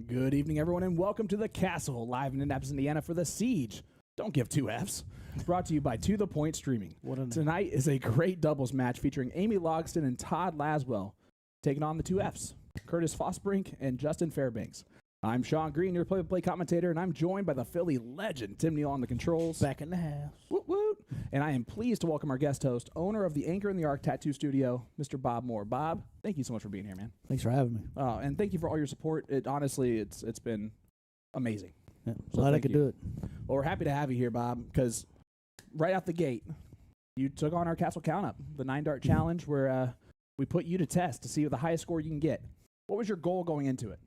Good evening, everyone, and welcome to the Castle, live in Indianapolis, Indiana for the Siege. Don't give two Fs. Brought to you by To The Point Streaming. Tonight is a great doubles match featuring Amy Logsdon and Todd Laswell taking on the two Fs, Curtis Fosbrink and Justin Fairbanks. I'm Sean Green, your play-by-play commentator, and I'm joined by the Philly legend, Tim Neal on the controls. Back in the house. Woot woot. And I am pleased to welcome our guest host, owner of the Anchor in the Arc Tattoo Studio, Mr. Bob Moore. Bob, thank you so much for being here, man. Thanks for having me. And thank you for all your support. Honestly, it's been amazing. Yeah, So glad I thank could you. do it. Well, we're happy to have you here, Bob, because right out the gate, you took on our Castle Count-Up, the 9-dart challenge, where we put you to test to see the highest score you can get. What was your goal going into it?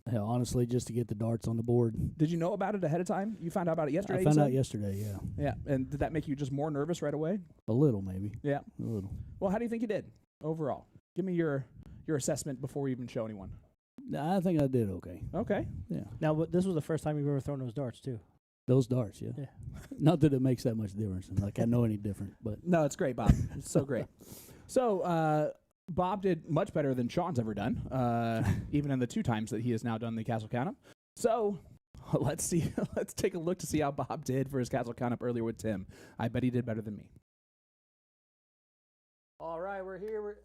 Hell, honestly, just to get the darts on the board. Did you know about it ahead of time? You found out about it yesterday? I found out yesterday, yeah. Yeah, and did that make you just more nervous right away? A little, maybe. Yeah. A little. Well, how do you think you did overall? Give me your assessment before we even show anyone. I think I did okay. Okay. Yeah. Now, but this was the first time you've ever thrown those darts, too. Those darts, yeah. Yeah. Not that it makes that much difference. Like, I know any different, but. No, it's great, Bob. It's so great. So, Bob did much better than Sean's ever done, even in the 2 times that he has now done the Castle Count-Up. So, let's see. Let's take a look to see how Bob did for his Castle Count-Up earlier with Tim. I bet he did better than me. All right, we're here with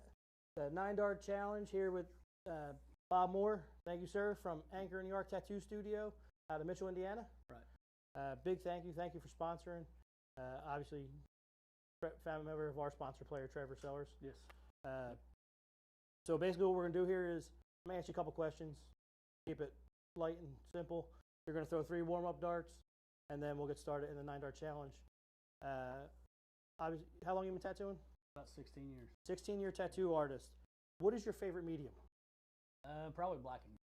the 9-dart challenge here with Bob Moore. Thank you, sir, from Anchor in the Arc Tattoo Studio out of Mitchell, Indiana. Right. Big thank you. Thank you for sponsoring. Obviously, family member of our sponsor player, Trevor Sellers. Yes. So basically what we're going to do here is I'm going to ask you a couple questions. Keep it light and simple. You're going to throw 3 warm-up darts, and then we'll get started in the 9-dart challenge. Obviously, how long have you been tattooing? About 16 years. 16-year tattoo artist. What is your favorite medium? Probably black and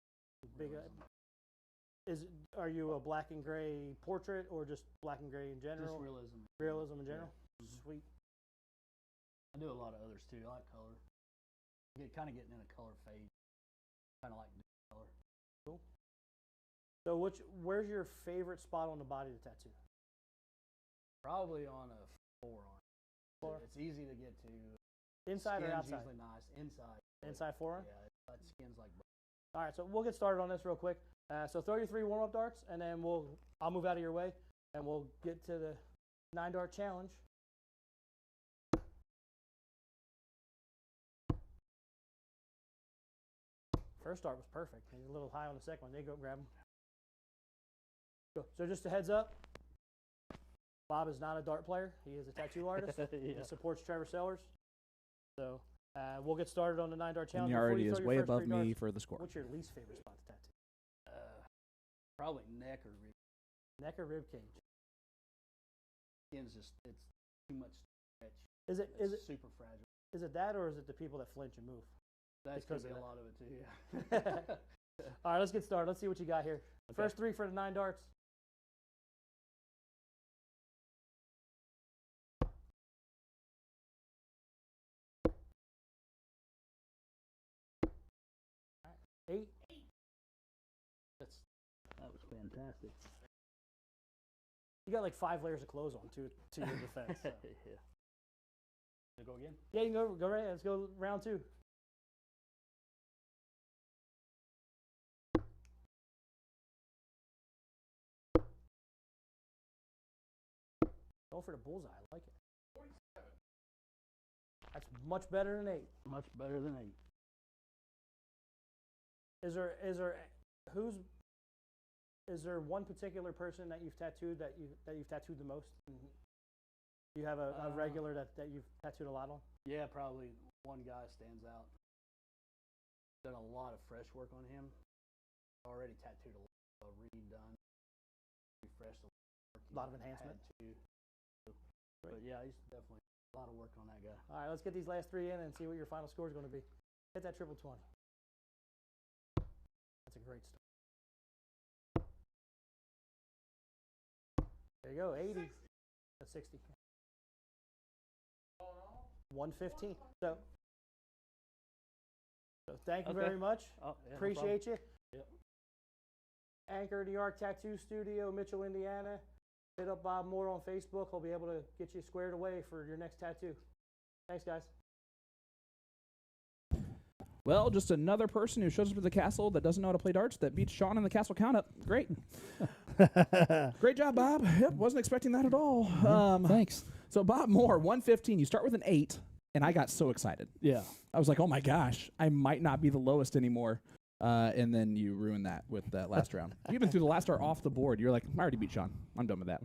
Big. Are you a black and gray portrait or just black and gray in general? just realism. Realism in general? Yeah. Sweet. I do a lot of others too. I like color. Kind of getting in a color phase. Kind of like color. Cool. So where's your favorite spot on the body to tattoo? Probably on a forearm. Forearm. It's easy to get to. Inside or Skin's outside? Usually nice. Inside. Inside forearm? Yeah, that skin's like. All right, so we'll get started on this real quick. So throw your 3 warm-up darts, and then I'll move out of your way, and we'll get to the 9-dart challenge. First dart was perfect. He's a little high on the second one. There you go, grab him. Go. So just a heads up, Bob is not a dart player. He is a tattoo artist. Yeah. He supports Trevor Sellers. So we'll get started on the 9-dart challenge. And he already is way above me for the score. What's your least favorite spot to tattoo? Probably neck or rib. Neck or rib cage? Skin's just it's too much stretch. Is it super fragile? Is it that, or is it the people that flinch and move? That's because could be of a that. lot of it too. Yeah. All right, let's get started. Let's see what you got here. Okay. First 3 for the 9 darts. All right. 8. That was fantastic. You got like 5 layers of clothes on to your defense. So. Yeah. Go again? Yeah, you can go right ahead. Let's go round 2. Go for the bullseye. I like it. 47. That's much better than 8. Much better than 8. Is there one particular person that you've tattooed that you've tattooed the most? Do you have a regular that you've tattooed a lot on? Yeah, probably one guy stands out. Done a lot of fresh work on him. Already tattooed a lot, redone, refreshed a lot of enhancement. But yeah, he's definitely a lot of work on that guy. All right, let's get these last 3 in and see what your final score is going to be. Hit that triple 20. That's a great start. There you go, 80. That's 60. 115. So thank you very much. Oh, yeah, appreciate you. Yep. Anchor in the Arc Tattoo Studio, Mitchell, Indiana. Hit up Bob Moore on Facebook. He'll be able to get you squared away for your next tattoo. Thanks, guys. Well, just another person who shows up to the castle that doesn't know how to play darts that beats Sean in the castle count up. Great. Great job, Bob. Yep, wasn't expecting that at all. Thanks. So, Bob Moore, 115. You start with an 8, and I got so excited. Yeah. I was like, oh my gosh, I might not be the lowest anymore. And then you ruined that with that last round. You even threw the last star off the board. You're like, I already beat Sean. I'm done with that.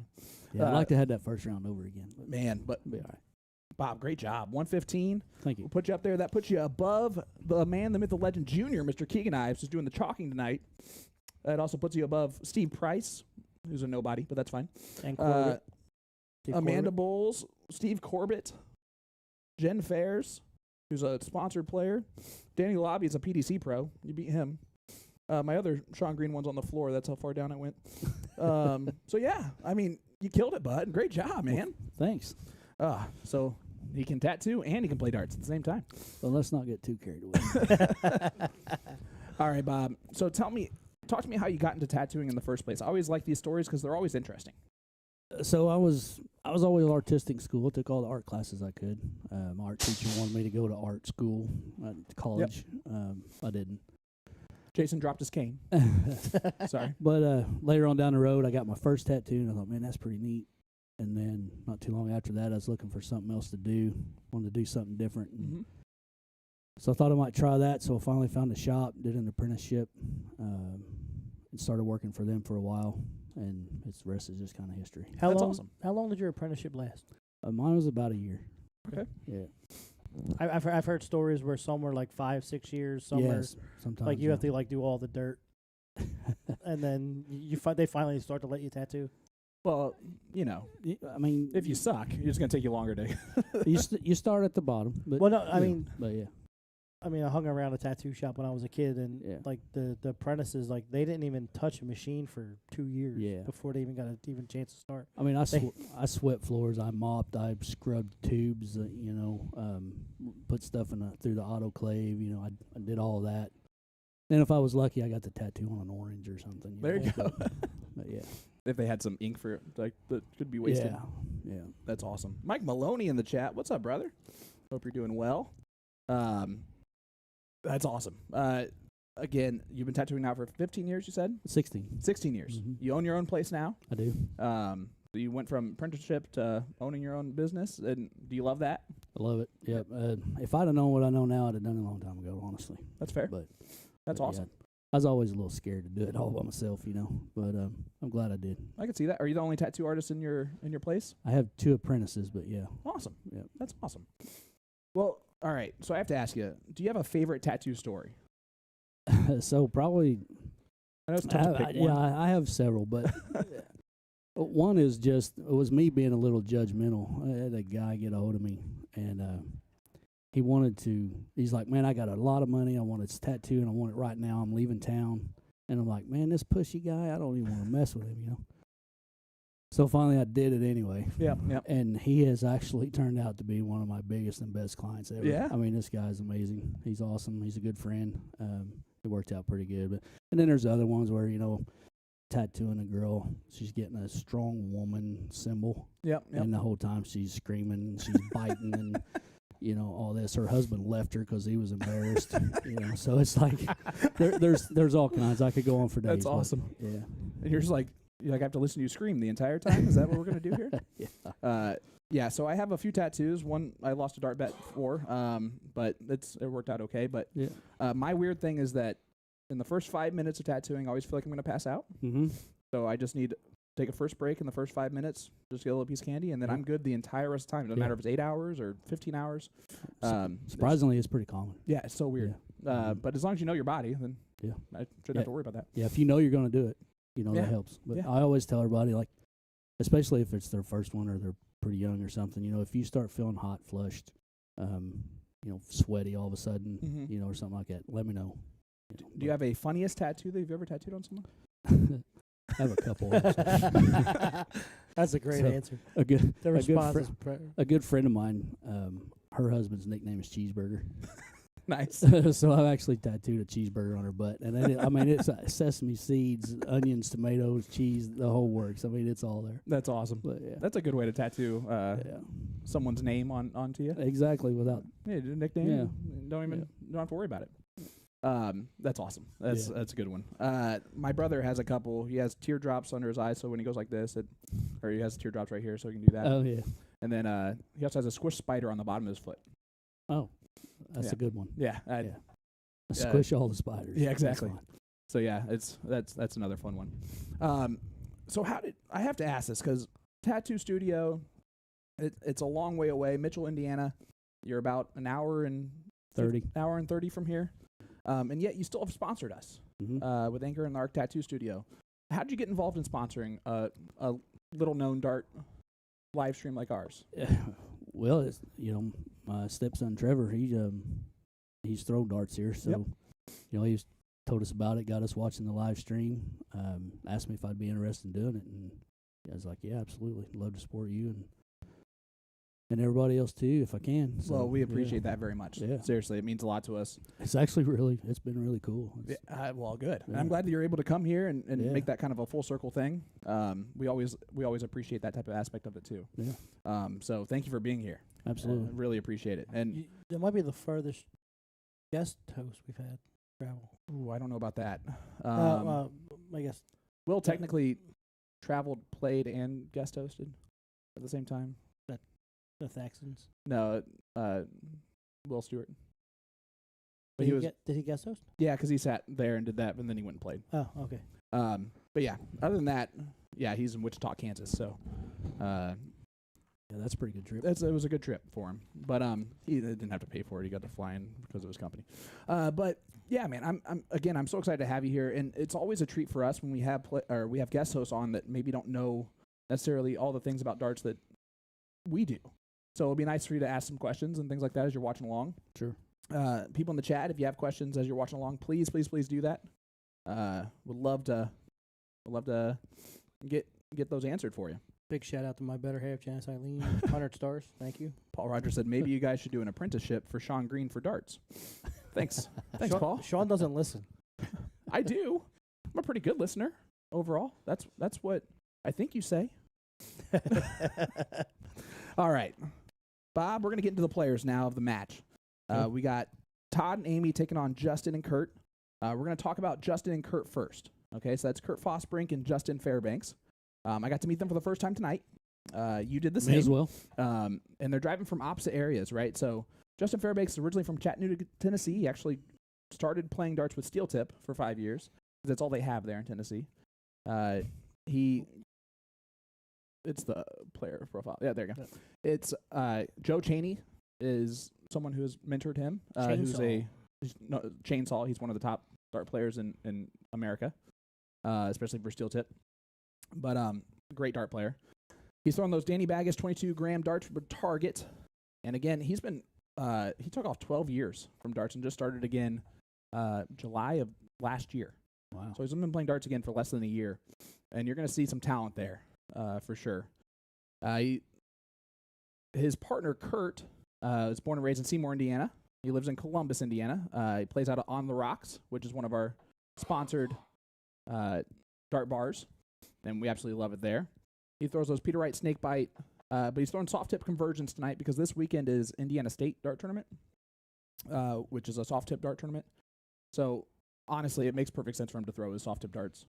Yeah, I'd like to have that first round over again. But Man, but be all right. Bob, great job. 115. Thank you. We'll put you up there. That puts you above the man, the myth, the legend, Junior, Mr. Keegan Ives, who's doing the chalking tonight. It also puts you above Steve Price, who's a nobody, but that's fine. And Corbett. Amanda Bowles, Steve Corbett, Jen Fairs, who's a sponsored player. Danny Lobby is a PDC pro. You beat him. My other Sean Green one's on the floor. That's how far down I went. So, yeah, I mean, you killed it, bud. Great job, man. Thanks. So he can tattoo and he can play darts at the same time. Well, let's not get too carried away. All right, Bob. So talk to me how you got into tattooing in the first place. I always like these stories because they're always interesting. So I was always artistic in school. Took all the art classes I could. My art teacher wanted me to go to art school at college. I didn't. Jason dropped his cane. Sorry. But later on down the road, I got my first tattoo, and I thought, man, that's pretty neat. And then not too long after that, I was looking for something else to do. Wanted to do something different. And so I thought I might try that. So I finally found a shop, did an apprenticeship, and started working for them for a while. And the rest is just kind of history. That's awesome. How long did your apprenticeship last? Mine was about a year. Okay. Yeah. I've heard stories where some were like 5-6 years. Some are sometimes. like you have to like do all the dirt, and then they finally start to let you tattoo. Well, you know, I mean, if you suck, it's just going to take you longer to. you start at the bottom. But Well, no, I mean, yeah. I hung around a tattoo shop when I was a kid, and like the apprentices, like they didn't even touch a machine for 2 years before they even got a chance to start. I mean, I swept floors, I mopped, I scrubbed tubes, put stuff through the autoclave. I did all of that. Then if I was lucky, I got the tattoo on an orange or something. There you go. But yeah. If they had some ink for it, like that could be wasted. Yeah. That's awesome. Mike Maloney in the chat. What's up, brother? Hope you're doing well. That's awesome. Again, you've been tattooing now for 15 years, you said? 16. 16 years. Mm-hmm. You own your own place now? I do. So you went from apprenticeship to owning your own business, and do you love that? I love it. Yep. If I'd have known what I know now, I'd have done it a long time ago, honestly. That's fair. But that's awesome. Yeah, I was always a little scared to do it all by myself, but I'm glad I did. I can see that. Are you the only tattoo artist in your place? I have 2 apprentices, but yeah. Awesome. Yep. That's awesome. Well, all right. So I have to ask you, do you have a favorite tattoo story? So probably. I know it's tough to pick one. Yeah, I have several, but one is it was me being a little judgmental. I had a guy get a hold of me, and he's like, man, I got a lot of money. I want his tattoo, and I want it right now. I'm leaving town. And I'm like, man, this pushy guy, I don't even want to mess with him, So finally I did it anyway. Yeah. And he has actually turned out to be one of my biggest and best clients ever. Yeah. I mean, this guy's amazing. He's awesome. He's a good friend. It worked out pretty good. And then there's other ones where, tattooing a girl, she's getting a strong woman symbol. Yep. And the whole time she's screaming, she's biting and, all this. Her husband left her because he was embarrassed. So it's like there's all kinds. I could go on for days. That's awesome. Yeah. And you're just like, I have to listen to you scream the entire time? Is that what we're going to do here? Yeah. So I have a few tattoos. One I lost a dart bet for, but it worked out okay. But my weird thing is that in the first 5 minutes of tattooing, I always feel like I'm going to pass out. Mm-hmm. So I just need to take a first break in the first 5 minutes, just get a little piece of candy, and then I'm good the entire rest of the time. It doesn't matter if it's 8 hours or 15 hours. Surprisingly, it's pretty common. Yeah, it's so weird. Yeah. But as long as you know your body, then I shouldn't have to worry about that. Yeah, if you know you're going to do it, that helps. But I always tell everybody, like, especially if it's their first one or they're pretty young or something, if you start feeling hot, flushed, sweaty all of a sudden, or something like that, let me know. Do you have a funniest tattoo that you've ever tattooed on someone? I have a couple. That's a great answer. A good friend of mine, her husband's nickname is Cheeseburger. Nice. So I've actually tattooed a cheeseburger on her butt, and it's sesame seeds, onions, tomatoes, cheese, the whole works. I mean, it's all there. That's awesome. But, that's a good way to tattoo someone's name onto you. Exactly. Without nickname. Yeah. Don't have to worry about it. That's awesome. That's a good one. My brother has a couple. He has teardrops under his eyes, so when he goes like this, or he has teardrops right here, so he can do that. Oh yeah. And then he also has a squish spider on the bottom of his foot. Oh, that's a good one. Yeah. Squish all the spiders. Yeah, exactly. So yeah, that's another fun one. So I have to ask this because tattoo studio, it's a long way away. Mitchell, Indiana. You're about an hour and 30 from here. And yet you still have sponsored us with Anchor and the Arc Tattoo Studio. How did you get involved in sponsoring a little-known dart live stream like ours? Well, it's, my stepson Trevor, he's thrown darts here, so he's told us about it, got us watching the live stream, asked me if I'd be interested in doing it, and I was like, yeah, absolutely, love to support you and everybody else too, if I can. So, well, we appreciate that very much. Yeah. Seriously, it means a lot to us. It's actually it's been really cool. Well, good. Yeah. I'm glad that you're able to come here and make that kind of a full circle thing. We always appreciate that type of aspect of it too. Yeah. So thank you for being here. Absolutely. Really appreciate it. And that might be the furthest guest host we've had travel. Ooh, I don't know about that. I guess Will technically traveled, played, and guest hosted at the same time. the Thaxtons. No, Will Stewart. But Did he guest host? Yeah, because he sat there and did that, and then he went and played. Oh, okay. But yeah, other than that, he's in Wichita, Kansas. So, that's a pretty good trip. It was a good trip for him. But he didn't have to pay for it. He got to fly in because of his company. But yeah, man, I'm so excited to have you here, and it's always a treat for us when we have we have guest hosts on that maybe don't know necessarily all the things about darts that we do. So it'll be nice for you to ask some questions and things like that as you're watching along. Sure. People in the chat, if you have questions as you're watching along, please do that. Would love to get those answered for you. Big shout out to my better half, Janice Eileen. 100 stars. Thank you. Paul Rogers said maybe you guys should do an apprenticeship for Sean Green for darts. Thanks, Paul. Sean doesn't listen. I do. I'm a pretty good listener overall. That's what I think you say. All right, Bob, we're going to get into the players now of the match. We got Todd and Amy taking on Justin and Kurt. We're going to talk about Justin and Kurt first. Okay, so that's Kurt Fosbrink and Justin Fairbanks. I got to meet them for the first time tonight. You did the same. Me as well. And they're driving from opposite areas, right? So Justin Fairbanks is originally from Chattanooga, Tennessee. He actually started playing darts with steel tip for 5 years. That's all they have there in Tennessee. It's the player profile. Yeah, there you go. Yeah. It's Joe Chaney is someone who has mentored him. Chainsaw. He's one of the top dart players in America, especially for steel tip. But great dart player. He's throwing those Danny Baggas 22-gram darts for target. And again, he took off 12 years from darts and just started again July of last year. Wow. So he's been playing darts again for less than a year. And you're going to see some talent there for sure. His partner, Kurt, is born and raised in Seymour, Indiana. He lives in Columbus, Indiana. He plays out of On the Rocks, which is one of our sponsored dart bars. And we absolutely love it there. He throws those Peter Wright snake bite, but he's throwing soft tip conversions tonight because this weekend is Indiana State Dart Tournament, which is a soft tip dart tournament. So honestly, it makes perfect sense for him to throw his soft tip darts,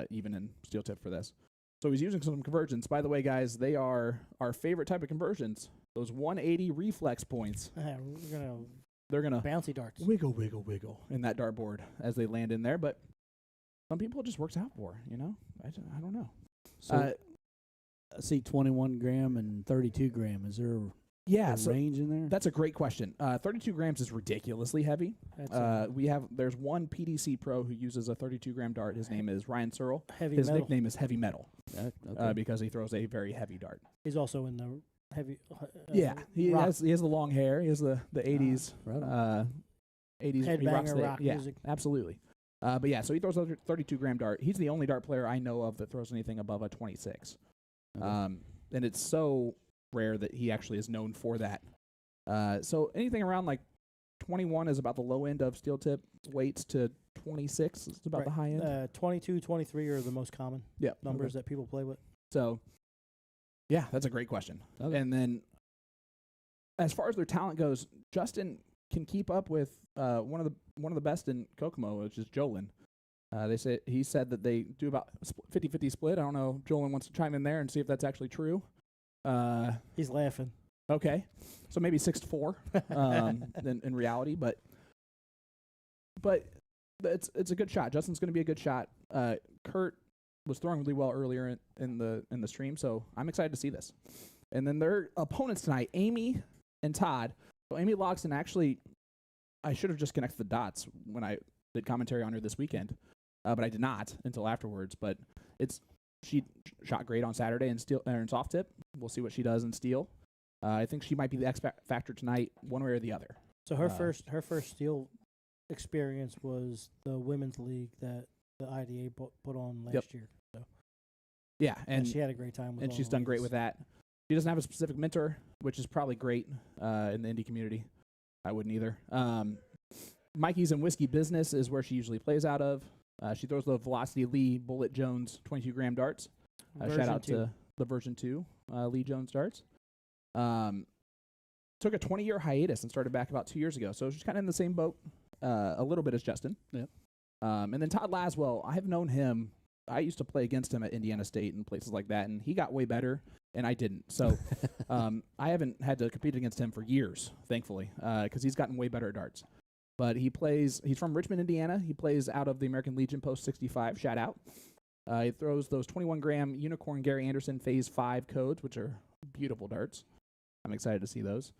even in steel tip for this. So he's using some conversions. By the way, guys, they are our favorite type of conversions. Those 180 reflex points. They're gonna bouncy darts. Wiggle in that dartboard as they land in there. But some people it just works out for, I don't know. So I see 21 gram and 32 gram. Is there a range in there? That's a great question. 32 grams is ridiculously heavy. There's one PDC pro who uses a 32-gram dart. His name is Ryan Searle. His nickname is Heavy Metal because he throws a very heavy dart. He's also in the heavy. He has the long hair. He has the 80s 80s headbanger rock music. Absolutely. But yeah, so he throws a 32-gram dart. He's the only dart player I know of that throws anything above a 26. Okay. And it's so rare that he actually is known for that. So anything around like 21 is about the low end of steel tip weights to 26 is about the high end. 22, 23 are the most common numbers that people play with. So, yeah, that's a great question. Okay. And then as far as their talent goes, Justin can keep up with one of the best in Kokomo, which is Jolin. He said that they do about 50-50 split. I don't know if Jolin wants to chime in there and see if that's actually true. He's laughing. Okay, so maybe 6-4 in reality, but it's a good shot. Justin's going to be a good shot. Kurt was throwing really well earlier in the stream, so I'm excited to see this. And then their opponents tonight, Amy and Todd. So Amy Logsdon, actually, I should have just connected the dots when I did commentary on her this weekend, but I did not until afterwards. But she shot great on Saturday in steel and soft tip. We'll see what she does in steel. I think she might be the X factor tonight, one way or the other. So her first steel experience was the women's league that the IDA put on last year. So yeah, and she had a great time with and all she's the done great ladies. with that. She doesn't have a specific mentor, which is probably great in the indie community. I wouldn't either. Mikey's and Whiskey Business is where she usually plays out of. She throws the Velocity Lee Bullet Jones 22-gram darts. Shout out to the version 2 Lee Jones darts. Took a 20-year hiatus and started back about 2 years ago. So she's kind of in the same boat a little bit as Justin. Yep. And then Todd Laswell, I have known him. I used to play against him at Indiana State and places like that, and he got way better, and I didn't. So I haven't had to compete against him for years, thankfully, because he's gotten way better at darts. But he's from Richmond, Indiana. He plays out of the American Legion Post 65. Shout out. He throws those 21-gram Unicorn Gary Anderson Phase 5 codes, which are beautiful darts. I'm excited to see those.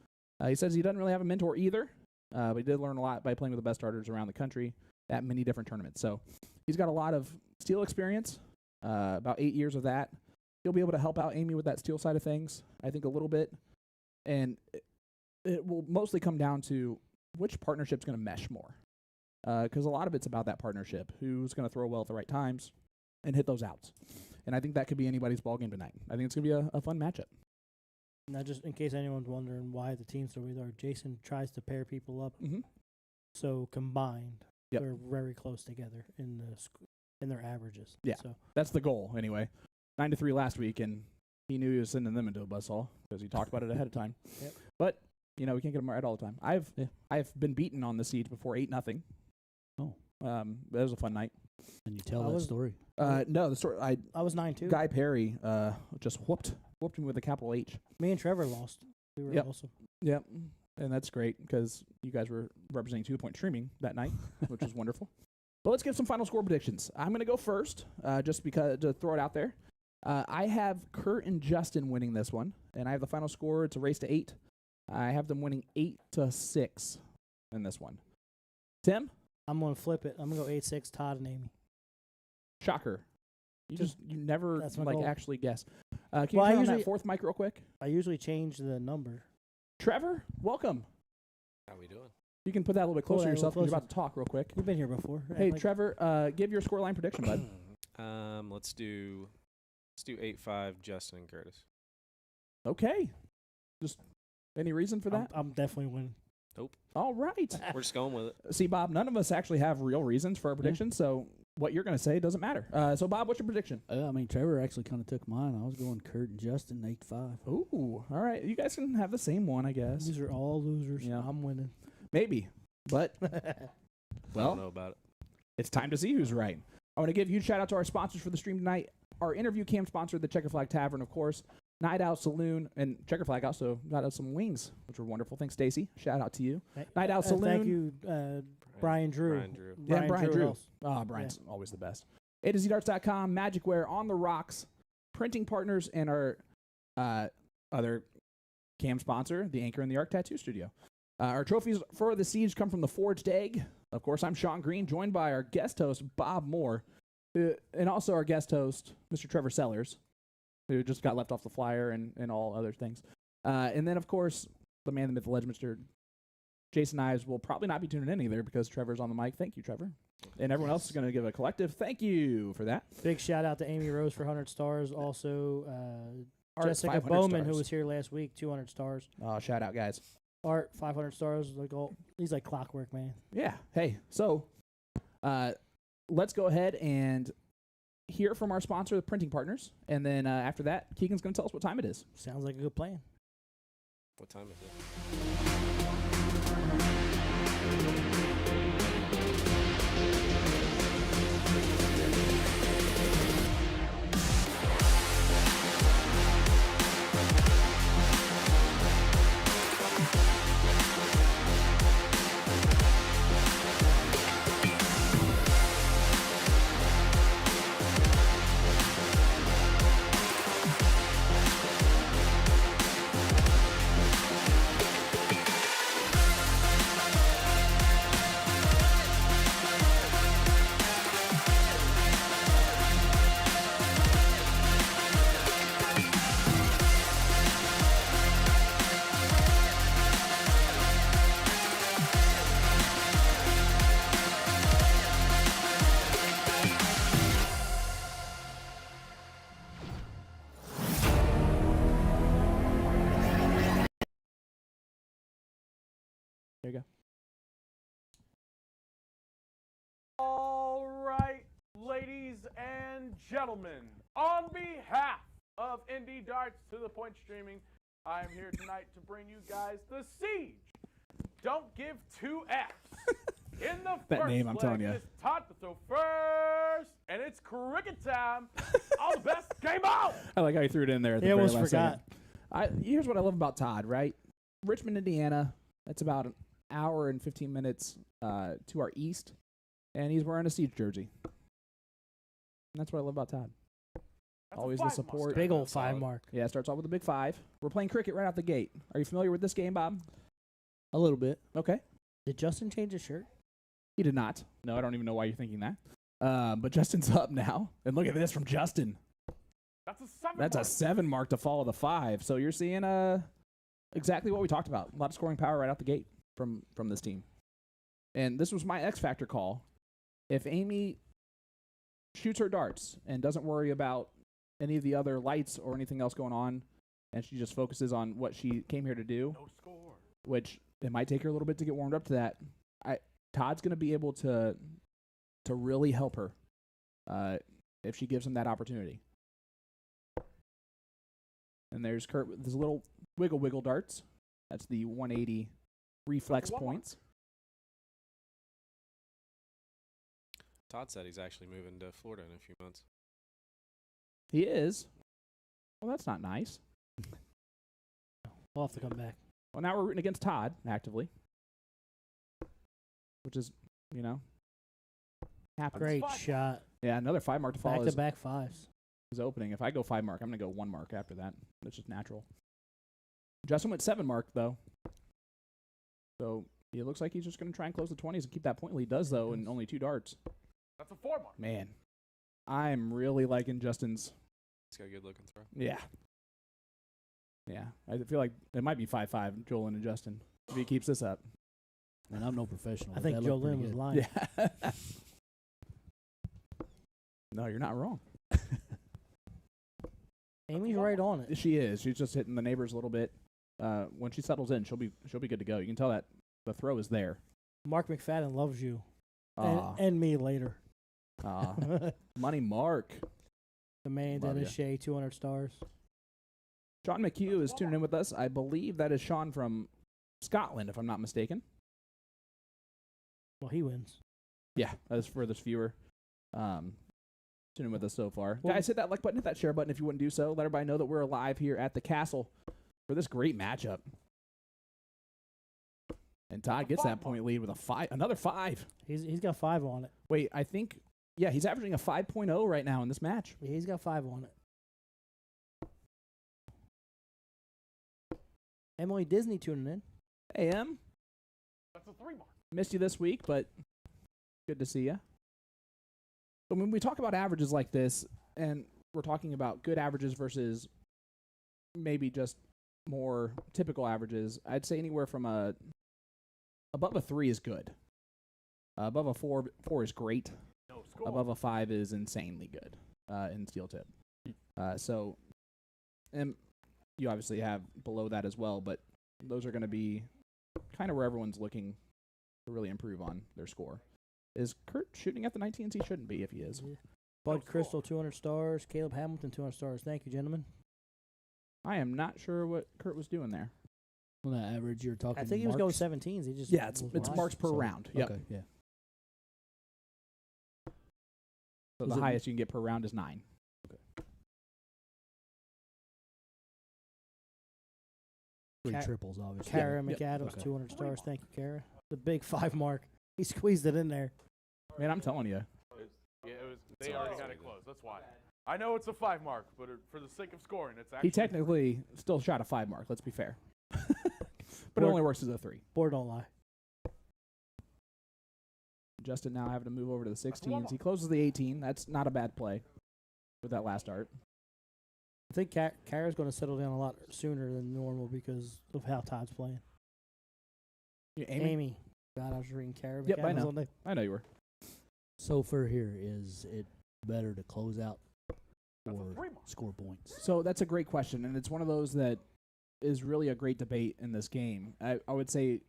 He says he doesn't really have a mentor either, but he did learn a lot by playing with the best darters around the country at many different tournaments. So he's got a lot of steel experience, about 8 years of that. He'll be able to help out Amy with that steel side of things, I think, a little bit. And it will mostly come down to which partnership's going to mesh more. Because a lot of it's about that partnership, who's going to throw well at the right times and hit those outs. And I think that could be anybody's ballgame tonight. I think it's going to be a fun matchup. Now, just in case anyone's wondering why the teams are where they are, Jason tries to pair people up. Mm-hmm. So combined, Yep. they're very close together in their averages. Yeah. So That's the goal, anyway. 9-3 last week, and he knew he was sending them into a buzzsaw because he talked about it ahead of time. Yep. But, we can't get them right all the time. I've been beaten on the siege before 8-0. Oh. That was a fun night. And you tell that story. No, the story. I was 9-2. Guy Perry just whooped me with a capital H. Me and Trevor lost. We were Yep. also. Yep, and that's great because you guys were representing 2 Point streaming that night, which was wonderful. But let's give some final score predictions. I'm going to go first, just because to throw it out there. I have Kurt and Justin winning this one, and I have the final score. It's a race to 8. I have them winning 8-6 in this one. Tim? I'm going to flip it. I'm going to go 8-6, Todd and Amy. Shocker. You never That's my goal. actually guess. Can you Well, turn on that fourth mic real quick? I usually change the number. Trevor, welcome. How we doing? You can put that a little bit closer to that a yourself little because you're about to talk real quick. You've been here before. Hey, Trevor, give your scoreline prediction, bud. Let's do 8-5, Justin and Curtis. Okay. Just any reason for that? I'm definitely winning. Nope. All right. We're just going with it. See, Bob, none of us actually have real reasons for our predictions, so what you're going to say doesn't matter. So, Bob, what's your prediction? Trevor actually kind of took mine. I was going Kurt and Justin 8-5. Ooh, all right. You guys can have the same one, I guess. These are all losers. Yeah. I'm winning. Maybe. But, I don't know about it. it's time to see who's right. I want to give a huge shout out to our sponsors for the stream tonight. Our interview cam sponsor, the Checker Flag Tavern, of course. Night Out Saloon, and Checker Flag also got us some wings, which were wonderful. Thanks, Stacy. Shout out to you. Night Out Saloon. Thank you, Brian Drew. Brian Drew. Brian's always the best. A2ZDarts.com, Magicware, On the Rocks, printing partners, and our other cam sponsor, the Anchor and the Arc Tattoo Studio. Our trophies for the Siege come from the Forged Egg. Of course, I'm Sean Green, joined by our guest host, Bob Moore, and also our guest host, Mr. Trevor Sellers, who just got left off the flyer and all other things. And then, of course, the man, the myth, the legend, Mr. Jason Ives will probably not be tuning in either because Trevor's on the mic. Thank you, Trevor. And everyone else is going to give a collective thank you for that. Big shout out to Amy Rose for 100 stars. Also, Art, Jessica 500 Bowman, stars. who was here last week, 200 stars. Shout out, guys. Art, 500 stars. He's like clockwork, man. Yeah. Hey, so let's go ahead and hear from our sponsor, the printing partners. And then after that, Keegan's going to tell us what time it is. Sounds like a good plan. What time is it? There you go. All right, ladies and gentlemen, on behalf of Indie Darts to the Point Streaming, I am here tonight to bring you guys the Siege. Don't give 2 Fs. In the That first name, I'm leg, telling you. It's Todd to throw first, and it's cricket time. All the best, game on! I like how you threw it in there. At the He very almost last forgot. second. Here's what I love about Todd, right? Richmond, Indiana. That's about an hour and 15 minutes to our east, and he's wearing a Siege jersey. And that's what I love about Todd. That's Always a the 5 support. mark. Big old That's solid. 5 mark. Yeah, it starts off with a big 5. We're playing cricket right out the gate. Are you familiar with this game, Bob? A little bit. Okay. Did Justin change his shirt? He did not. No, I don't even know why you're thinking that. But Justin's up now. And look at this from Justin. That's a 7 That's mark. a 7 mark to follow the 5. So you're seeing exactly what we talked about. A lot of scoring power right out the gate from this team. And this was my X Factor call. If Amy shoots her darts and doesn't worry about any of the other lights or anything else going on, and she just focuses on what she came here to do, No score. which it might take her a little bit to get warmed up to that, Todd's going to be able to really help her if she gives him that opportunity. And there's Kurt with his little wiggle darts. That's the 180 reflex One more. points. Todd said he's actually moving to Florida in a few months. He is. Well, that's not nice. We'll have to come back. Well, now we're rooting against Todd actively, which is, happens. Great Five. shot. Yeah, another 5 mark to follow is Back-to-back 5s. opening. If I go 5 mark, I'm going to go 1 mark after that. That's just natural. Justin went 7 mark, though. So it looks like he's just going to try and close the 20s and keep that point lead. Does, though, in only 2 darts. That's a 4 mark. Man, I'm really liking Justin's. He's got a good looking throw. Yeah. Yeah. I feel like it might be 5-5, Jolyn and Justin, if he keeps this up. And I'm no professional. I but think that looked Jolyn pretty was good. lying. Yeah. No, you're not wrong. Amy's right on it. She is. She's just hitting the neighbors a little bit. When she settles in, she'll be good to go. You can tell that the throw is there. Mark McFadden loves you. Aw. And me later. Aw. Money Mark. The man, Love Dennis Shea, 200 stars. Sean McHugh is tuning in with us. I believe that is Sean from Scotland, if I'm not mistaken. Well, he wins. Yeah, that is for this viewer. Tuning in with us so far. Well- Guys, hit that like button, hit that share button if you wouldn't do so. Let everybody know that we're live here at the castle for this great matchup. And Todd gets that point lead with another 5. He's got 5 on it. Wait, I think, yeah, he's averaging a 5.0 right now in this match. He's got 5 on it. Emily Disney tuning in. Hey, Em, That's a 3 mark. missed you this week, but good to see you. But when we talk about averages like this, and we're talking about good averages versus maybe just more typical averages, I'd say anywhere from above a 3 is good. Above a 4 is great. No score. Above a 5 is insanely good in steel tip. So, and you obviously have below that as well, but those are going to be kind of where everyone's looking to really improve on their score. Is Kurt shooting at the 19s? He shouldn't be if he is. Yeah. Bud Crystal, 200 stars. Caleb Hamilton, 200 stars. Thank you, gentlemen. I am not sure what Kurt was doing there. On that average, you're talking. I think he was going marks? 17s. He just Yeah, it's was lying. marks per So, round. Yep. Okay, yeah. So Was the it- highest you can get per round is 9. Three Ca- triples, obviously. Kara Yep. McAdams, Okay. 200 stars. Thank you, Kara. The big 5 mark. He squeezed it in there. Man, I'm telling you. Yeah, it was. It's They already always got it like that. close. That's why. I know it's a 5 mark, but for the sake of scoring, it's actually. He technically still shot a 5 mark, let's be fair. But it Board- only works as a 3. Board don't lie. Justin now having to move over to the one 16s. more. He closes the 18. That's not a bad play with that last dart. I think Kara's going to settle down a lot sooner than normal because of how Todd's playing. You Amy. God, I was reading Kara Yep, I McAdams know. all day. I know you were. So for here, is it better to close out That's a or 3 mark. score points? So that's a great question, and it's one of those that is really a great debate in this game. I would say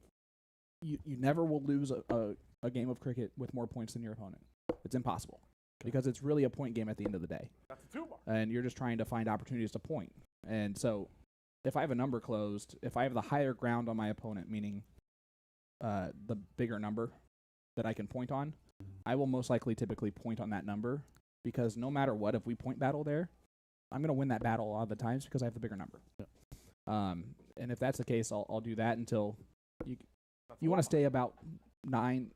you never will lose a game of cricket with more points than your opponent. It's impossible because it's really a point game at the end of the day. That's a 2-bar. And you're just trying to find opportunities to point. And so if I have a number closed, if I have the higher ground on my opponent, meaning the bigger number that I can point on, I will most likely typically point on that number because no matter what, if we point battle there, I'm going to win that battle a lot of the times because I have the bigger number. And if that's the case, I'll do that until you want to stay about 9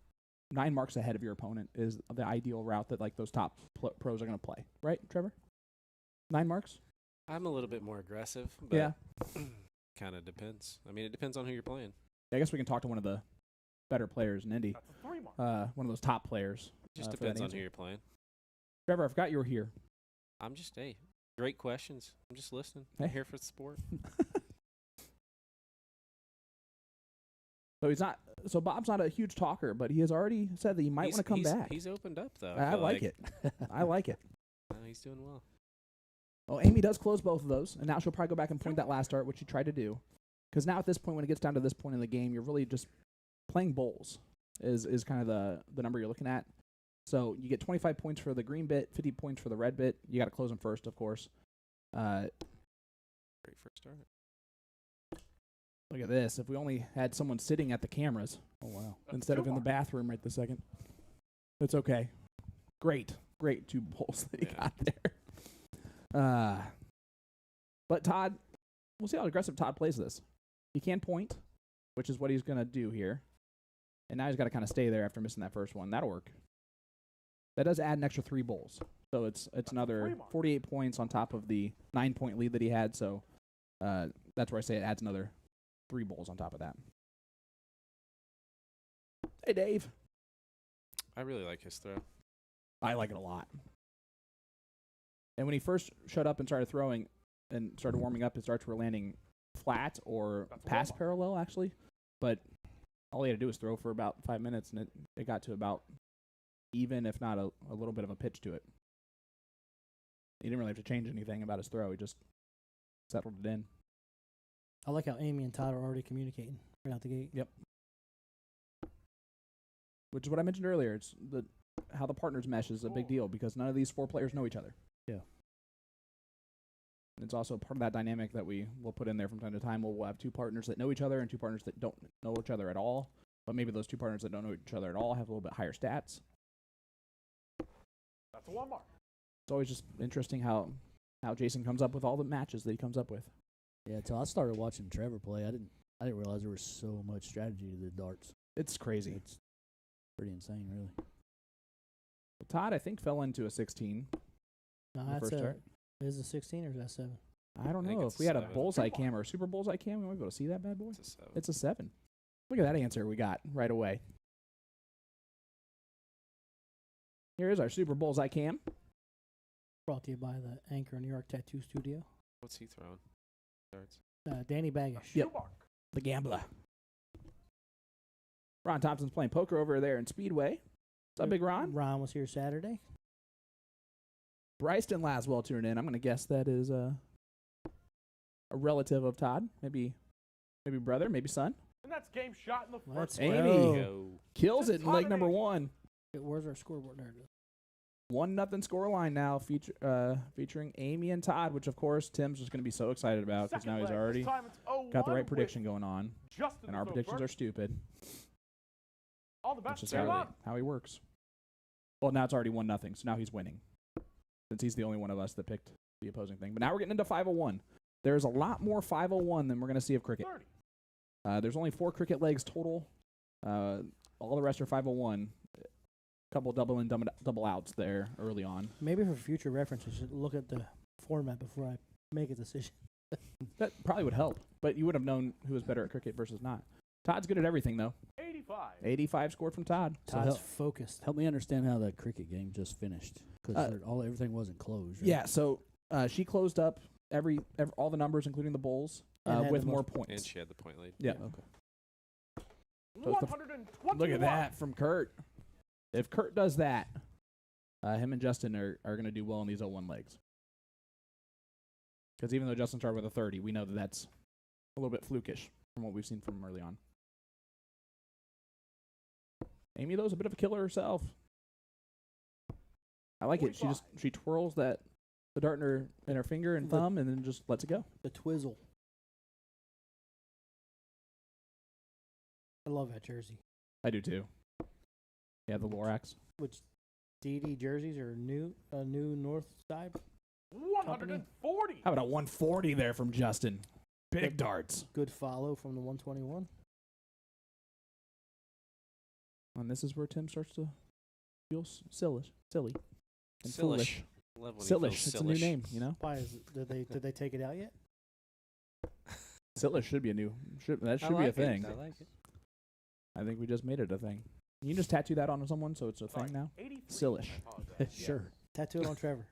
marks ahead of your opponent is the ideal route that like those top pros are going to play. Right, Trevor? 9 marks? I'm a little bit more aggressive, but Yeah. kind of depends. I mean, it depends on who you're playing. I guess we can talk to one of the better players in Indy. That's a 3-bar. One of those top players. Just for that depends on answer. who you're playing. Trevor, I forgot you were here. I'm just, hey, great questions. I'm just listening. Hey. I'm here for the sport. So Bob's not a huge talker, but he has already said that he might want to come back. He's opened up, though. I feel like it. I like it. He's doing well. Well, Amy does close both of those, and now she'll probably go back and point that last dart, which she tried to do. Because now at this point, when it gets down to this point in the game, you're really just playing bowls is kind of the number you're looking at. So you get 25 points for the green bit, 50 points for the red bit. You got to close them first, of course. Great first start. Look at this. If we only had someone sitting at the cameras. Oh, wow. Instead of in the bathroom right this second. It's okay. Great 2 bowls that he got there. But Todd, we'll see how aggressive Todd plays this. He can point, which is what he's going to do here. And now he's got to kind of stay there after missing that first one. That'll work. That does add an extra 3 bowls. So it's another 48 points on top of the 9-point lead that he had. So that's where I say it adds another 3 bowls on top of that. Hey, Dave. I really like his throw. I like it a lot. And when he first showed up and started throwing and started warming up, his darts were landing flat or past parallel, actually. But all he had to do was throw for about 5 minutes, and it got to about even, if not a little bit of a pitch to it. He didn't really have to change anything about his throw. He just settled it in. I like how Amy and Todd are already communicating right out the gate. Yep. Which is what I mentioned earlier. It's how the partners mesh is a big deal because none of these 4 players know each other. Yeah. And it's also part of that dynamic that we will put in there from time to time. We'll have 2 partners that know each other and 2 partners that don't know each other at all. But maybe those 2 partners that don't know each other at all have a little bit higher stats. That's a 1-bar. It's always just interesting how Jason comes up with all the matches that he comes up with. Yeah, until I started watching Trevor play, I didn't realize there was so much strategy to the darts. It's crazy. It's pretty insane, really. Well, Todd, I think, fell into a 16. No, The that's first start? is it 16 or is that 7? I don't I think know. it's If we had a 7. bullseye cam or a super bullseye cam, we might be able to see that bad boy. It's a 7. It's a 7. Look at that answer we got right away. Here is our super bullseye cam. Brought to you by the Anchor New York Tattoo Studio. What's he throwing? Darts. Danny Baggish. Yep. The gambler. Ron Thompson's playing poker over there in Speedway. What's up, Big Ron? Ron was here Saturday. Bryson Laswell tuned in. I'm going to guess that is a relative of Todd. Maybe brother, maybe son. And that's game shot in the Let's first. Amy. go. Go. Kills it in leg number 1. Where's our scoreboard? There it is. 1-0 score line now featuring Amy and Todd, which, of course, Tim's just going to be so excited about because now he's already got the right prediction going on. And our predictions are stupid. All the That's best. just how he works. Well, now it's already 1-0, so now he's winning. Since he's the only one of us that picked the opposing thing. But now we're getting into 501. There's a lot more 501 than we're going to see of cricket. 30. There's only 4 cricket legs total. All the rest are 501. Couple double and double outs there early on. Maybe for future reference, I should look at the format before I make a decision. That probably would help, but you would have known who was better at cricket versus not. Todd's good at everything, though. 85. 85 scored from Todd. So Todd's focused. Help me understand how that cricket game just finished, because everything wasn't closed. Right? Yeah, so she closed up all the numbers, including the bowls, And had with the more most- points. And she had the point lead. Yeah. Okay. So it's the 121. Look at that from Kurt. If Kurt does that, him and Justin are going to do well in these 0-1 legs. Because even though Justin started with a 30, we know that that's a little bit flukish from what we've seen from him early on. Amy, though, is a bit of a killer herself. I like it. She twirls the dart in her finger and thumb and then just lets it go. The twizzle. I love that jersey. I do too. Yeah, the Lorax. Which DD jerseys are new North Side. 140. How about a 140 there from Justin? Big darts. Good follow from the 121. And this is where Tim starts to feel silly and Sillish. foolish. Love when he feels Sillish. It's a new sillish. name, you know. Why is it, did they take it out yet? Sillish should be a new. That should I be a like it. thing. I like it. I think we just made it a thing. You can just tattoo that on someone, so it's a thing now. 83. Sillish. Sure. Tattoo it on Trevor.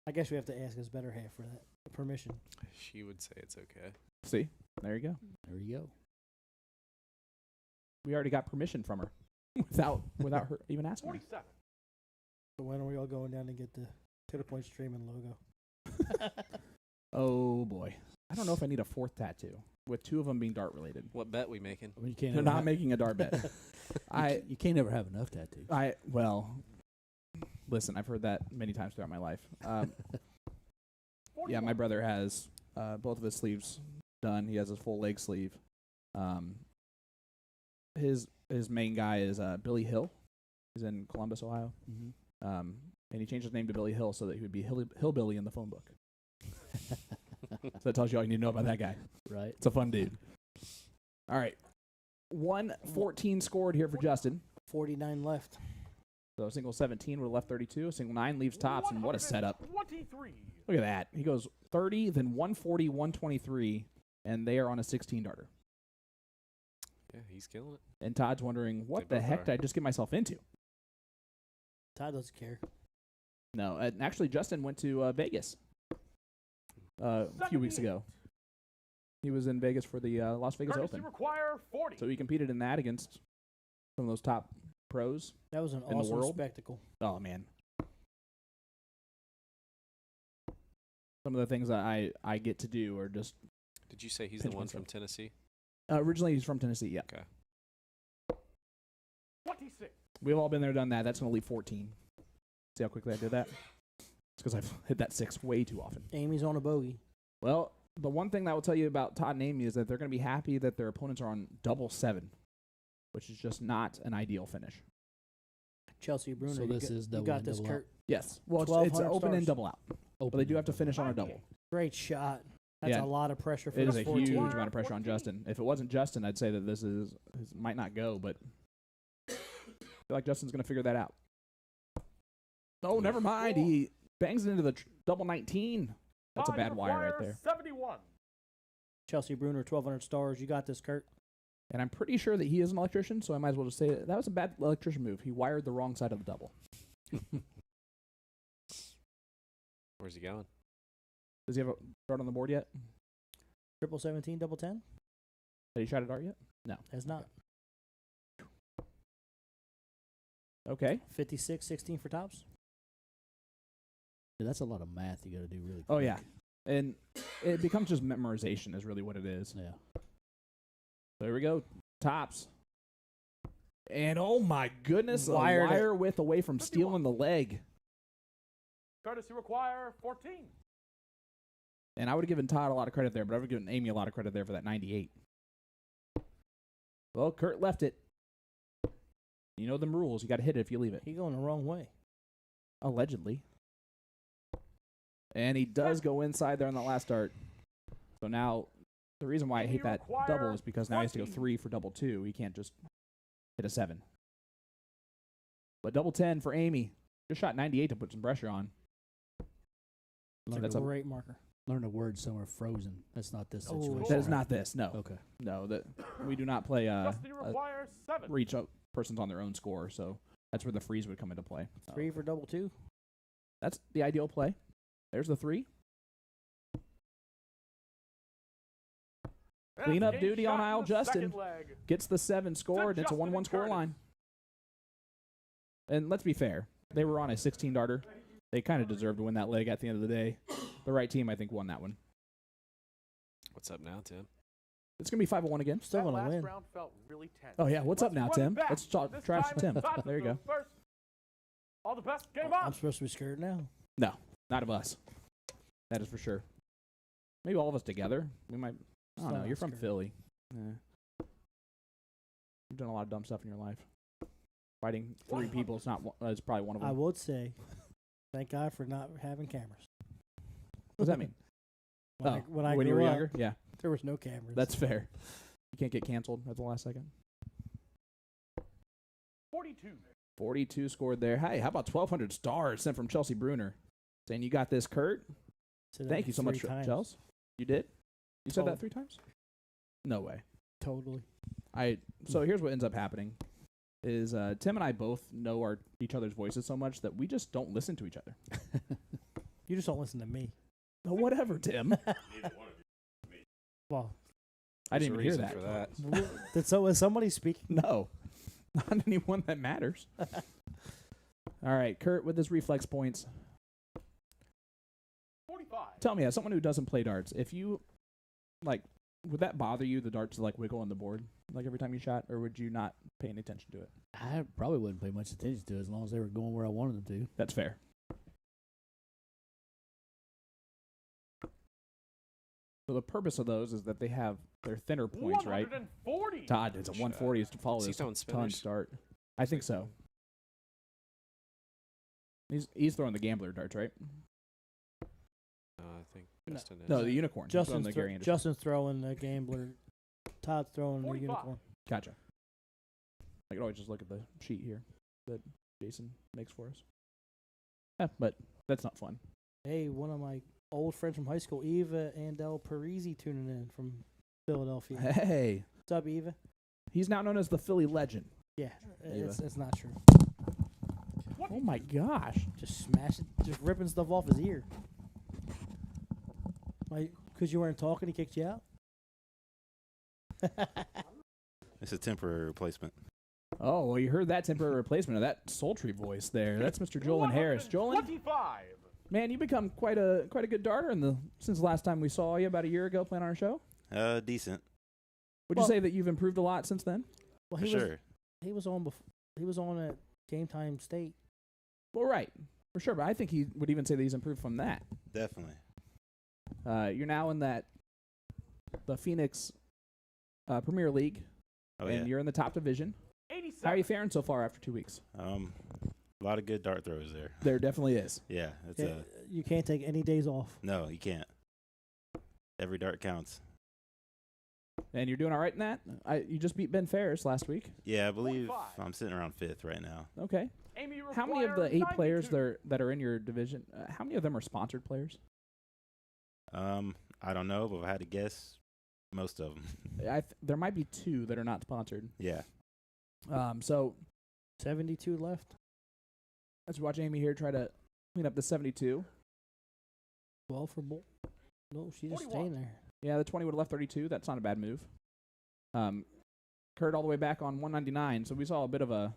I guess we have to ask his better half for that permission. She would say it's okay. See, there you go. There you go. We already got permission from her without her even asking me. 47. So when are we all going down to get the To The Point streaming logo? Oh boy, I don't know if I need a fourth tattoo with two of them being dart related. What bet we making? I mean, you can't. They're ever not have- making a dart bet. you can't ever have enough tattoos. Listen, I've heard that many times throughout my life. Yeah, my brother has both of his sleeves done. He has his full leg sleeve. His main guy is Billy Hill. He's in Columbus, Ohio. Mm-hmm. And he changed his name to Billy Hill so that he would be Hillbilly in the phone book. So that tells you all you need to know about that guy. Right. It's a fun dude. All right. 114 scored here for Justin. 49 left. So a single 17 would have left 32. A single 9 leaves tops, and what a setup. 23. Look at that. He goes 30, then 140, 123, and they are on a 16-darter. Yeah, he's killing it. And Todd's wondering, what They the both heck are. did I just get myself into? Todd doesn't care. No, and actually, Justin went to Vegas a few weeks ago. He was in Vegas for the Las Vegas Courtesy Open. require 40. So he competed in that against some of those top pros. That was an In the awesome world? spectacle. Oh, man. Some of the things that I get to do are just... Did you say he's Pinch the one myself. from Tennessee? originally, he's from Tennessee, yeah. Okay. 26. We've all been there, done that. That's going to leave 14. See how quickly I did that? It's because I've hit that 6 way too often. Amy's on a bogey. Well, the one thing that I will tell you about Todd and Amy is that they're going to be happy that their opponents are on double 7, which is just not an ideal finish. Chelsea Bruner. So you this got- is you double got in, this, double Kurt. Yes. Well, it's 1,200 open and stars. double out. But they do have to finish on a double. Great shot. That's Yeah. a lot of pressure for It is the a 14. huge amount of pressure on Justin. If it wasn't Justin, I'd say that this might not go, but I feel like Justin's going to figure that out. Oh, never mind. He bangs it into the double 19. That's a Todd, bad you wire right require there. 71. Chelsea Bruner, 1,200 stars. You got this, Kurt. And I'm pretty sure that he is an electrician, so I might as well just say that was a bad electrician move. He wired the wrong side of the double. Where's he going? Does he have a dart on the board yet? 17, double 10? Have you tried a dart yet? No. Has not. Okay. 56, 16 for tops. Yeah, that's a lot of math you got to do really quick. Oh, yeah. And it becomes just memorization is really what it is. Yeah. So here we go. Tops. And oh my goodness, a Wired it. wire width away from 51. stealing the leg. Courtesy require 14. And I would have given Todd a lot of credit there, but I would have given Amy a lot of credit there for that 98. Well, Kurt left it. You know them rules. You got to hit it if you leave it. He going the wrong way. Allegedly. And he does go inside there on that last dart. So now, the reason why I hate that double is because now he has to go 3 for double 2. He can't just hit a 7. But double 10 for Amy. Just shot 98 to put some pressure on. It's That's a a- great marker. Learn a word somewhere frozen. That's not this Oh, situation. That is right? not this. No. Okay. No, that we do not play Custody requires 7. reach up persons on their own score, so that's where the freeze would come into play. 3 for double 2. That's the ideal play. There's the 3. That's Clean up game duty on shot in aisle the Justin. second leg. Gets the 7 scored. It's a Justin 1-1 and score Curtis. line. And let's be fair. They were on a 16-darter. They kind of deserved to win that leg at the end of the day. The right team, I think, won that one. What's up now, Tim? It's going to be 5-1 again. Still That gonna last win. round felt really tense. Oh, yeah. What's up now, Let's run Tim? it back. Let's talk This trash time to Tim. it's Todd There you go. first. All the best. Game I'm on. supposed to be scared now. No, not of us. That is for sure. Maybe all of us together. We might. I don't Still know. not You're from scared. Philly. You've done a lot of dumb stuff in your life. Fighting 3 people is not. Is probably one of them. I would say, thank God for not having cameras. What does that mean? When I you grew were up, younger, yeah, there was no cameras. that's fair. You can't get canceled at the last second. 42. 42 scored there. Hey, how about 1,200 stars sent from Chelsea Bruner? Saying you got this, Kurt. Said Thank that you so much, 3 times. Chels. You did? You said Oh. that 3 times? No way. Totally. So here's what ends up happening is Tim and I both know each other's voices so much that we just don't listen to each other. You just don't listen to me. Oh, whatever, Tim. Well, I There's didn't a even hear reason that. for that. is somebody speaking? No. Not anyone that matters. All right, Kurt with his reflex points. 45. Tell me, as someone who doesn't play darts, if you, would that bother you, the darts wiggle on the board, every time you shot, or would you not pay any attention to it? I probably wouldn't pay much attention to it as long as they were going where I wanted them to. That's fair. So the purpose of those is that they're thinner points, right? 140. Todd, it's a 140 is to follow Is he this throwing ton spinners? start. I think so. He's throwing the gambler darts, right? I think No. Justin is. No, the unicorn. He's throwing Justin's, the Gary Anderson. Justin's throwing the gambler. Todd's throwing the 45. unicorn. Gotcha. I could always just look at the sheet here that Jason makes for us. But that's not fun. Hey, one of my old friends from high school, Eva Andel Parisi, tuning in from Philadelphia. Hey, What's up, Eva? he's now known as the Philly legend. Yeah, it's not true. Oh my gosh. Just smashing, just ripping stuff off his ear. Because you weren't talking, he kicked you out? It's a temporary replacement. Oh, well, you heard that temporary replacement of that sultry voice there. That's Mr. Jolan Harris. Jolan, 25. man, you've become quite a good darter since the last time we saw you about a year ago playing on our show. Decent. Would Well- you say that you've improved a lot since then? Well, For sure. He was on he was on at Game Time State. Well, right. For sure, but I think he would even say that he's improved from that. Definitely. You're now in the Phoenix Premier League, Oh, and yeah. you're in the top division. 87. How are you faring so far after 2 weeks? A lot of good dart throws there. There definitely is. Yeah. It's Yeah, you can't take any days off. no, you can't. Every dart counts. And you're doing all right in that? You just beat Ben Ferris last week. Yeah, I believe 45. I'm sitting around 5th right now. Okay. Amy, you How many of the require 8 players 92. that are in your division, how many of them are sponsored players? I don't know, but if I had to guess, most of them. There might be 2 that are not sponsored. Yeah. So 72 left. let's watch Amy here try to clean up the 72. 12 for Bull. No, she's just 41. staying there. Yeah, the 20 would have left 32. That's not a bad move. Kurt all the way back on 199. So we saw a bit of a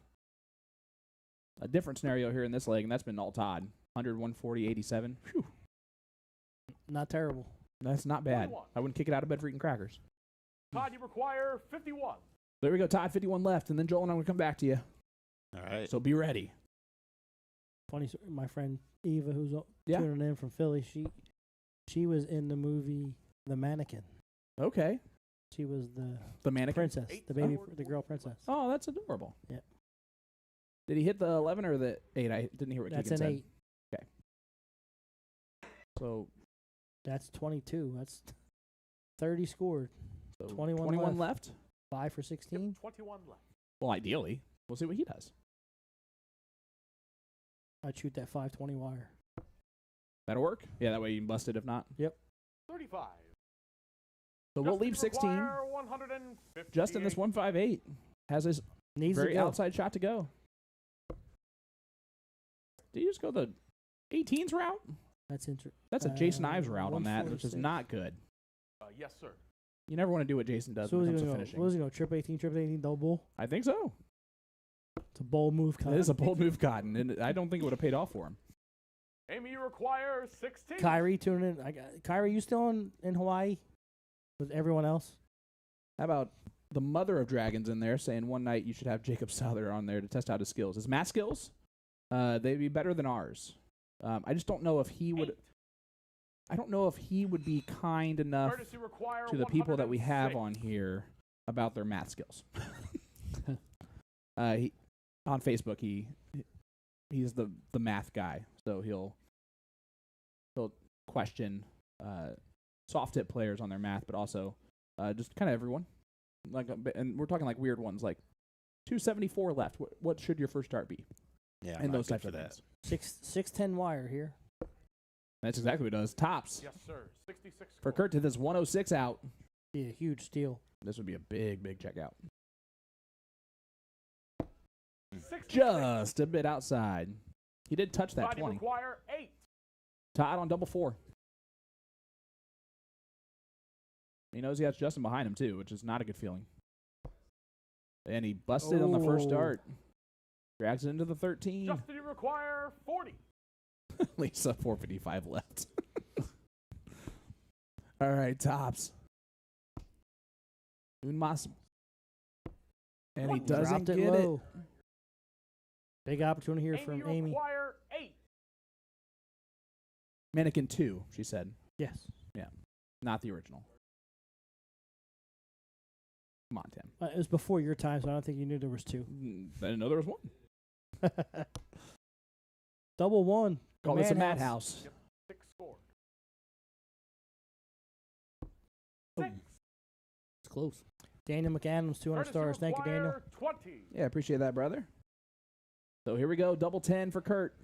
different scenario here in this leg, and that's been all Todd. 100, 140, 87. Phew. Not terrible. That's not bad. 41. I wouldn't kick it out of bed for eating crackers. Todd, you require 51. There we go, Todd. 51 left, and then Joel and I'm going to come back to you. All right. So be ready. Funny, my friend Eva, who's Yeah. tuning in from Philly, she was in the movie The Mannequin. Okay. She was The mannequin. princess, the girl princess. Oh, that's adorable. Yeah. Did he hit the 11 or the 8? I didn't hear what That's Keegan an said. 8. So, That's 22. That's 30 scored. 21 left. 5 for 16. 21 left. Well, ideally. We'll see what he does. I'd shoot that 520 wire. That'll work? Yeah, that way you can bust it if not. 35. So we'll Justin, leave you 16. require 158. Justin, this 158, has his Needs very to go. outside shot to go. Did you just go the 18s route? That's interesting. That's a Jason Ives route on that, which is 146. not good. Yes, sir. You never want to do what Jason does So when what it was comes he to going to finishing. go? What was he going to trip 18, triple 18, double bull? I think so. It's a bold move. It is a bold move, Cotton, and I don't think it would have paid off for him. Amy, you require 16. Kyrie tuning in. Kyrie, you still in Hawaii with everyone else? How about the mother of dragons in there saying one night you should have Jacob Souther on there to test out his skills. His math skills, they'd be better than ours. I just don't know if he would. I don't know if he would be kind enough to the people that we have on here about their math skills. On Facebook, he's the math guy, so he'll question soft hit players on their math, but also just kind of everyone. And we're talking like weird ones, like 274 left. What should your first start be? Yeah, and those types of things. 610 wire here. That's exactly what it does. Tops. Yes, sir. 66 For Kurt to this 106 out. Be a huge steal. This would be a big checkout. 66. Just a bit outside. He did touch that 20. Require 8. Todd on double 4. He knows he has Justin behind him, too, which is not a good feeling. And he busted on the first start. Drags it into the 13. Justin, you require 40. Lisa, 455 left. All right, tops. Un máximo. And he doesn't get it. Big opportunity here from Amy. Require 8. Mannequin 2, she said. Yes. Yeah, not the original. Come on, Tim. It was before your time, so I don't think you knew there was 2. I didn't know there was 1. Double 1. Call this a madhouse. Yep. 6 scored. Oh. 6. It's close. Daniel McAdams, 200 stars. Thank you, Daniel. 20. Yeah, appreciate that, brother. So here we go. Double 10 for Kurt.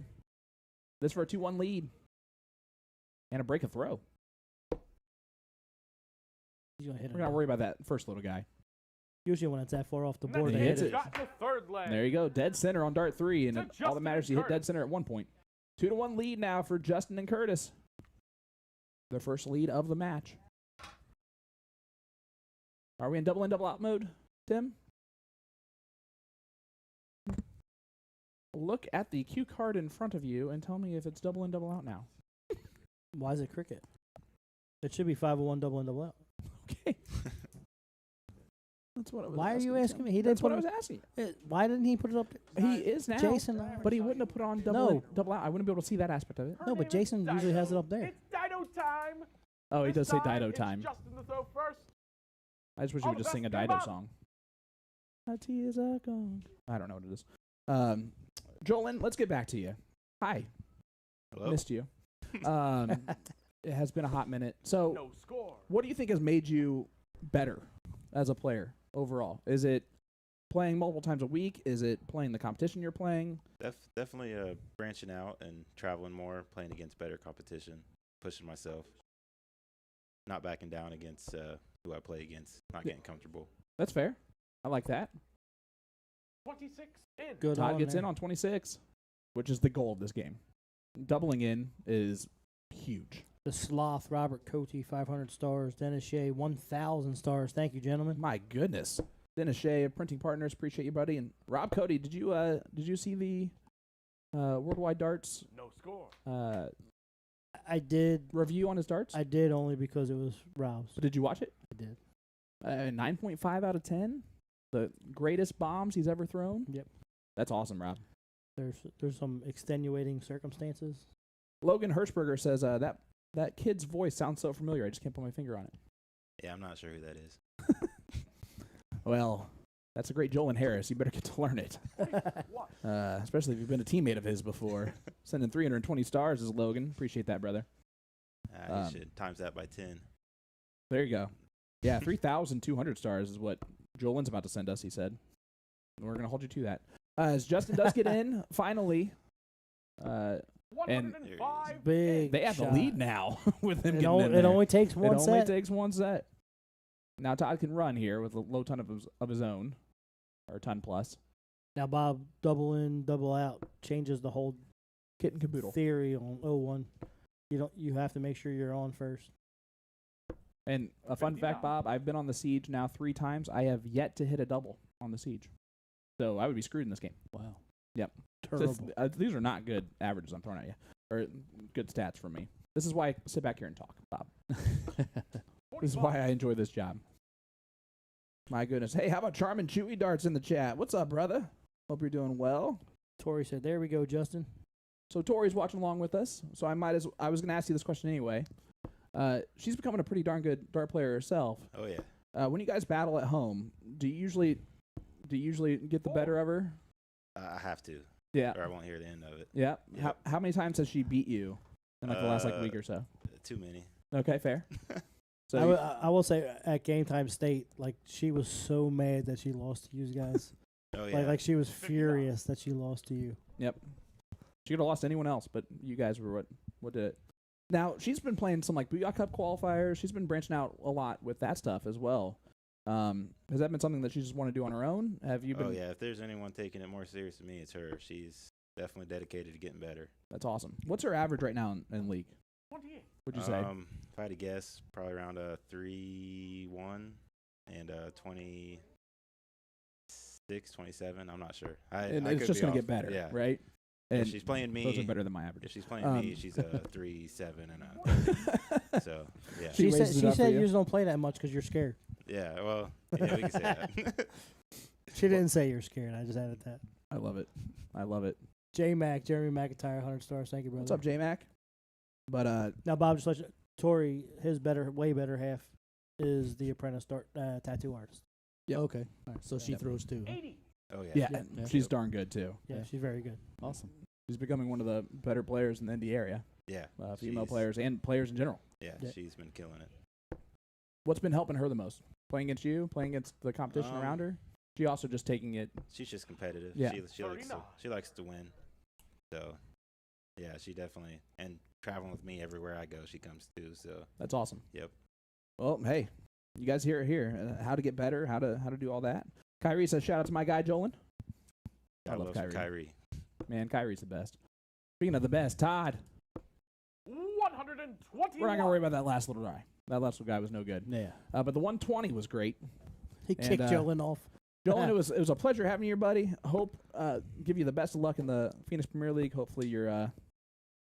This for a 2-1 lead. And a break of throw. He's gonna hit We're not worry about that first little guy. Usually when it's that far off the board, He they hits hit it. Got the third leg. There you go. Dead center on dart 3. And To all that matters, he hit dead Curtis. center at 1 point. 2-1 lead now for Justin and Curtis. Their first lead of the match. Are we in double in, double out mode, Tim? Look at the cue card in front of you and tell me if it's double in, double out now. Why is it cricket? It should be 501 double in, double out. Okay. That's what I was Why are asking you asking me? He That's didn't what put I was it. asking. Why didn't he put it up? He is now. Jason, But he wouldn't have put on double No. in, double out. I wouldn't be able to see that aspect of it. No, but Jason usually has it up there. It's Dido time. Oh, he This does say Dido it's time. Justin to throw first. I just wish he All would the just sing a best, Dido come on. song. My tears are gone. I don't know what it is. Jolyn, let's get back to you. Hi. Hello? Missed you. It has been a hot minute. So, No score. what do you think has made you better as a player overall? Is it playing multiple times a week? Is it playing the competition you're playing? Definitely branching out and traveling more, playing against better competition, pushing myself, not backing down against who I play against, not getting comfortable. That's fair. I like that. 26 in. Good Todd on gets there. in on 26, which is the goal of this game. Doubling in is huge. The Sloth, Robert Cote, 500 stars. Dennis Shea, 1,000 stars. Thank you, gentlemen. My goodness. Dennis Shea of Printing Partners, appreciate you, buddy. And Rob Cody, did you see the Worldwide Darts No score. I did. review on his darts? I did only because it was Rob's. But did you watch it? I did. 9.5 out of 10. The greatest bombs he's ever thrown. Yep. That's awesome, Rob. There's some extenuating circumstances. Logan Hirschberger says that kid's voice sounds so familiar. I just can't put my finger on it. Yeah, I'm not sure who that is. Well, that's a great Jolyn Harris. You better get to learn it. Especially if you've been a teammate of his before. Sending 320 stars is Logan. Appreciate that, brother. You should times that by 10. There you go. Yeah, 3,200 stars is what Jolyn's about to send us, he said. And we're going to hold you to that. As Justin does get in, finally. And 105 Big. they have shot. the lead now with him It, getting in it there. only takes one It set. only takes one set. Now Todd can run here with a low ton of his own, or a ton plus. Now, Bob, double in, double out changes the whole Kit and caboodle. theory on 01. You have to make sure you're on first. And a fun fact, Bob, I've been on the Siege now 3 times. I have yet to hit a double on the Siege. So I would be screwed in this game. Wow. Yep. So Terrible. these are not good averages I'm throwing at you, or good stats for me. This is why I sit back here and talk, Bob. This is why I enjoy this job. My goodness. Hey, how about Charmin Chewy Darts in the chat? What's up, brother? Hope you're doing well. Tori said, "There we go, Justin." So Tori's watching along with us. So I was going to ask you this question anyway. She's becoming a pretty darn good dart player herself. Oh yeah. When you guys battle at home, do you usually get the better of her? I have to, Yeah. or I won't hear the end of it. Yeah. Yep. How many times has she beat you in like the last week or so? Too many. Okay, fair. So I will say at Game Time State, like she was so mad that she lost to you guys. Oh yeah. like she was furious that she lost to you. Yep. She could have lost to anyone else, but you guys were what did it. Now, she's been playing some like Booyah Cup qualifiers. She's been branching out a lot with that stuff as well. Has that been something that she just want to do on her own? Have you been? Oh yeah. If there's anyone taking it more serious than me, it's her. She's definitely dedicated to getting better. That's awesome. What's her average right now in league? 28. Would you say? If I had to guess, probably around a 3-1 and 26, 27. I'm not sure. And I it's could just be going to off. get better, Yeah. right? If And she's playing me, those are better than my average. if she's playing me, she's a 3-7 and a 30. So yeah. She She said raises it up for you? you just don't play that much because you're scared. Yeah. Well, yeah, we can say that. She didn't say you're scared. I just added that. I love it. I love it. Jeremy McIntyre, 100 stars. Thank you, brother. What's up, J-Mac? But Now, Bob, just let you, Tori, his way better half is the apprentice tattoo artist. Yep. Okay. All right. So she Yep. throws too. Huh? 80. Oh yeah. yeah, Yeah. she's darn good too. Yeah, Yeah. she's very good. Awesome. She's becoming one of the better players in the Indy area. Yeah. Female She's- players and players in general. Yeah, Yeah. she's been killing it. What's been helping her the most? Playing against you? Playing against the competition around her? She also just taking it. She's just competitive. Yeah. She likes to win. So yeah, she definitely, and traveling with me everywhere I go, she comes too. So That's awesome. Yep. Well, hey, you guys hear it here. How to get better? How to do all that? Kyrie says, "Shout out to my guy Jolin." I love Kyrie. Man, Kyrie's the best. Speaking of the best, Todd. 120. We're not gonna worry about that last little guy. That last little guy was no good. Yeah. But the 120 was great. He And, kicked Jolin off. Jolin, it was a pleasure having you here, buddy. Hope give you the best of luck in the Phoenix Premier League. Hopefully you're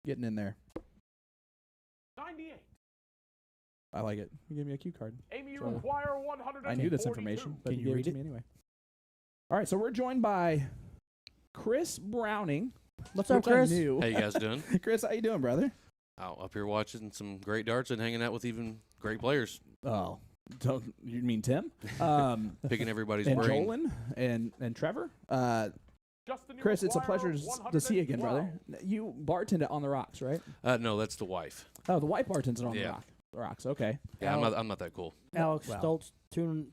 getting in there. 98. I like it. You gave me a cue card. Amy, you So, require 142. I knew this information, but Can you you gave it read to it? me anyway. All right, so we're joined by Chris Browning. What's up, which I Chris? knew. How you guys doing? Chris, how you doing, brother? Out up here watching some great darts and hanging out with even great players, Oh, don't you mean Tim? picking everybody's and brain. Jolin and Trevor. Justin, you Chris, it's a require pleasure to see you again, brother. 112. You bartend it on the rocks, right? No, that's the wife. Oh, the white bartends it on Yeah. the rocks. Okay. Yeah, I'm not that cool. Alex Wow. Stoltz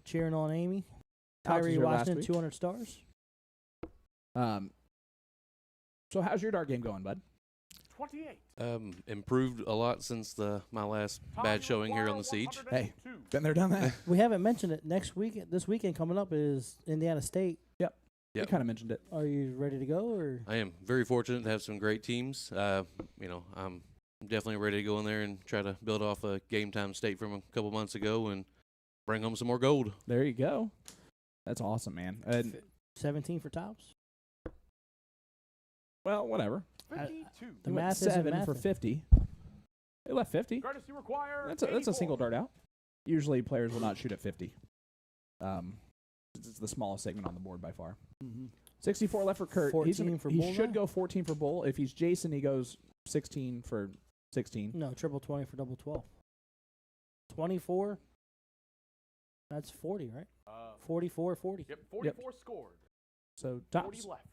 cheering on Amy. Alex was Kyrie here last Washington, week. 200 stars. So how's your dart game going, bud? 28. Improved a lot since my last Todd, bad you showing here on require the siege. Hey. 102. Been there, done that. We haven't mentioned it. This weekend coming up is Indiana State. You Yep. kind of mentioned it. Are you ready to go? Or I am very fortunate to have some great teams. I'm definitely ready to go in there and try to build off a game time state from a couple months ago and bring home some more gold. There you go. That's awesome, man. And 17 for tops? well, whatever. 52. The You went math isn't 7 for mathing. 50. They left 50. Curtis, you require That's a 84. single dart out. Usually players will not shoot at 50. It's the smallest segment on the board by far. Mm-hmm. 64 left for Kurt. 14 for he Bull should now? go 14 for Bull. If he's Jason, he goes 16 for 16. No, triple 20 for double 12. 24. That's 40, right? 44, 40. Yep, 44 scored. So 40 tops. left.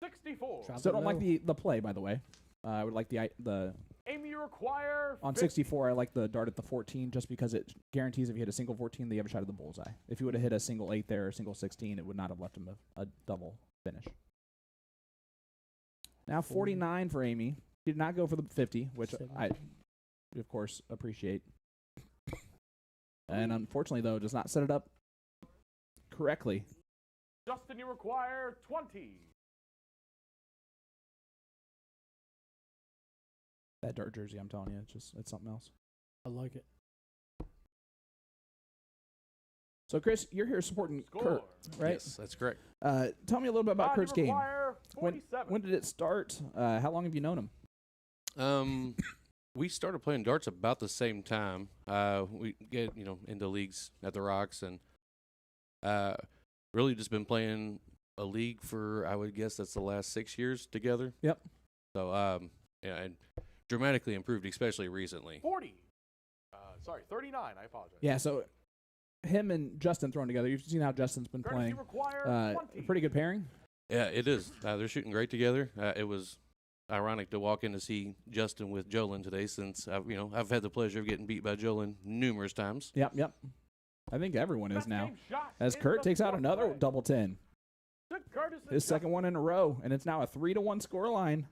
64. Drop Still it don't like low. the play, by the way. I would like the Amy, you require on 50. 64. I like the dart at the 14 just because it guarantees if you hit a single 14, they have a shot at the bullseye. If you would have hit a single 8 there or a single 16, it would not have left him a double finish. Now 49 for Amy. She did not go for the 50, which I, of course, appreciate. And unfortunately, though, does not set it up correctly. Justin, you require 20. That dart jersey, I'm telling you, it's something else. I like it. So, Chris, you're here supporting Score. Kurt, right? Yes, that's correct. Tell me a little bit about Todd, Kurt's you game. require 47. When did it start? How long have you known him? We started playing darts about the same time. We get into leagues at the Rocks, and really just been playing a league for, I would guess that's the last 6 years together. Yep. So and dramatically improved, especially recently. 39. I apologize. Yeah, so him and Justin thrown together. You've seen how Justin's been Courtesy playing. required, 20. Pretty good pairing. Yeah, it is. They're shooting great together. It was ironic to walk in to see Justin with Jolyn today, since I've had the pleasure of getting beat by Jolyn numerous times. Yep. I think everyone is Best now. game shot As in Kurt the takes out fourth another leg. double 10. To Curtis and His second one in a row, and it's now a 3-1 score line,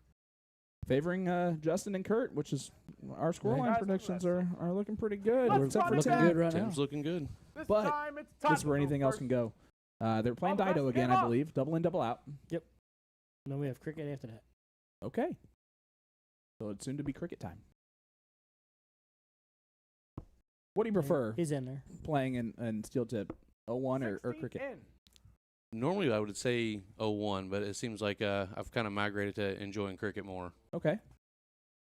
favoring Justin and Kurt, which is our score line Guys, predictions are looking pretty good. Let's Except for run it Tim. back. Good right now. Tim's looking good. This But time it's Todd This is where to go anything else first. can go. They're playing All the Dido best again, game I up. believe. Double in, double out. And then we have cricket after that. Okay. So it's soon to be cricket time. What do you prefer, He's in there. playing in steel tip, 01 or 60 cricket? in. Normally I would say 01, but it seems like I've kind of migrated to enjoying cricket more. Okay.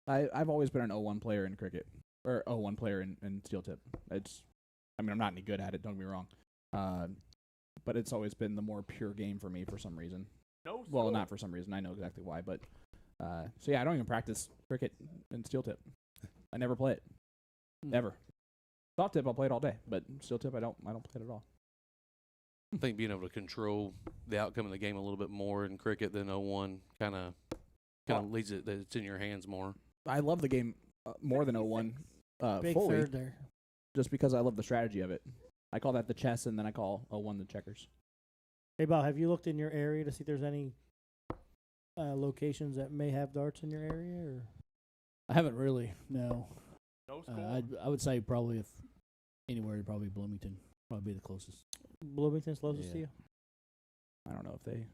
I've always been an 01 player in cricket, or 01 player in steel tip. I'm not any good at it, don't get me wrong. But it's always been the more pure game for me for some reason. No Well, score. not for some reason. I know exactly why, but so yeah, I don't even practice cricket in steel tip. I never play it. Ever. Soft tip I'll play it all day, but steel tip I don't play it at all. I think being able to control the outcome of the game a little bit more in cricket than 01 kind of leads it that it's in your hands more. I love the game more than 01 Big fully, third there. just because I love the strategy of it. I call that the chess, and then I call 01 the checkers. Hey, Bob, have you looked in your area to see if there's any locations that may have darts in your area? Or I haven't really. No. No score. I would say probably if anywhere, probably Bloomington. Probably be the closest. Bloomington's closest to Yeah. you? I don't know if they.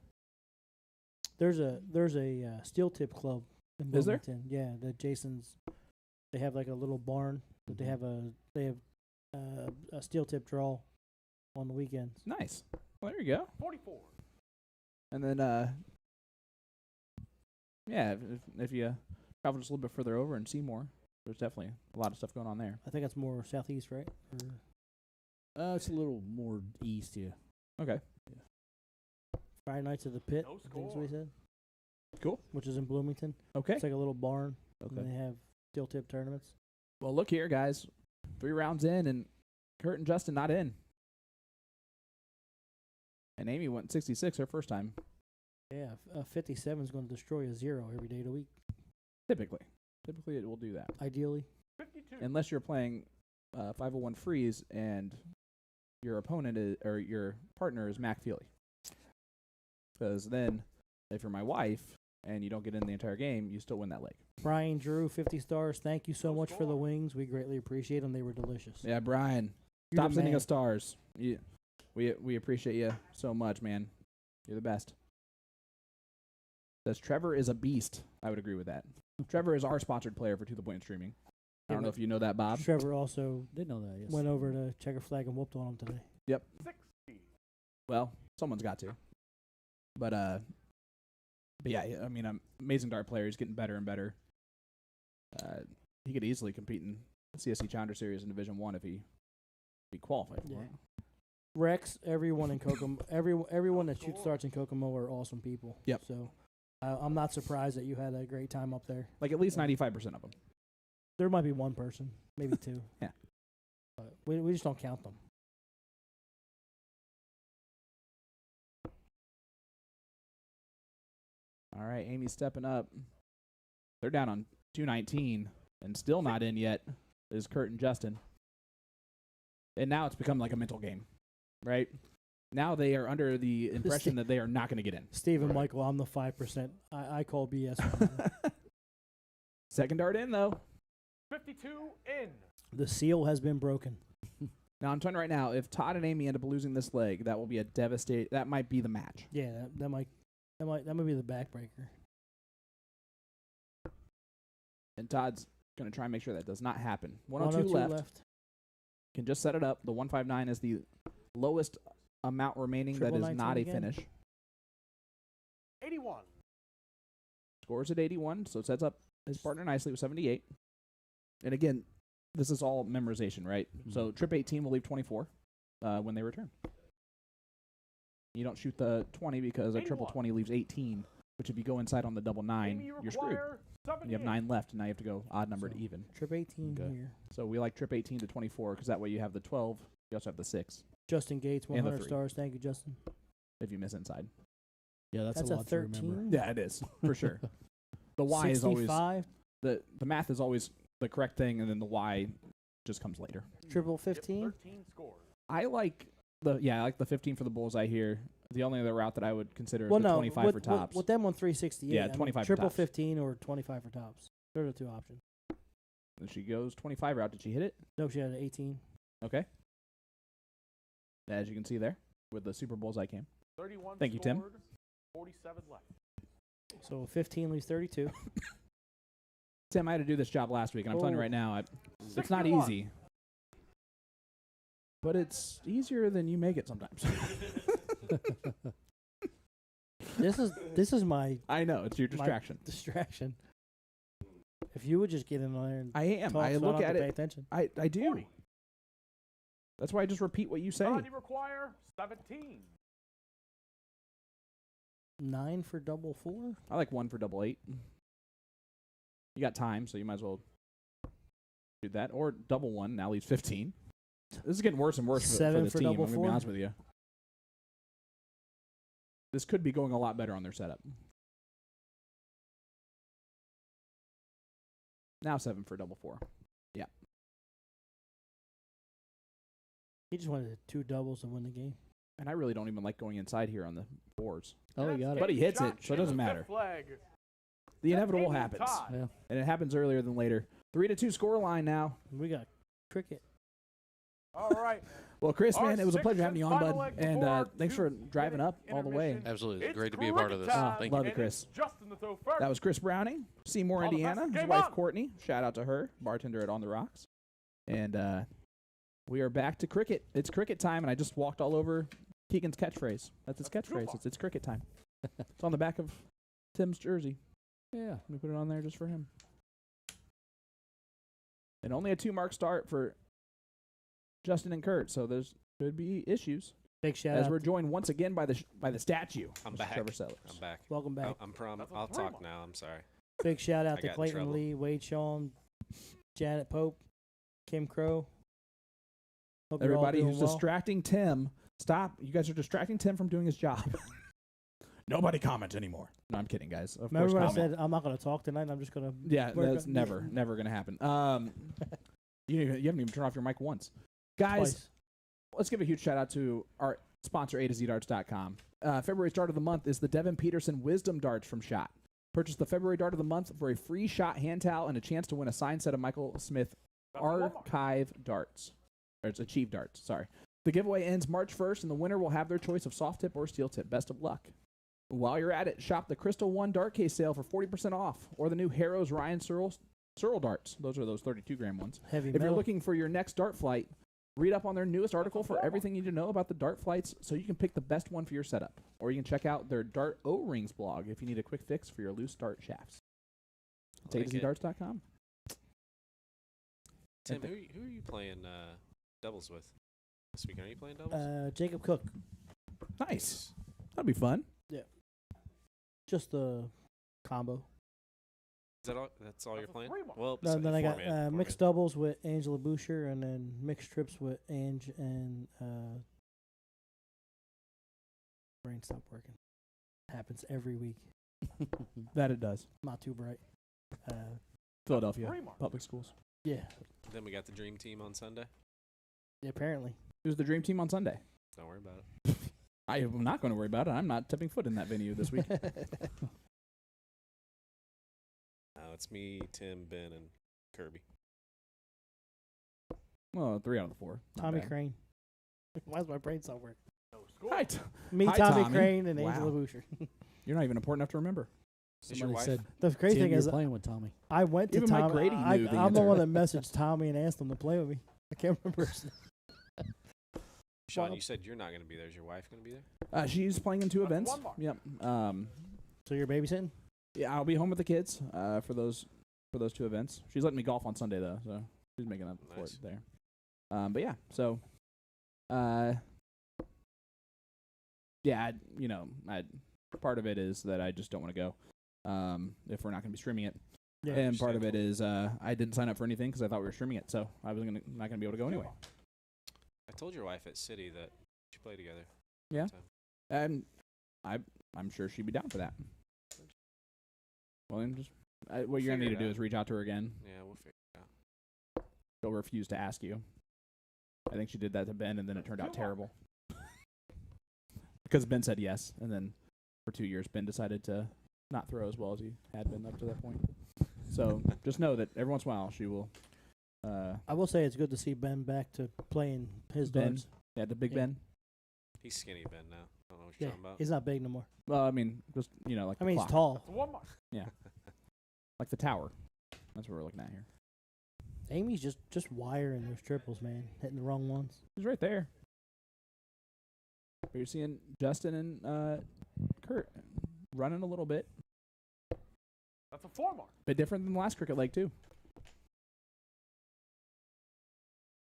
There's a steel tip club in Is there? Bloomington. Yeah, that Jason's. They have like a little barn that they have a steel tip draw on the weekends. Nice. Well, there you go. 44. And then, yeah, if you travel just a little bit further over and see more, there's definitely a lot of stuff going on there. I think that's more southeast, right? Or It's a little more east, yeah. Okay. Friday nights at the pit. No I think that's what he score. said. Cool. Which is in Bloomington. Okay. It's like a little barn. Okay. And they have steel tip tournaments. Well, look here, guys. 3 rounds in, and Kurt and Justin not in. And Amy went 66 her first time. Yeah, 57 is going to destroy a 0 every day of the week, Typically it will do that. ideally. 52. Unless you're playing 501 freeze and your opponent or your partner is Mac Feely. Because then, if you're my wife and you don't get in the entire game, you still win that leg. Brian Drew, 50 stars. Thank you so No much for the score. wings. We greatly appreciate them. They were delicious. Yeah, Brian, You're stop the sending man. us stars. We appreciate you so much, man. You're the best. Says Trevor is a beast. I would agree with that. Trevor is our sponsored player for To The Point Streaming. I don't know if you know that, Bob. Trevor also Did know that, yes. went over to Checker Flag and whooped on him today. 60. Well, someone's got to. But yeah, I mean, amazing dart player. He's getting better and better. He could easily compete in the CSC Challenger Series in Division 1 if he qualified for Yeah. it. Rex, everyone in Kokomo, everyone that shoots darts in Kokomo are awesome people. Yep. So I'm not surprised that you had a great time up there. Like at least 95% of them. There might be one person, maybe two. Yeah. But we just don't count them. All right, Amy's stepping up. They're down on 219 and still not in yet is Kurt and Justin. And now it's become like a mental game, right? Now they are under the impression that they are not going to get in. Steve and Right. Michael, I'm the 5%. I call BS. on that. Second dart in, though. 52 in. The seal has been broken. Now I'm telling you right now, if Todd and Amy end up losing this leg, that will be a devastating. That might be the match. Yeah, that might be the backbreaker. And Todd's going to try and make sure that does not happen. 102 left. Can just set it up. The 159 is the lowest amount remaining that Triple is not a 19 again? finish. 81. Scores at 81, so it sets up his partner nicely with 78. And again, this is all memorization, right? So trip 18 will leave 24 when they return. You don't shoot the 20 because a triple 20 leaves 18, which if you go inside on the double 9, you're screwed. You have 9 left, and now you have to go odd number to even. Trip 18 here. So we like trip 18 to 24 because that way you have the 12. You also have the 6 Justin Gates, And the 100 3. stars. Thank you, Justin. if you miss inside. Yeah, that's That's a a lot to remember. 13. Yeah, it is, for sure. The Y is always, 65. the math is always the correct thing, and then the Y just comes later. Triple 15. 13 scores. I like the 15 for the bullseye here. The only other route that I would consider is Well, the no, 25 with, for tops. With them on 368. Yeah, I mean, 25 for triple tops. 15 or 25 for tops. Those are the 2 options. And she goes 25 route. Did she hit it? No, she had an 18. Okay. As you can see there, with the Super Bullseye cam. 31 Thank you, Tim. scored, 47 left. So 15 leaves 32. Tim, I had to do this job last week, and I'm telling you Oh. right now, it's not 61. easy. But it's easier than you make it sometimes. This is my I know, it's your distraction. distraction. If you would just get in there and I am. talk, I so look don't have at to pay it. attention. I do. 40. That's why I just repeat what you say. Todd, you require 17. 9 for double 4. I like 1 for double 8. You got time, so you might as well do that. Or double 1, now leaves 15. This is getting worse and worse for 7 this for team, I'm double going to be 4. honest with you. This could be going a lot better on their setup. Now 7 for double 4. Yeah. He just wanted 2 doubles to win the game. And I really don't even like going inside here on the boards. Oh, he got it. But he hits it, Shot so it in doesn't the matter. fifth flag. The inevitable Amy happens. Todd. Yeah. And it happens earlier than later. 3-2 score line now. We got cricket. All right. Well, Chris, Our man, it was a sixth pleasure having you and on, final bud. leg And before thanks for driving up all the way. intermission. Absolutely. It's It's great to be a part of this. cricket time, Thank love you. it, Chris. and it's Justin to throw first. That was Chris Browning, Seymour, All the best. Indiana. His Game wife, on. Courtney. Shout out to her, bartender at On the Rocks. And we are back to cricket. It's cricket time, and I just walked all over Keegan's catchphrase. That's his That's a good catchphrase. It's cricket time. It's on the back of Tim's jersey. Yeah. We put it on there just for him. And only a 2-mark start for Justin and Kurt, so there's could be issues. Big shout As out. we're joined once again by the statue. I'm Mr. back. Trevor Sellers. I'm back. Welcome back. I'm prom. That's a I'll 3 talk mark. now. I'm sorry. Big shout out I to got in Clayton trouble. Lee, Wade Shawn, Janet Pope, Kim Crow. Hope you're all Everybody doing who's well. distracting Tim, stop. You guys are distracting Tim from doing his job. Nobody comment anymore. No, I'm kidding, guys. Of Remember when I course, comment. said I'm not going to talk tonight? I'm just going to. Yeah, work that's on- never going to happen. You haven't even turned off your mic once. Guys, Twice. let's give a huge shout out to our sponsor, A2ZDarts.com. February start of the month is the Devin Peterson Wisdom Darts from Shot. Purchase the February dart of the month for a free Shot hand towel and a chance to win a signed set of Michael Smith That's a 1 mark. Archive darts. Or it's Achieve darts, sorry. The giveaway ends March 1st, and the winner will have their choice of soft tip or steel tip. Best of luck. While you're at it, shop the Crystal 1 dart case sale for 40% off, or the new Harrow's Ryan Searle darts. Those are those 32-gram ones. Heavy If metal. you're looking for your next dart flight, read up on their newest article for everything you need to know about the dart flights so you can pick the best one for your setup. Or you can check out their Dart O-Rings blog if you need a quick fix for your loose dart shafts. It's Like it. A2ZDarts.com. Tim, who are you playing doubles with this weekend? Are you playing doubles? Jacob Cook. Nice. That'll be fun. Just the combo. Is that all? That's all you're That's a playing? 3 mark. Well, No, then I got four-man. mixed doubles with Angela Boucher and then mixed trips with Ange and brain stopped working. Happens every week. That it does. Not too bright. Philadelphia 3 mark. Public Schools. Yeah, Then we got the dream team on Sunday. apparently. Who's the dream team on Sunday? Don't worry about it. I am not going to worry about it. I'm not stepping foot in that venue this week. It's me, Tim, Ben, and Kirby. Well, 3 out of the 4. Not Tommy bad. Crane. Why does my brain stop working? No score. Hi, Me, Hi, Tommy Tommy. Crane, and Wow. Angela Boucher. You're not even important enough to remember. Is your Somebody wife? said, The crazy Tim, thing you're is, playing with Tommy. I went to Even Mike Tommy. Grady knew the I'm the answer. one that messaged Tommy and asked him to play with me. I can't remember. his name. Sean, Well- you said you're not going to be there. Is your wife going to be there? She's playing in 2 That's events. 1 mark. Yep. So you're babysitting? Yeah, I'll be home with the kids for those for those 2 events. She's letting me golf on Sunday though, so she's making up for it Nice. there. But yeah, so part of it is that I just don't want to go if we're not going to be streaming it. Yeah, And part of it is I didn't sign up for anything because I thought we were streaming it, so I was not going to be able to go anyway. I told your wife at City that we should play together. Yeah. So, And I'm sure she'd be down for that. Well, then just what you're going to Figure need it to do out. is reach out to her again. yeah, we'll figure it out. She'll refuse to ask you. I think she did that to Ben, and then it turned out terrible. Because Ben said yes, and then for 2 years, Ben decided to not throw as well as he had been up to that point. So just know that every once in a while she will. I will say it's good to see Ben back to playing his Ben? darts. Yeah, the Big Yeah. Ben. He's skinny Ben now. I don't know what you're Yeah, talking about. he's not big no more. Well, I mean, just like I the mean, clock. he's tall. That's a 1 mark. Yeah, like the tower. That's what we're looking at here. Amy's just wiring those triples, man. Hitting the wrong ones. He's right there. But you're seeing Justin and Kurt running a little bit. That's a 4 mark. Bit different than the last cricket leg too.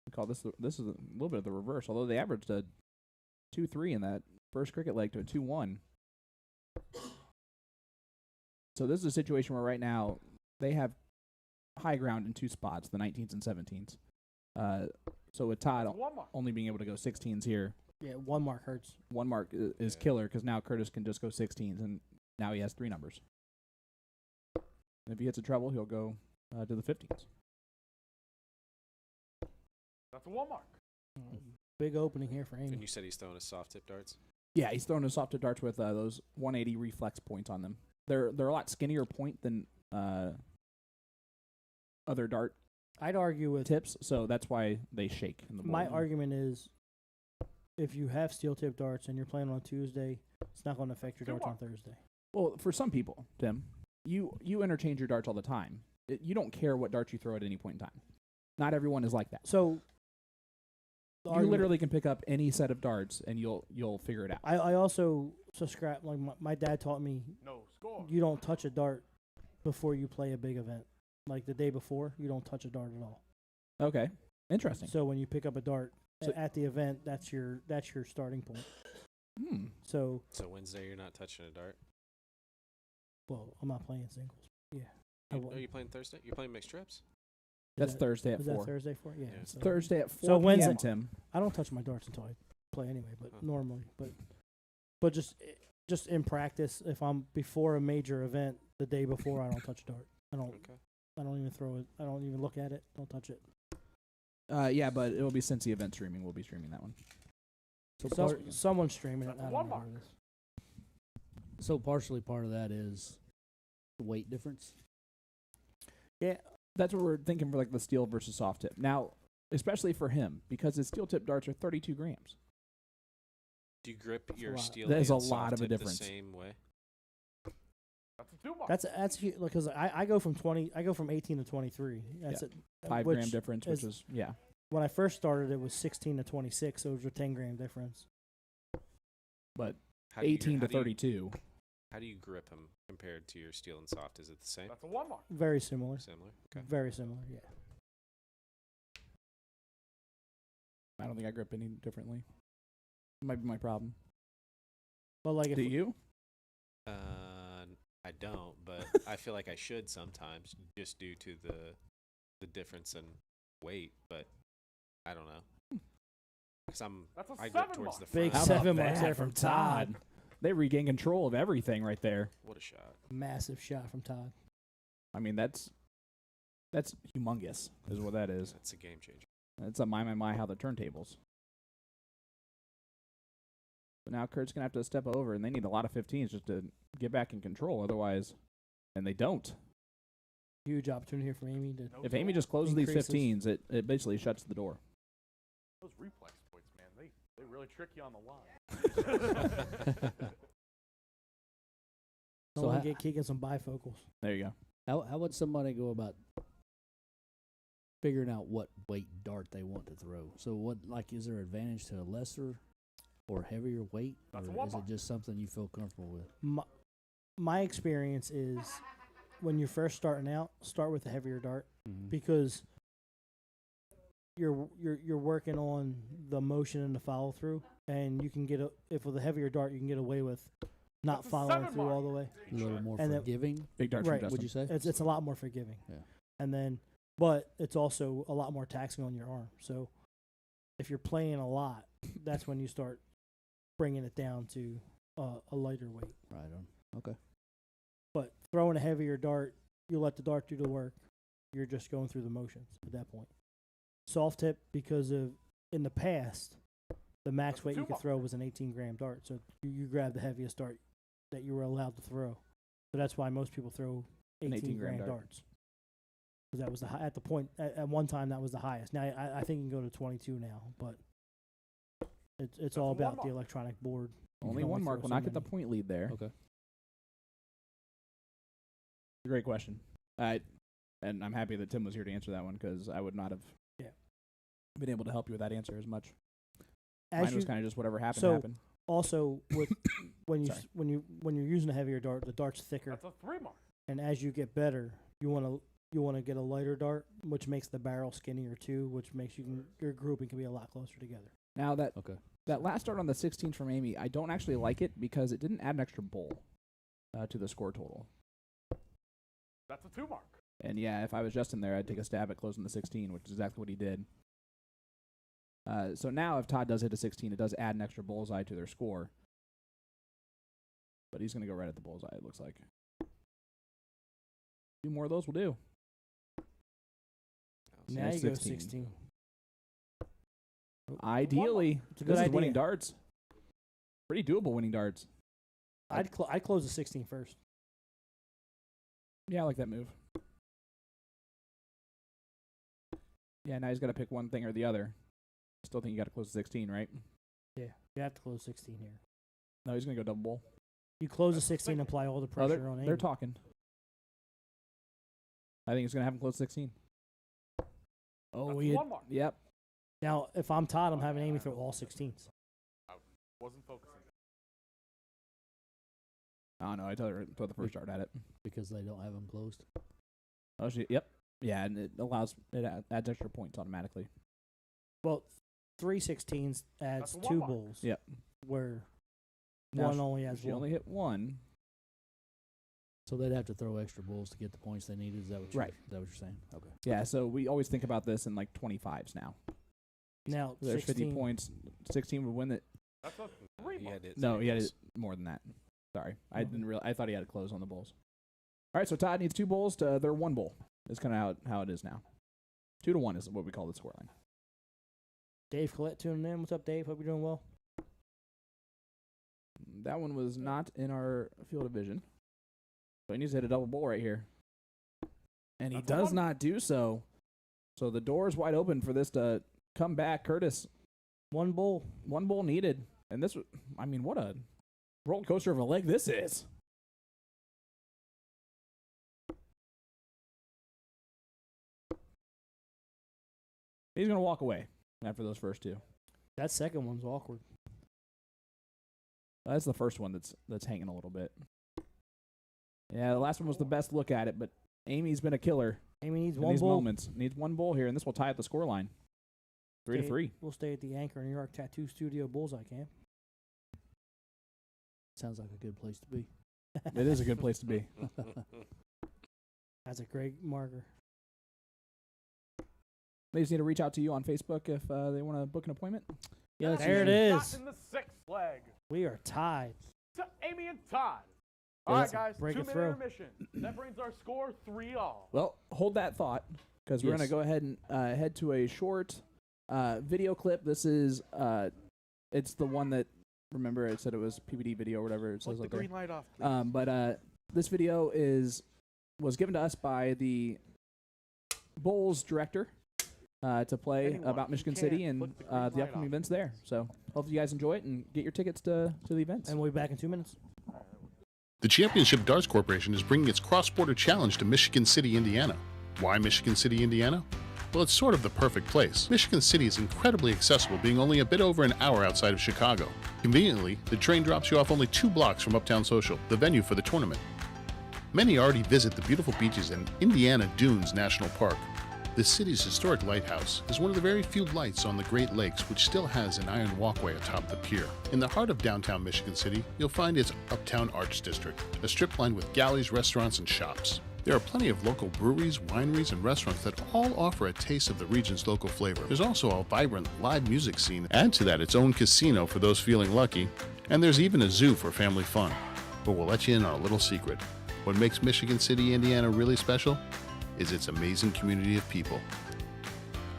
We call this is a little bit of the reverse. Although they averaged a 2-3 in that first cricket leg to a 2-1. So this is a situation where right now they have high ground in 2 spots, the 19s and 17s. So with Todd That's a 1 mark. only being able to go 16s here, Yeah, 1 mark hurts. 1 mark is Yeah. killer because now Curtis can just go 16s, and now he has 3 numbers. And if he hits a treble, he'll go to the 15s. That's a 1 mark. Big opening here for And Amy. you said he's throwing his soft tip darts. Yeah, he's throwing his soft tip darts with those 180 reflex points on them. They're a lot skinnier point than other dart I'd argue with tips, so that's why they shake in the ball. my argument is if you have steel tip darts and you're playing on Tuesday, it's not going to affect your darts on Thursday. Well, for some people, Tim, you interchange your darts all the time. You don't care what darts you throw at any point in time. Not everyone is like that. So the You argument- literally can pick up any set of darts and you'll figure it out. I also subscribe. Like my dad taught me, No score. you don't touch a dart before you play a big event. Like the day before, you don't touch a dart at all. Okay, interesting. So when you pick up a dart So- at the event, that's your starting point. So So Wednesday you're not touching a dart. well, I'm not playing singles. Yeah. I Are wouldn't. you playing Thursday? You're playing mixed trips. That's that- Thursday at Is that 4. Thursday for? Yeah. Yeah. so- Thursday at 4 So p.m., Wednesday- Tim. I don't touch my darts until I play anyway, but Oh. normally, but just in practice, if I'm before a major event, the day before, I don't touch a dart. I don't even throw it. I don't even look at it. Don't touch it. Yeah, but it will be since the event streaming. We'll be streaming that one. So someone's streaming it. That's I don't one know mark. who it is. So partially part of that is the weight difference. Yeah, That's what we're thinking for like the steel versus soft tip. Now, especially for him, because his steel tip darts are 32 grams. Do you grip a your lot. steel That is and a soft lot of a tip the difference. same way? That's a 2 mark. that's huge because I go from 20. I go from 18 to 23. That's it. 5 which gram difference, which is, yeah. When I first started, it was 16 to 26, so it was a 10-gram difference. But How do you- 18 to how do you- 32. How do you grip them compared to your steel and soft? Is it the same? That's a 1 mark. Very similar. Similar. Okay. Very similar. Yeah. I don't think I grip any differently. Might be my problem. But like if Do you? I don't, but I feel like I should sometimes, just due to the difference in weight. But I don't know, because That's a I 7 grip towards mark. the Big front. How 7 about marks that there from Todd. They regain control of everything right there. What a shot! Massive shot from Todd. I mean, that's humongous, is what that is. That's a game changer. That's a my how the turntables. But now Kurt's gonna have to step over, and they need a lot of 15s just to get back in control. Otherwise, and they don't. Huge opportunity here for Amy to. No If Amy score. just closes these Increases. 15s, it basically shuts the door. Those reflex points, man, they really trick you on the line. So So I ha- get Keegan some bifocals. There you go. How would somebody go about figuring out what weight dart they want to throw? So what, like, is there advantage to a lesser or heavier weight, That's a or one is it mark. just something you feel comfortable with? My experience is when you're first starting out, start with a heavier dart Mhm. because you're working on the motion and the follow through, and you can if with a heavier dart you can get away with not That's a following 7 through mark. all the way. A little more And then- forgiving, Big darts from Right, Justin. would you say? It's a lot more forgiving. Yeah. And then, but it's also a lot more taxing on your arm. So if you're playing a lot, that's when you start bringing it down to a lighter weight. Right on. Okay. But throwing a heavier dart, you let the dart do the work. You're just going through the motions at that point. Soft tip, because of in the past, the max That's a weight you 2 could mark. throw was an 18-gram dart. So you grab the heaviest dart that you were allowed to throw. So that's why most people throw An 18-gram dart. darts. Because that was at the point at one time that was the highest. Now I think you can go to 22 now, but it's all That's one about the mark. electronic board. You Only can one throw mark will so not get the many. point lead there. Okay. Great question. And I'm happy that Tim was here to answer that one because I would not have been able to help you with that answer as much. As Mine you was kind of just whatever happened so- happened. also with when you Sorry. when you're using a heavier dart, the dart's thicker, That's a 3 mark. and as you get better, you want to get a lighter dart, which makes the barrel skinnier too, which makes your grouping can be a lot closer together. Now that Okay. that last start on the 16 from Amy, I don't actually like it because it didn't add an extra bowl to the score total. That's a 2 mark. And yeah, if I was Justin there, I'd take a stab at closing the 16, which is exactly what he did. So now if Todd does hit a 16, it does add an extra bullseye to their score. But he's going to go right at the bullseye, it looks like. 2 more of those will do. Now Nice you go 16. 16. Ideally, It's a good this is idea. winning darts. Pretty doable winning darts. I'd close the 16 first. Yeah, I like that move. Yeah, now he's got to pick one thing or the other. Still think you got to close the 16, right? Yeah, you have to close 16 here. No, he's going to go double bowl. You close the 16 and apply all the Oh, pressure on they're Amy. talking. I think he's going to have him close 16. Oh, That's we had, 1 mark. yep. Now, if I'm Todd, I'm having Amy throw all 16s. Wasn't focusing. Oh, no, I told her to throw the first dart at it. Because they don't have them closed. Oh, yep. Yeah, and it adds extra points automatically. Well, 3 16s adds That's a 2 1 mark. bowls. Yep. Where Now one only has She one. only hit one. So they'd have to throw extra bulls to get the points they needed. Is that what Right. Is that what you're saying? Okay. Yeah, so we always think about this in like 25s now. Now, There's 50 16 points. 16 would win it. That's a 3 He mark. had it No, three he had balls. it more than that. Sorry, I didn't realize. I thought he had to close on the bulls. All right, so Todd needs 2 bulls to their 1 bull. That's kind of how it is now. 2-1 is what we call the scoreline. Dave Collette tuning in. What's up, Dave? Hope you're doing well. That one was not in our field of vision. So he needs to hit a double bull right here. And he That's a does 1. not do so. So the door is wide open for this to come back. Curtis, 1 bowl. 1 bull needed. And this, I mean, what a roller coaster of a leg this is. He's going to walk away after those first 2. That second one's awkward. That's the first one that's hanging a little bit. Yeah, the last one was the best look at it, but Amy's been a killer Amy needs in 1 these bowl. moments. Needs 1 bull here, and this will tie up the scoreline. 3-3. We'll stay at the Anchor New York Tattoo Studio Bullseye Camp. Sounds like a good place to be. It is a good place to be. That's a great marker. They just need to reach out to you on Facebook if they want to book an appointment. Yeah, that's There it easy. is. Shot in the 6th leg. We are tied. To Amy and Todd. Yeah, All right, that's a guys. break it 2-minute through. intermission. That brings our score 3-all. Well, hold that thought because we're going to Yes. go ahead and head to a short video clip. This is it's the one that, remember, it said it was PBD video or whatever it says Flick the up there. green light off, please. But this video was given to us by the Bulls director to play Anyone about who Michigan can, City and flick the green the light upcoming off. events there. So hopefully you guys enjoy it and get your tickets to the events. And we'll be back in 2 minutes. The Championship Darts Corporation is bringing its cross-border challenge to Michigan City, Indiana. Why Michigan City, Indiana? Well, it's sort of the perfect place. Michigan City is incredibly accessible, being only a bit over an hour outside of Chicago. Conveniently, the train drops you off only 2 blocks from Uptown Social, the venue for the tournament. Many already visit the beautiful beaches in Indiana Dunes National Park. The city's historic lighthouse is one of the very few lights on the Great Lakes which still has an iron walkway atop the pier. In the heart of downtown Michigan City, you'll find its Uptown Arts District, a strip lined with galleries, restaurants, and shops. There are plenty of local breweries, wineries, and restaurants that all offer a taste of the region's local flavor. There's also a vibrant live music scene. Add to that its own casino for those feeling lucky, and there's even a zoo for family fun. But we'll let you in on a little secret. What makes Michigan City, Indiana really special is its amazing community of people.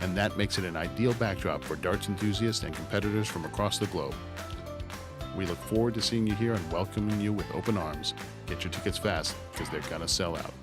And that makes it an ideal backdrop for darts enthusiasts and competitors from across the globe. We look forward to seeing you here and welcoming you with open arms. Get your tickets fast, because they're gonna sell out.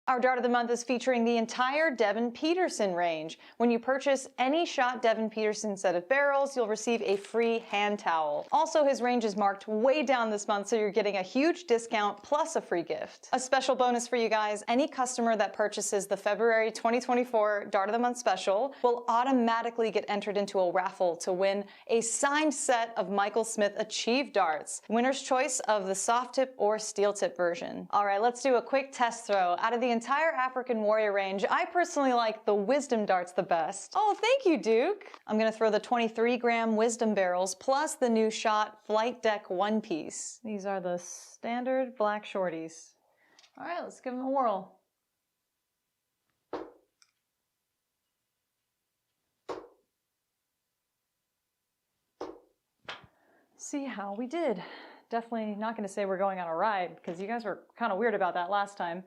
Our Dart of the Month is featuring the entire Devin Peterson range. When you purchase any shot Devin Peterson set of barrels, you'll receive a free hand towel. Also, his range is marked way down this month, so you're getting a huge discount plus a free gift. A special bonus for you guys, any customer that purchases the February 2024 Dart of the Month special will automatically get entered into a raffle to win a signed set of Michael Smith Achieve darts. Winner's choice of the soft tip or steel tip version. All right, let's do a quick test throw. Out of the entire African Warrior range, I personally like the Wisdom darts the best. Oh, thank you, Duke. I'm gonna throw the 23-gram Wisdom barrels plus the new shot Flight Deck one piece. These are the standard black shorties. All right, let's give them a whirl. See how we did. Definitely not gonna say we're going on a ride because you guys were kind of weird about that last time.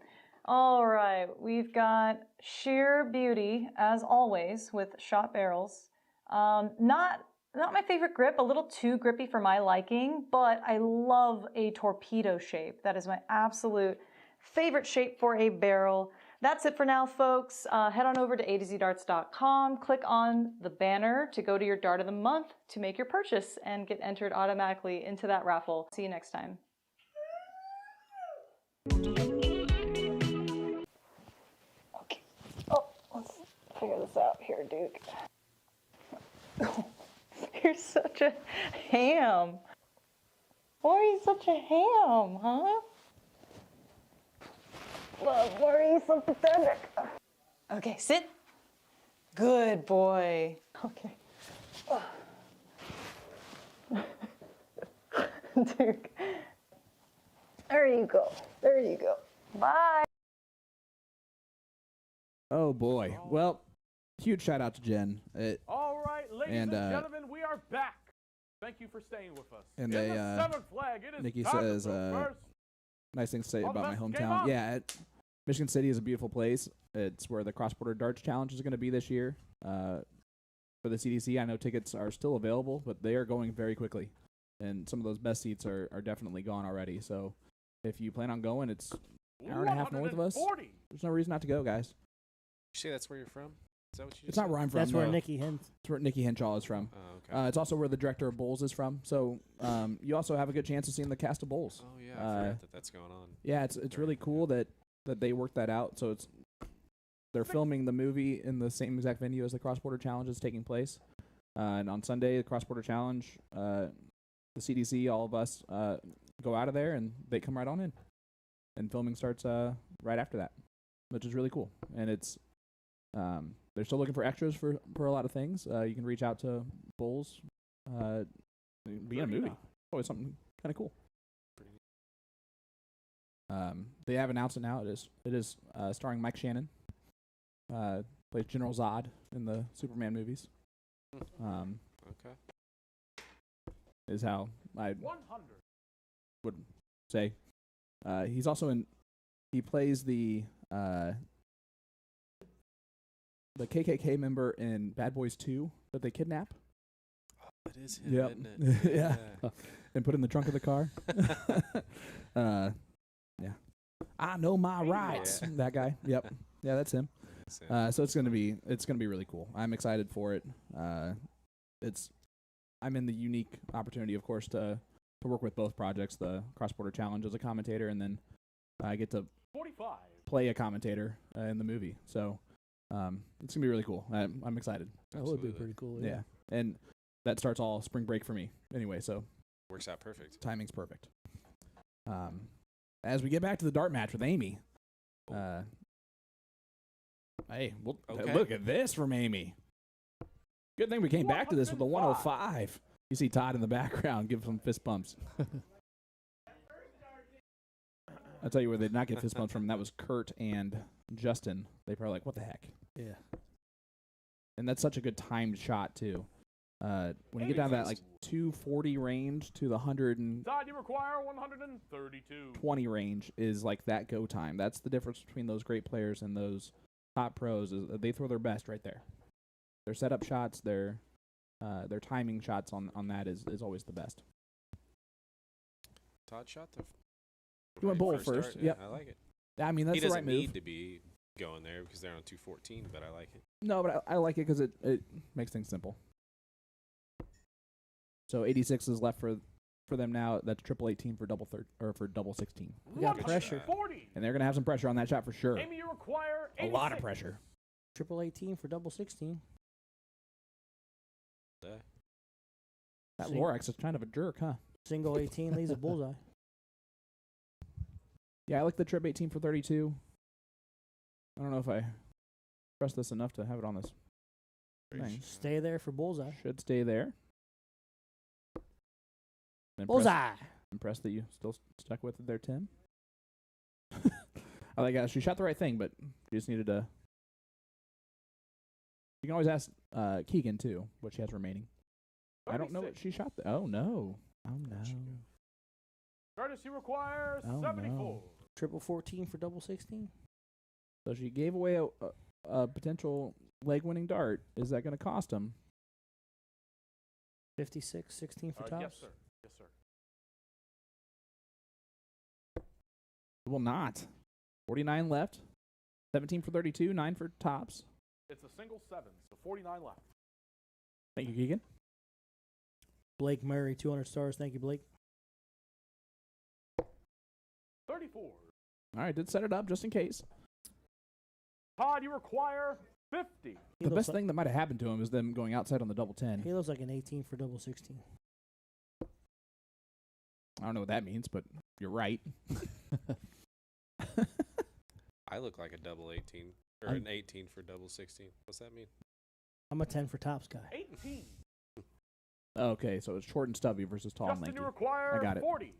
All right, we've got sheer beauty, as always, with shot barrels. Not my favorite grip, a little too grippy for my liking, but I love a torpedo shape. That is my absolute favorite shape for a barrel. That's it for now, folks. Head on over to a2zdarts.com, click on the banner to go to your Dart of the Month to make your purchase and get entered automatically into that raffle. See you next time. Let's figure this out here, Duke. You're such a ham. Why are you such a ham, huh? Love, why are you so pathetic? Okay, sit. Good boy. Okay. Duke. There you go. There you go. Bye. Oh boy. Well, huge shout out to Jen. All right, ladies and gentlemen, we are back. Thank you for staying with us. And in the seventh flag, it is Nikki time says, to go first. nice things to say On the about my best game hometown. on. Yeah, Michigan City is a beautiful place. It's where the cross-border darts challenge is going to be this year. For the CDC, I know tickets are still available, but they are going very quickly. And some of those best seats are definitely gone already. So if you plan on going, it's an hour and a half north of us. 140. There's no reason not to go, guys. You say that's where you're from? Is that what you It's just not said? where I'm from. That's where no. Nikki Hens. It's where Nikki Henshaw is from. Oh, okay. It's also where the director of Bowls is from. So you also have a good chance of seeing the cast of Bowls. Oh yeah, I forgot that that's going on. Yeah, it's really cool that they worked that out. So they're filming the movie in the same exact venue as the Cross Border Challenge is taking place. And on Sunday, the Cross Border Challenge, the CDC, all of us go out of there and they come right on in. And filming starts right after that, which is really cool. And it's they're still looking for extras for a lot of things. You can reach out to Bulls, be in a movie. Always something kind of cool. They have announced it now. It is starring Mike Shannon. Plays General Zod in the Superman movies. Okay. Is how I 100. would say. He's also in. He plays the KKK member in Bad Boys 2 that they kidnap. It is him, Yep. isn't it? Yeah. And put in the trunk of the car. Yeah. I know my rights. Yeah. That guy. Yep. Yeah, that's him. So it's gonna be really cool. I'm excited for it. I'm in the unique opportunity, of course, to work with both projects, the Cross Border Challenge as a commentator, and then I get to 45. play a commentator in the movie. So it's gonna be really cool. I'm excited. That would be pretty cool. Yeah. And that starts all spring break for me anyway. So Works out perfect. Timing's perfect. As we get back to the dart match with Amy. Hey, Okay. look at this from Amy. Good thing we came back to this with a 105. You see Todd in the background give some fist bumps. I'll tell you where they did not get fist bumps from. That was Kurt and Justin. They probably like, what the heck? Yeah. And that's such a good timed shot, too. When you get down to that like 240 range to the 120 Todd, you require 132. range is like that go time. That's the difference between those great players and those top pros. Is they throw their best right there. Their setup shots, their timing shots on that is always the best. Todd shot the. You went bowl first. Start. Yep. I like it. I mean, that's He the doesn't right move. need to be going there because they're on 214, but I like it. No, but I like it because it makes things simple. So 86 is left for them now. That's triple 18 for for double 16. We got pressure. 40. And they're gonna have some pressure on that shot for sure. Amy, you require A lot of 86. pressure. Triple 18 for double 16. That See? Lorax is kind of a jerk, huh? Single 18 leaves a bullseye. Yeah, I like the trip 18 for 32. I don't know if I press this enough to have it on this thing. Stay there for bullseye. Should stay there. Bullseye. Impressed that you still stuck with it there, Tim. I like she shot the right thing, but she just needed to. You can always ask Keegan too what she has remaining. I don't know what she shot. Oh no! Oh no! Curtis, you require Oh, 74. no. Triple 14 for double 16. So she gave away a potential leg-winning dart. Is that going to cost him? 56, 16 for tops. Yes, sir. Yes, sir. It will not. 49 left. 17 for 32. 9 for tops. It's a single 7, so 49 left. Thank you, Keegan. Blake Murray, 200 stars. Thank you, Blake. 34. All right, did set it up just in case. Todd, you require 50. The best thing that might have happened to him is them going outside on the double 10. He looks like an 18 for double 16. I don't know what that means, but you're right. I look like a double 18 or an 18 for double 16. What's that mean? I'm a 10 for tops guy. 18. Okay, so it's short and stubby versus tall and Justin, lanky. you require I got it. 40.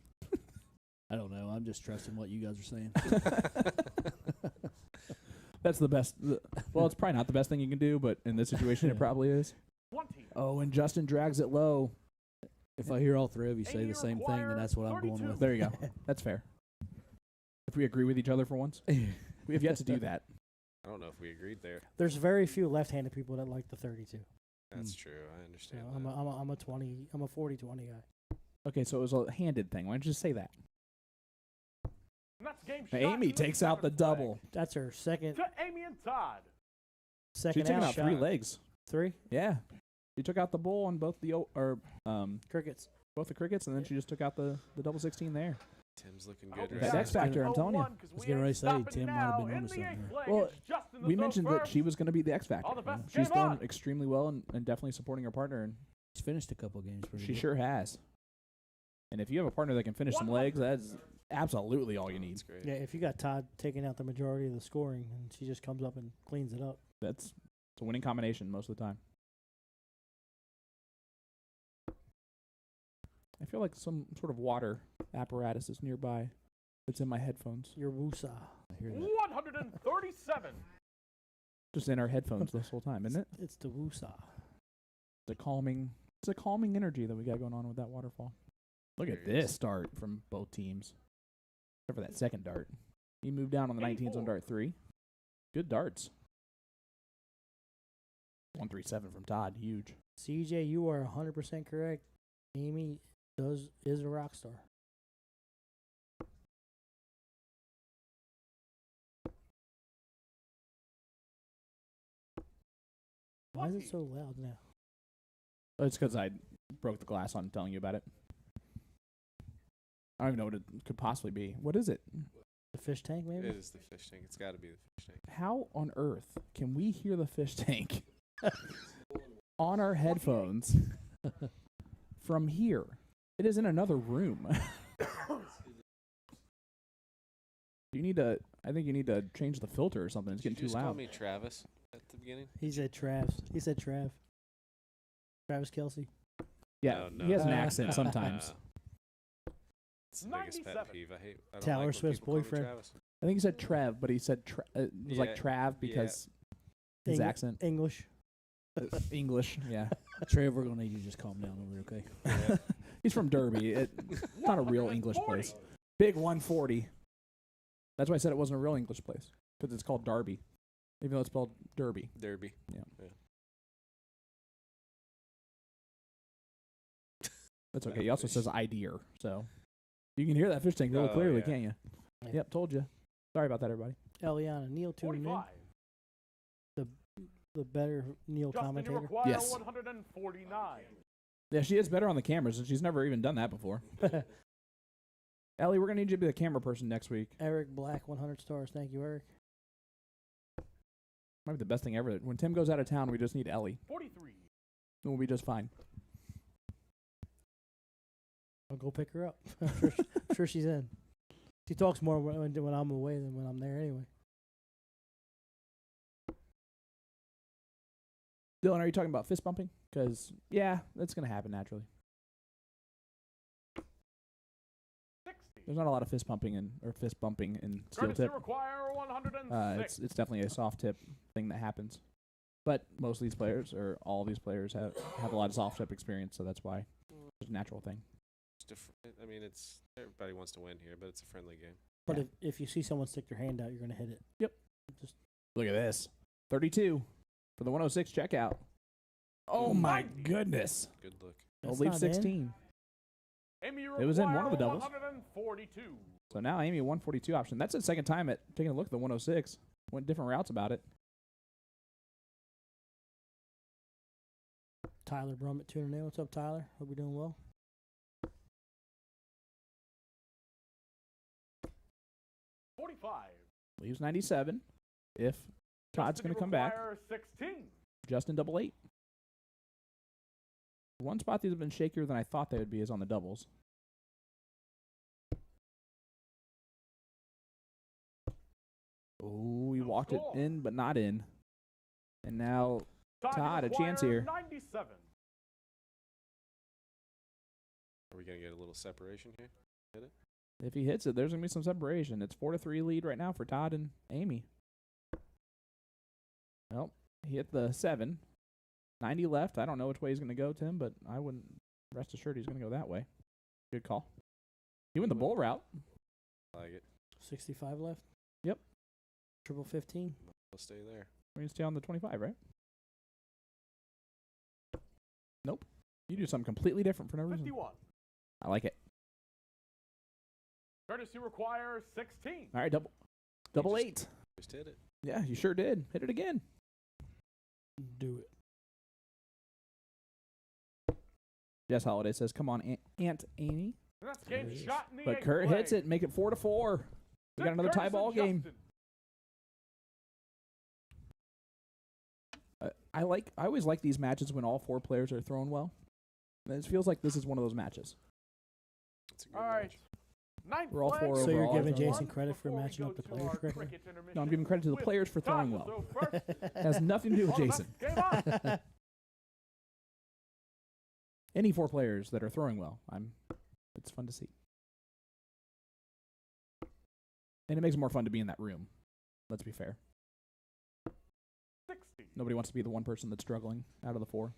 I don't know. I'm just trusting what you guys are saying. That's the best. Well, it's probably not the best thing you can do, but in this situation, it probably is. 20. Oh, and Justin drags it low. If I hear all three of you say Amy, the same thing, require then that's what I'm going 32. with. There you go. That's fair. If we agree with each other for once, we have yet to do that. I don't know if we agreed there. There's very few left-handed people that like the 32. That's true. I understand. So I'm a 20. I'm a 40-20 guy. Okay, so it was a handed thing. Why don't you just say that? And that's game Now, shot. Amy takes out the double. That's her second. To Amy and Todd. She Second took out out. 3 legs. 3 Yeah, she took out the bull on both the crickets. both the crickets, and then she just took out the double 16 there. Tim's looking I hope good you That right guys X now. factor, I'm telling you. Oh, 'cause I was we getting ready ain't to say, stopping Tim might now. have been In onto the something eighth here. leg, Well, it's Justin the We throw mentioned that first. she was going to be the X factor. All the best. She's Game done on. extremely well and definitely supporting her partner, and She's finished a couple games pretty she good. sure has. And if you have a partner that can finish some legs, that's absolutely all you need. That's great. Yeah, if you got Todd taking out the majority of the scoring and she just comes up and cleans it up. It's a winning combination most of the time. I feel like some sort of water apparatus is nearby. It's in my headphones. Your woosah. I hear that. 137. Just in our headphones this whole time, isn't it? It's the woosah. It's a calming energy that we got going on with that waterfall. Look at There it this is. dart from both teams. Except for that second dart. He moved down on the 19s on 84. dart 3. Good darts. 137 from Todd. Huge. CJ, you are 100% correct. Amy is a rock star. Why is it so loud now? It's because I broke the glass on telling you about it. I don't even know what it could possibly be. What is it? The fish tank, maybe? It is the fish tank. It's got to be the fish tank. How on earth can we hear the fish tank on our headphones from here? It is in another room. You need to. I think you need to change the filter or something. It's getting Did you too just call loud. me Travis at the beginning? He said Trav. He said Trav. Travis Kelsey. Yeah, No, he has an no, accent no, sometimes. no. It's the biggest pet 97. peeve. I don't Taylor like when Swift's people call me boyfriend. Travis. I think he said Trev, but he said it was like Yeah, Trav because his accent. English. English, yeah. Trev, we're gonna need you to just calm down over there, okay? Yeah. He's from Derby. It's not a real English place. Big 140. That's why I said it wasn't a real English place, because it's called Derby, even though it's spelled Derby. Derby. Yeah. Yeah. That's okay. He also says "idear," so you can hear that fish tank really Oh, clearly, yeah. can't you? Yeah. Yep, told you. Sorry about that, everybody. Eliana Neal tuning in. 45. The better Neal Justin, you commentator. require Yes. 149. Yeah, she is better on the cameras, and she's never even done that before. Ellie, we're gonna need you to be the camera person next week. Eric Black, 100 stars. Thank you, Eric. Might be the best thing ever. When Tim goes out of town, we just need Ellie. 43. And we'll be just fine. I'll go pick her up. I'm sure she's in. She talks more when I'm away than when I'm there anyway. Dylan, are you talking about fist bumping? Because, yeah, that's going to happen naturally. 60. There's not a lot of fist bumping in steel Courtesy tip. require 106. It's definitely a soft tip thing that happens. But most of these players, or all of these players, have a lot of soft tip experience, so that's why it's a natural thing. I mean, it's everybody wants to win here, but it's a friendly game. But Yeah. if you see someone stick their hand out, you're going to hit it. Yep. Just Look at this. 32 for the 106 checkout. Oh, my goodness. Good look. I'll That's leave not in. 16. Amy, you It was in one of the require doubles. 142. So now Amy, 142 option. That's the second time at taking a look at the 106. Went different routes about it. Tyler Brummett tuning in. What's up, Tyler? Hope you're doing well. Leaves 97. If Todd's going to come back. 16. Justin double 8. One spot these have been shakier than I thought they would be is on the doubles. Oh, he walked it in, but not in. And now Todd, a chance here. 97. Are we gonna get a little separation here? Hit it. If he hits it, there's going to be some separation. It's 4-3 lead right now for Todd and Amy. Well, he hit the 7. 90 left. I don't know which way he's going to go, Tim, but I wouldn't rest assured he's going to go that way. Good call. He went the bull route. I like it. 65 left. Yep. Triple 15. We'll stay there. We're going to stay on the 25, right? Nope. You do something completely different for no reason. 51. I like it. Courtesy require 16. All right, double just- 8. Just hit it. Yeah, you sure did. Hit it again. Do it. Jess Holiday says, "Come on, Aunt Amy." And that's game shot in the But eighth Kurt hits play. it, make it 4-4. We got Nick another tie Curtis ball and game. Justin. I always like these matches when all 4 players are throwing well. And it feels like this is one of those matches. It's a good All right. match. Ninth We're all play. four So you're overall. giving Throwing Jason well. credit for Before we matching go up the to players our correctly? cricket intermission No, I'm giving credit to the with players for throwing Todd. well. So first, It has nothing to do with on the Jason. best game on. Any 4 players that are throwing well, it's fun to see. And it makes it more fun to be in that room. Let's be fair. 60. Nobody wants to be the one person that's struggling out of the 4.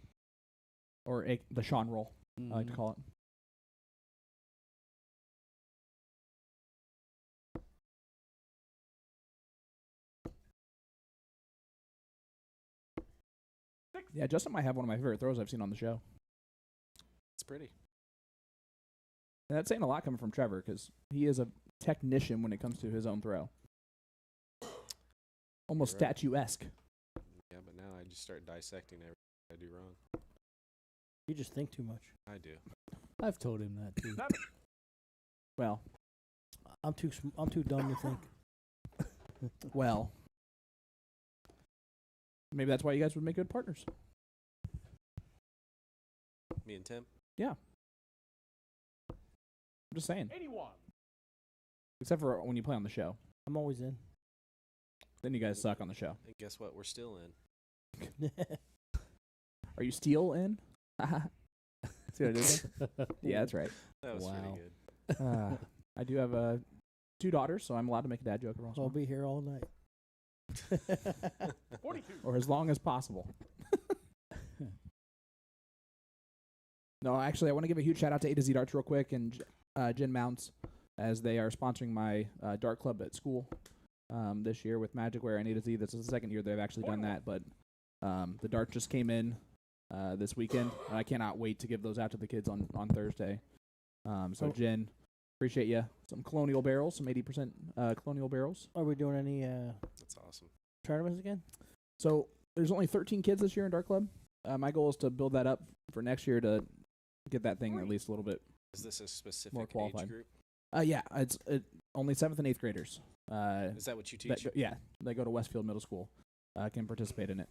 Or the Sean roll, I like to call it. Yeah, Justin might have one of my favorite throws I've seen on the show. It's pretty. And that's saying a lot coming from Trevor because he is a technician when it comes to his own throw. Almost You're right. statuesque. Yeah, but now I just start dissecting everything I do wrong. You just think too much. I do. I've told him that too. Well, I'm too dumb to think. well. Maybe that's why you guys would make good partners. Me and Tim. Yeah. I'm just saying. 81. Except for when you play on the show. I'm always in. Then you guys suck on the show. And guess what? We're still in. Are you still in? See what I did there? Yeah, that's right. That was Wow. pretty good. I do have 2 daughters, so I'm allowed to make a dad joke every once in a I'll while. be here all night. 42. Or as long as possible. No, actually, I want to give a huge shout out to A to Z Darts real quick and Jen Mounts, as they are sponsoring my dart club at school this year with Magicware and A to Z. This is the second year they've actually done that, but the darts just came in this weekend, and I cannot wait to give those out to the kids on Thursday. So Jen, appreciate you. Some Colonial barrels, some 80% Colonial barrels. Are we doing any That's awesome. tournaments again? So there's only 13 kids this year in Dart Club. My goal is to build that up for next year to get that thing at least a little bit. Is this a specific More qualified. age group? Yeah, it's only 7th and 8th graders. Is that what you that teach? go- yeah, they go to Westfield Middle School. Can participate in it.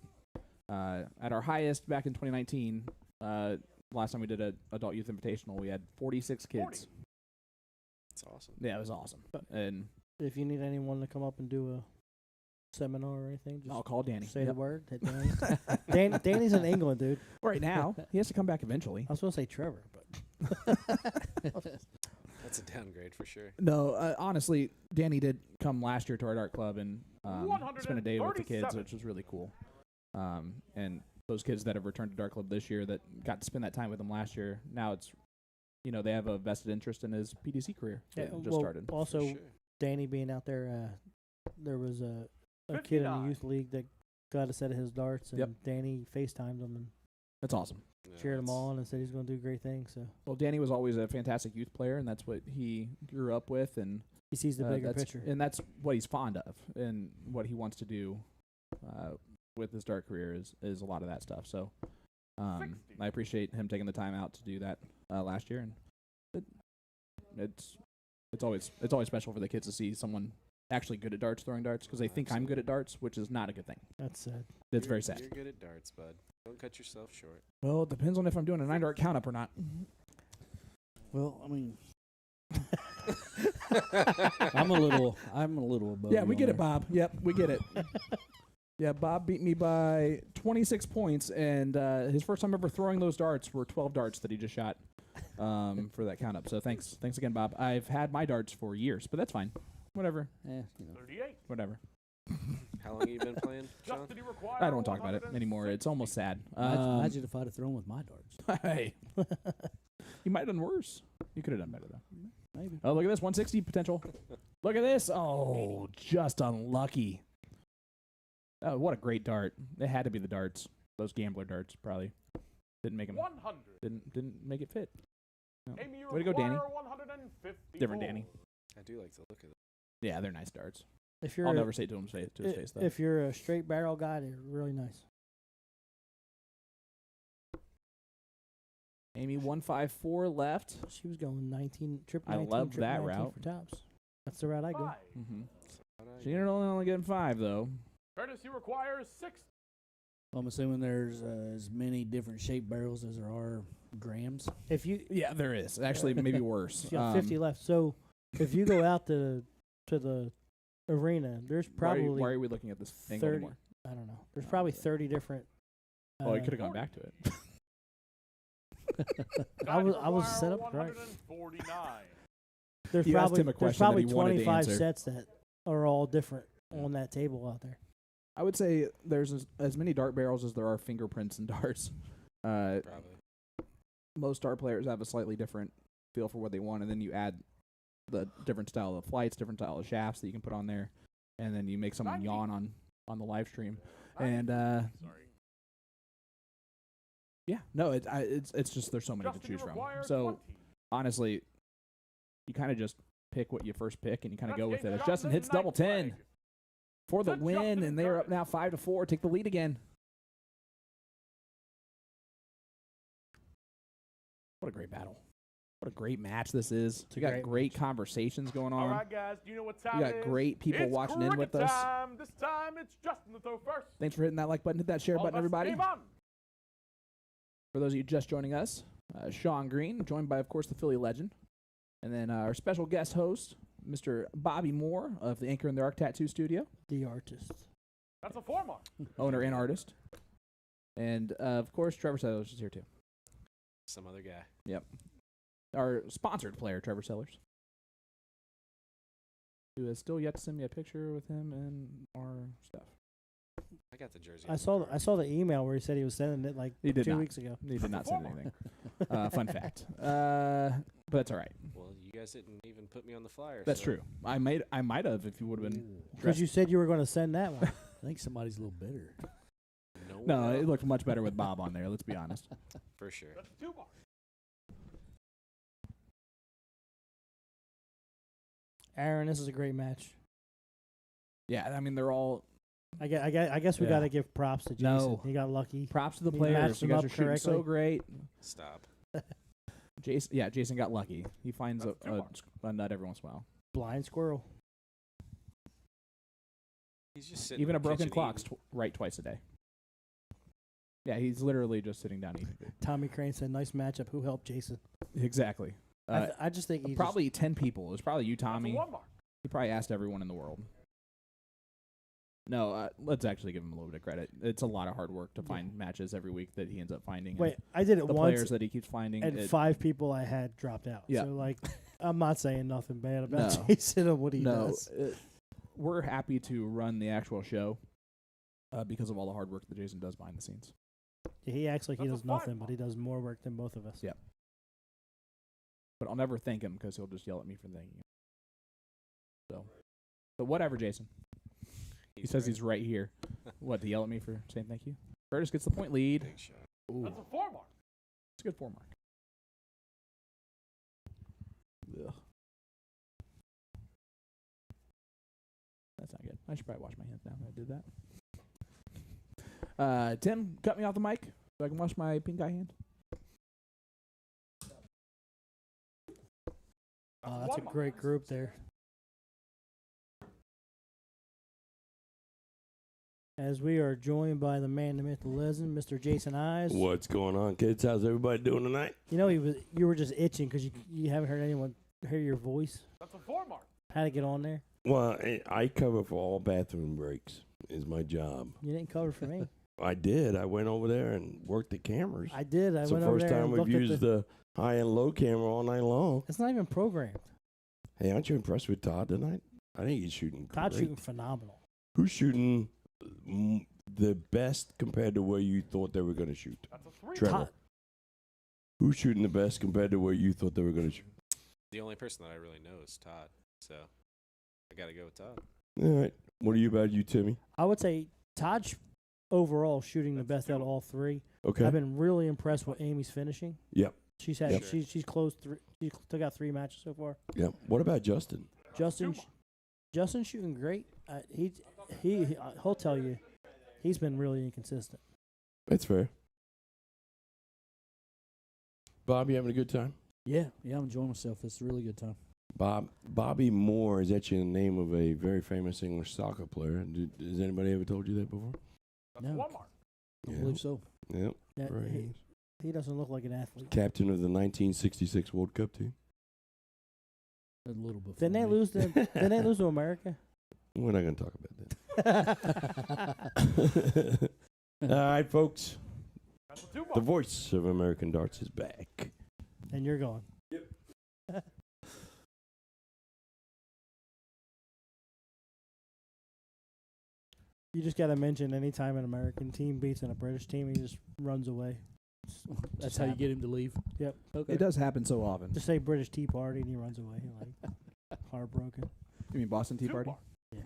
At our highest back in 2019, last time we did a adult youth invitational, we had 46 kids. 40. That's awesome. Yeah, it was awesome. And If you need anyone to come up and do a seminar or anything, just I'll call Danny. say Yep. the word. Hit Danny. Danny's in England, dude. Right now, he has to come back eventually. I was supposed to say Trevor, but That's a downgrade for sure. No, honestly, Danny did come last year to our dart club and spend a day with the kids, 137. which was really cool. And those kids that have returned to dart club this year that got to spend that time with him last year, now it's, they have a vested interest in his PDC career. that just started. Also, For sure. Danny being out there, there was a kid in the 59. youth league that got a set of his darts, and Yep. Danny FaceTimed him and That's awesome. Yeah, cheered him that's- on and said he's going to do great things. So Well, Danny was always a fantastic youth player, and that's what he grew up with, and he sees the bigger that's, picture. and that's what he's fond of, and what he wants to do with his dart career is a lot of that stuff. So 60. I appreciate him taking the time out to do that last year, and it's always special for the kids to see someone actually good at darts throwing darts, because they think I'm good at darts, which is not a good thing. That's sad. That's You're- very sad. You're good at darts, bud. Don't cut yourself short. Well, it depends on if I'm doing a 9-dart count up or not. Well, I mean, I'm a little above. Yeah, you we on get there. it, Bob. Yep, we get it. Yeah, Bob beat me by 26 points, and his first time ever throwing those darts were 12 darts that he just shot for that count up. So thanks again, Bob. I've had my darts for years, but that's fine. Whatever, 38. whatever. How long have you been playing, Sean? Custody required. I don't talk about it anymore. It's almost sad. Imagine if I'd have thrown with my darts. Hey, you might have done worse. You could have done better though. Maybe. Oh, look at this 160 potential. Look at this. Oh, just unlucky. Oh, what a great dart. It had to be the darts. Those gambler darts probably didn't make them. 100. Didn't make it fit. No. Amy, you Way to go, Danny. require 154. Different Danny. I do like the look of it. Yeah, they're nice darts. If you're I'll never say it to his face though. if you're a straight barrel guy, they're really nice. Amy 154 left. She was going 19, trip I 19, love trip that 19 route. for tops. That's the route I go. 5. Mm-hmm. How'd I She get- ended up only getting 5 though. Courtesy requires 60. Well, I'm assuming there's as many different shaped barrels as there are grams. If you Yeah, there is actually maybe worse. you got 50 left, so if you go out to the arena, there's probably why are we looking at this angle 30. anymore? I don't know. There's probably 30 different. Oh, you could have gone back to it. I was set up right. 149. There's You asked probably him a there's question that probably he wanted to 25 answer. sets that are all different on that table out there. I would say there's as many dart barrels as there are fingerprints in darts. Probably. Most dart players have a slightly different feel for what they want, and then you add the different style of flights, different style of shafts that you can put on there, and then you make someone 90. yawn on the live stream. And Sorry. yeah, no, it's just there's so many to Custody choose from. required So 20. honestly, you kind of just pick what you first pick, and you kind of go with it. As Investigate Justin Johnson, hits double 10 Knight for the to win, Justin and they are up Curtis. now 5-4. Take the lead again. What a great battle. What a great match this is. We got great great conversations going All on. right, guys. Do you know what time We it got is? great people It's watching in with cricket us. Time. This time it's Justin to throw first. Thanks for hitting that like button. Hit that share All button, of us, everybody. game on. For those of you just joining us, Sean Green, joined by, of course, the Philly legend, And then our special guest host, Mr. Bobby Moore of the Anchor in the Arc Tattoo Studio. The artist. That's a 4 mark. Owner and artist. And, of course, Trevor Sellers is here, too. Some other guy. Yep. Our sponsored player, Trevor Sellers, who has still yet to send me a picture with him and our stuff. I got the jersey. I saw the email where he said he was sending it like He did 2 not. weeks ago. He did not send anything. Fun fact. But that's all right. Well, you guys didn't even put me on the flyer. That's so true. I might have if you would have been. Because you said you were going to send that one. I think somebody's a little bitter. No, it looked much better with Bob on there. Let's be honest. For sure. That's a 2 mark. Aaron, this is a great match. Yeah, I mean they're all I guess we Yeah. got to give props to Jason. No. He got lucky. props to the He players. matched You them guys up are shooting so correctly. great. Stop. Jason got lucky. He finds That's two marks. a nut every once in a while. Blind squirrel. He's just sitting Even in a the broken kitchen clock's eating. right twice a day. Yeah, he's literally just sitting down eating food. Tommy Crane said, "Nice matchup. Who helped Jason?" Exactly. I just think he Probably 10 people. It was probably you, That's a Tommy. 1 mark. He probably asked everyone in the world. No, let's actually give him a little bit of credit. It's a lot of hard work to find matches every week that he ends up finding. and Wait, I did it the once, players that he keeps finding. and 5 people I had dropped out. Yeah. So like, I'm not saying nothing bad about No. Jason and what he does. We're happy to run the actual show because of all the hard work that Jason does behind the scenes. He acts like he That's does a 5 nothing, but he does more work than both of us. Yeah. But I'll never thank him because he'll just yell at me for thanking him. So, but whatever, Jason. He says he's right here. What, to yell at me for saying thank you? Curtis gets the point lead. Big shot. Ooh, That's a 4 mark. it's a good 4 mark. Ugh. That's not good. I should probably wash my hands now that I did that. Tim, cut me off the mic so I can wash my pink eye hand. That's a 1 mark. great group there. As we are joined by the man, the myth, the legend, Mr. Jason Eyes. What's going on, kids? How's everybody doing tonight? You know, you were just itching because you haven't heard anyone hear your voice. That's a 4 mark. How to get on there? Well, I cover for all bathroom breaks is my job. You didn't cover for me. I did. I went over there and worked the cameras. I did. I It's the went over first there time and we've looked at used the high and low camera all night long. It's not even programmed. Hey, aren't you impressed with Todd tonight? I think he's shooting Todd's great. shooting phenomenal. Who's shooting the best compared to where you thought they were going to shoot? That's a 3 Trevor. mark. Todd, Who's shooting the best compared to where you thought they were going to shoot? The only person that I really know is Todd. So I got to go with Todd. All right. What are you about, you, Timmy? I would say Todd's overall shooting the best out of all 3. Okay. I've been really impressed with Amy's finishing. Yep. She's had Yep. she's closed 3. She took out 3 matches so far. Yep. What about Justin? Justin's shooting great. He'll tell you he's been really inconsistent. That's fair. Bob, you having a good time? Yeah, I'm enjoying myself. It's a really good time. Bobby Moore is actually the name of a very famous English soccer player. Has anybody ever told you that before? That's No. 1 mark. I believe so. Yep. That- Right. he doesn't look like an athlete. Captain of the 1966 World Cup team. A little bit. Didn't they lose to Didn't they lose to America? We're not going to talk about that. All right, folks. That's a 2 mark. The voice of American darts is back. And you're going. Yep. You just got to mention anytime an American team beats a British team, he just runs away. That's how you get him to leave. Yep. Okay. It does happen so often. Just say British Tea Party and he runs away. Like heartbroken. You mean Boston Tea 2 Party? mark. Yeah.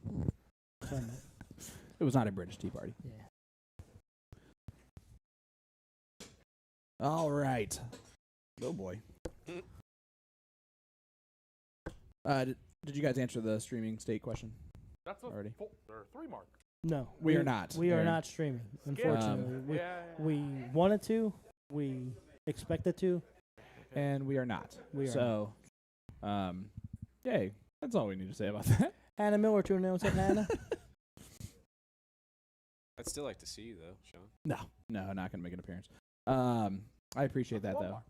Sorry, man. It was not a British Tea Party. Yeah. All right. Oh boy. Did you guys answer the streaming state question? That's a Already. 3 mark. No, We are not, We are Aaron. not streaming. Unfortunately, we wanted to. We expected to. And we are not. We are So, yay. That's all we need to say about that. Hannah Miller tuning in. What's up, Hannah? I'd still like to see you though, Sean. No, not gonna make an appearance. I appreciate that though.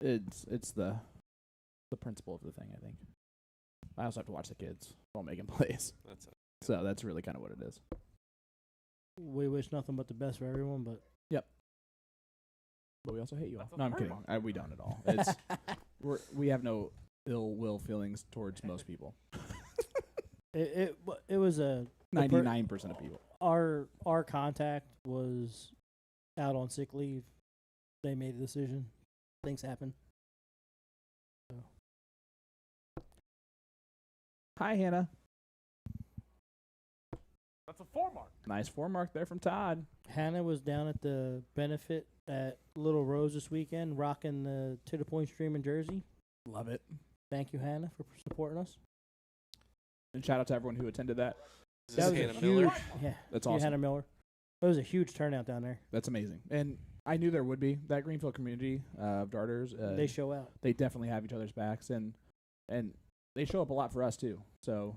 It's the the principle of the thing, I think. I also have to watch the kids while making plays. That's it. So that's really kind of what it is. We wish nothing but the best for everyone, but But we also hate you all. That's a No, I'm three kidding. mark. We don't at all. It's we have no ill will feelings towards most people. it was a 99% of people. our contact was out on sick leave. They made a decision. Things happen. So. Hi, Hannah. That's a 4 mark. Nice 4 mark there from Todd. Hannah was down at the benefit at Little Rose this weekend, rocking the To the Point streaming jersey. Love it. Thank you, Hannah, for supporting us. And shout out to everyone who attended that. Is That this was a Hannah huge, Miller? yeah. That's yeah, awesome. Hannah Miller. It was a huge turnout down there. That's amazing. And I knew there would be that Greenfield community of darters. They show out. They definitely have each other's backs, and they show up a lot for us too. So,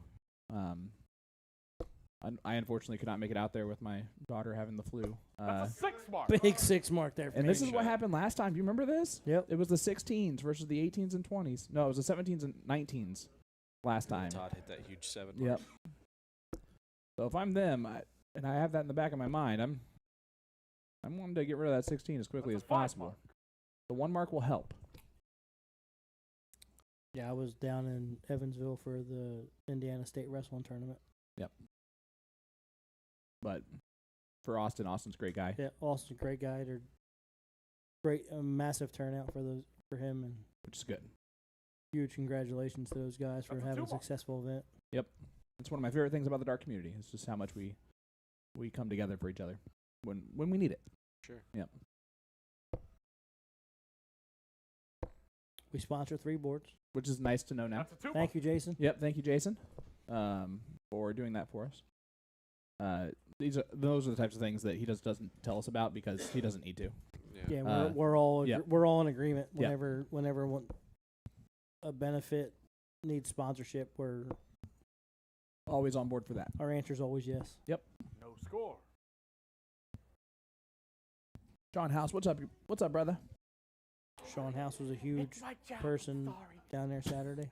I unfortunately could not make it out there with my daughter having the flu. That's a 6 mark. Big 6 mark there. For And me. this is what happened last time. Do you remember this? Yep. It was the 16s versus the 18s and 20s. No, it was the 17s and 19s last time. Todd hit that huge 7 mark. Yep. So if I'm them, and I have that in the back of my mind, I'm wanting to get rid of that 16 as quickly That's as a 5 possible. mark. The 1 mark will help. Yeah, I was down in Evansville for the Indiana State Wrestling Tournament. But for Austin's a great guy. Yeah, Austin's a great guy. They're great, massive turnout for him, and Which is good. huge congratulations to those guys for That's a having a 2 mark. successful event. It's one of my favorite things about the dart community. It's just how much we come together for each other when we need it. Sure. Yep. We sponsor 3 boards. Which is nice to know now. That's a 2 mark. Thank you, Jason. Yep, thank you, Jason, for doing that for us. Those are the types of things that he doesn't tell us about because he doesn't need to. Yeah, Uh, we're all yeah. we're all in agreement. Yeah. Whenever a benefit needs sponsorship, Always on board for that. our answer is always yes. No score. John House, what's up? What's up, brother? Sean House was a huge person down there Saturday.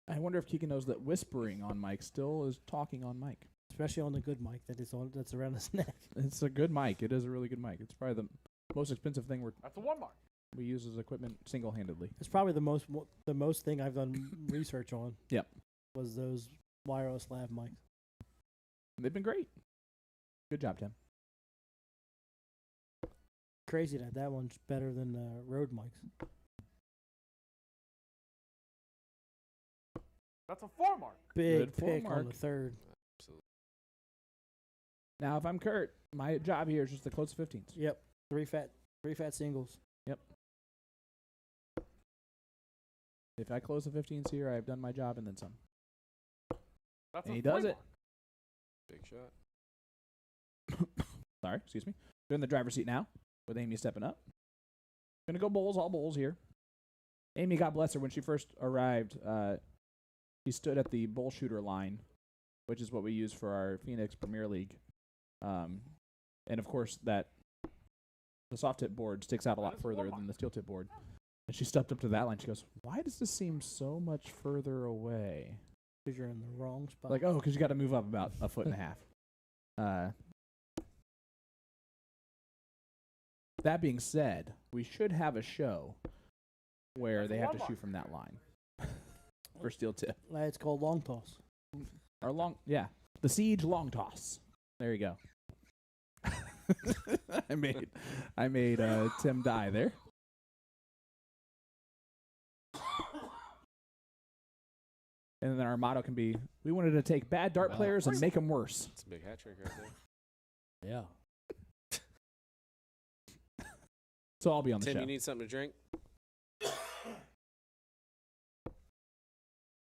I wonder if Keegan knows that whispering on mic still is talking on mic. Especially on the good mic that's around his neck. It's a good mic. It is a really good mic. It's probably the most expensive thing That's a 1 mark. we use as equipment single-handedly. It's probably the most thing I've done research on. Yep. Was those wireless lav mics. They've been great. Good job, Tim. Crazy that one's better than the Rode mics. That's a 4 mark. Big Good four pick on mark. the third. Absolutely. Now, if I'm Kurt, my job here is just to close the 15s. Yep. Three fat singles. If I close the 15s here, I've done my job and then some. That's And a he 3 does it. mark. Big shot. Sorry, excuse me. They're in the driver's seat now with Amy stepping up. Gonna go bowls, all bowls here. Amy, God bless her, when she first arrived, she stood at the bowl shooter line, which is what we use for our Phoenix Premier League. And of course, the soft tip board sticks out a lot further than the steel tip board. And she stepped up to that line. She goes, "Why does this seem so much further away?" Because you're in the wrong spot. Like, oh, because you got to move up about a foot and a half. That being said, we should have a show where That's a they have one to mark. shoot from that line for steel tip. It's called long toss. Or the siege long toss. There you go. I made Tim die there. And then our motto can be, we wanted to take bad dart players and make them worse. It's a big hat trick right there. Yeah. So I'll be on the Tim, show. you need something to drink?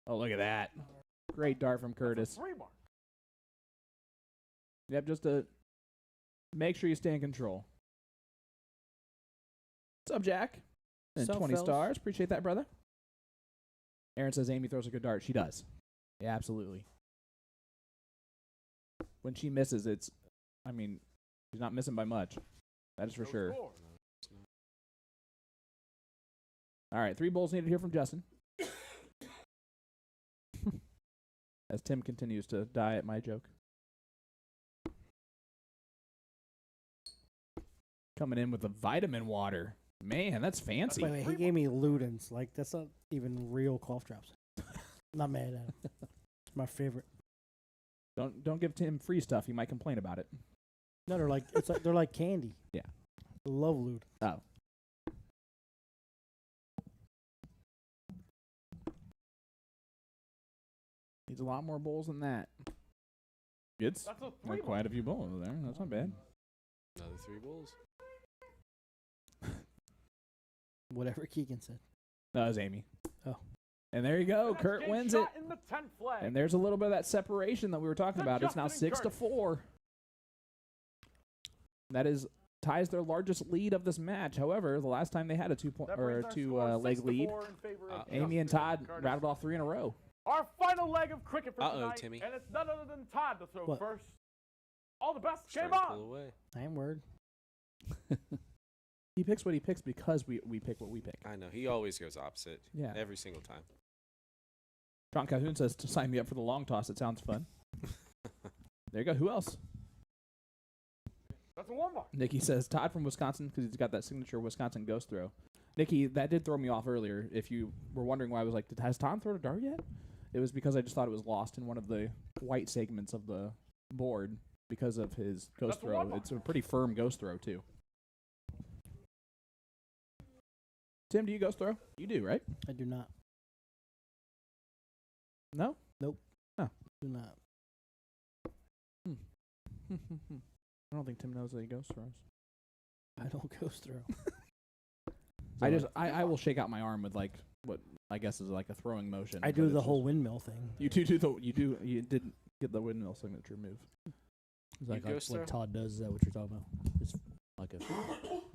Oh, look at that. Great dart from Curtis. That's a 3 mark. Yep, just to make sure you stay in control. What's up, Jack? And Sup, 20 fellas? stars. Appreciate that, brother. Aaron says Amy throws a good dart. She does. Yeah, absolutely. When she misses, she's not missing by much. That is for No sure. score. All right, 3 bowls needed here from Justin. As Tim continues to die at my joke. Coming in with the vitamin water. Man, that's fancy. Wait, he gave me Ludens. Like, that's not even real cough drops. Not mad at him. It's my favorite. Don't give Tim free stuff. He might complain about it. No, they're like candy. Yeah. I love Lud. Oh. Needs a lot more bowls than that. It's That's a 3 quite a few bowls over there. That's not bad. Another 3 bowls. Whatever Keegan said. That was Amy. Oh. And there you go. Next Kurt game wins it. shot in the 10th flag. And there's a little bit of that separation that we were talking about. It's now Justin 6-4. That ties their largest lead of this match. However, the last time they had a two-leg lead, Amy and Todd rattled off 3 in a row. Our final leg of cricket for Uh-oh, tonight, Timmy. and it's none other than Todd to throw What? first. All the best. Game Starting to on. pull away. I am word. He picks what he picks because we pick what we pick. I know. He always goes opposite. Yeah. Every single time. John Calhoun says to sign me up for the long toss. It sounds fun. There you go. Who else? That's a 1 bar. Nikki says Todd from Wisconsin because he's got that signature Wisconsin ghost throw. Nikki, that did throw me off earlier. If you were wondering why I was like, has Todd thrown a dart yet? It was because I just thought it was lost in one of the white segments of the board because of his ghost That's a throw. 1 bar. It's a pretty firm ghost throw, too. Tim, do you ghost throw? You do, right? I do not. No? Nope. Oh. Do not. I don't think Tim knows that he ghost throws. I don't ghost throw. I will shake out my arm with like what I guess is like a throwing motion. I but do it's the just- whole windmill thing. You did get the windmill signature move. It's like ghost throw? what Todd does. Is that what you're talking about? It's like a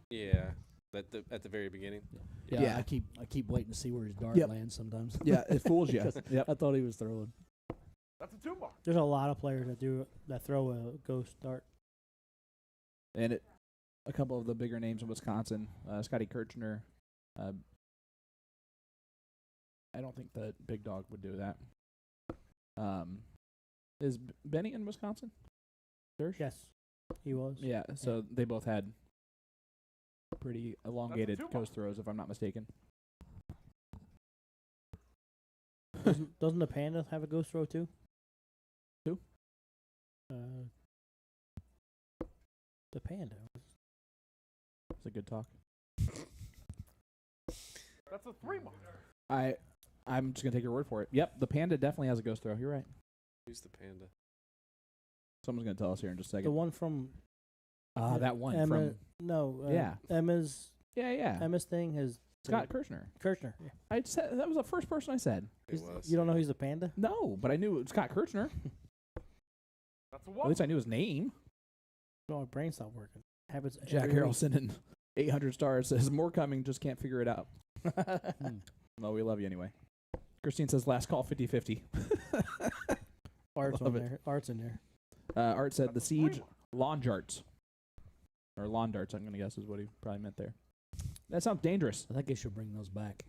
Yeah. At the very beginning. yeah. I keep waiting to see where his dart Yep. lands sometimes. Yeah, it fools you. Because Yep. I thought he was throwing. That's a 2 bar. There's a lot of players that throw a ghost dart. And a couple of the bigger names in Wisconsin, Scotty Kirchner. I don't think that Big Dog would do that. Is Benny in Wisconsin? Serge? Yes, he was. Yeah, so they both had pretty elongated 2 bar. ghost throws, if I'm not mistaken. Doesn't the Panda have a ghost throw too? Who? The Panda. It's a good talk. That's a 3 bar. I'm just gonna take your word for it. Yep, the Panda definitely has a ghost throw. You're right. Who's the Panda? Someone's gonna tell us here in just a second. The one from That one Emma, from no. Yeah. Emma's Emma's thing has Scott Kirchner. Kirchner. Yeah. I said that was the first person I said. It was. You don't know he's the Panda? No, but I knew it was Scott Kirchner. That's a At 1 least I knew his name. No, my brain stopped working. Happens. Jack every week. Harrelson and 800 stars says more coming, just can't figure it out. Well, we love you anyway. Christine says last call 50-50. Art's Love on it. there. Art's in there. Art said the That's a 3 siege bar. lawn darts. Or lawn darts, I'm gonna guess is what he probably meant there. That sounds dangerous. I think they should bring those back.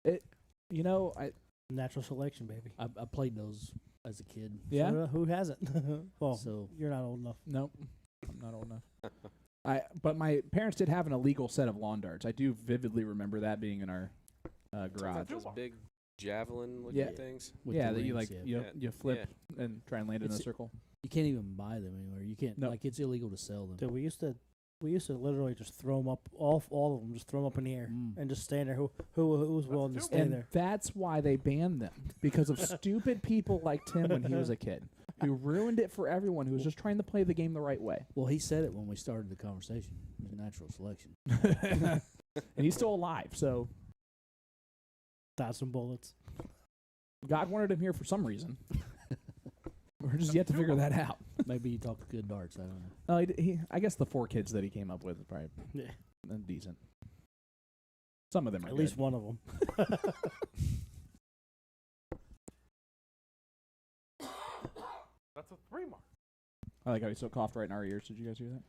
You know, Natural selection, baby. I played those as a kid. yeah. So, who hasn't? Well, So you're not old enough. Nope. I'm not old enough. But my parents did have an illegal set of lawn darts. I do vividly remember that being in our garage. Those big javelin looking Yeah. things. with Yeah, the that you rings, like yeah. you flip and try and land it in a It's- circle. You can't even buy them anywhere. You can't No. like it's illegal to sell them. Dude, we used to literally just throw them up, all of them, just throw them up in the air Mm. and just stand there. Who was willing to stay And there? that's why they banned them because of stupid people like Tim when he was a kid who ruined it for everyone who was just trying to play the game the right way. Well, he said it when we started the conversation. It was natural selection. And he's still alive, so Dodge some bullets. God wanted him here for some reason. We're just yet to figure that out. Maybe he talked good darts. I don't know. I guess the 4 kids that he came up with are probably Yeah. decent. Some of them are At least one of them. That's a 3 bar. I like how he still coughed right in our ears. Did you guys hear that?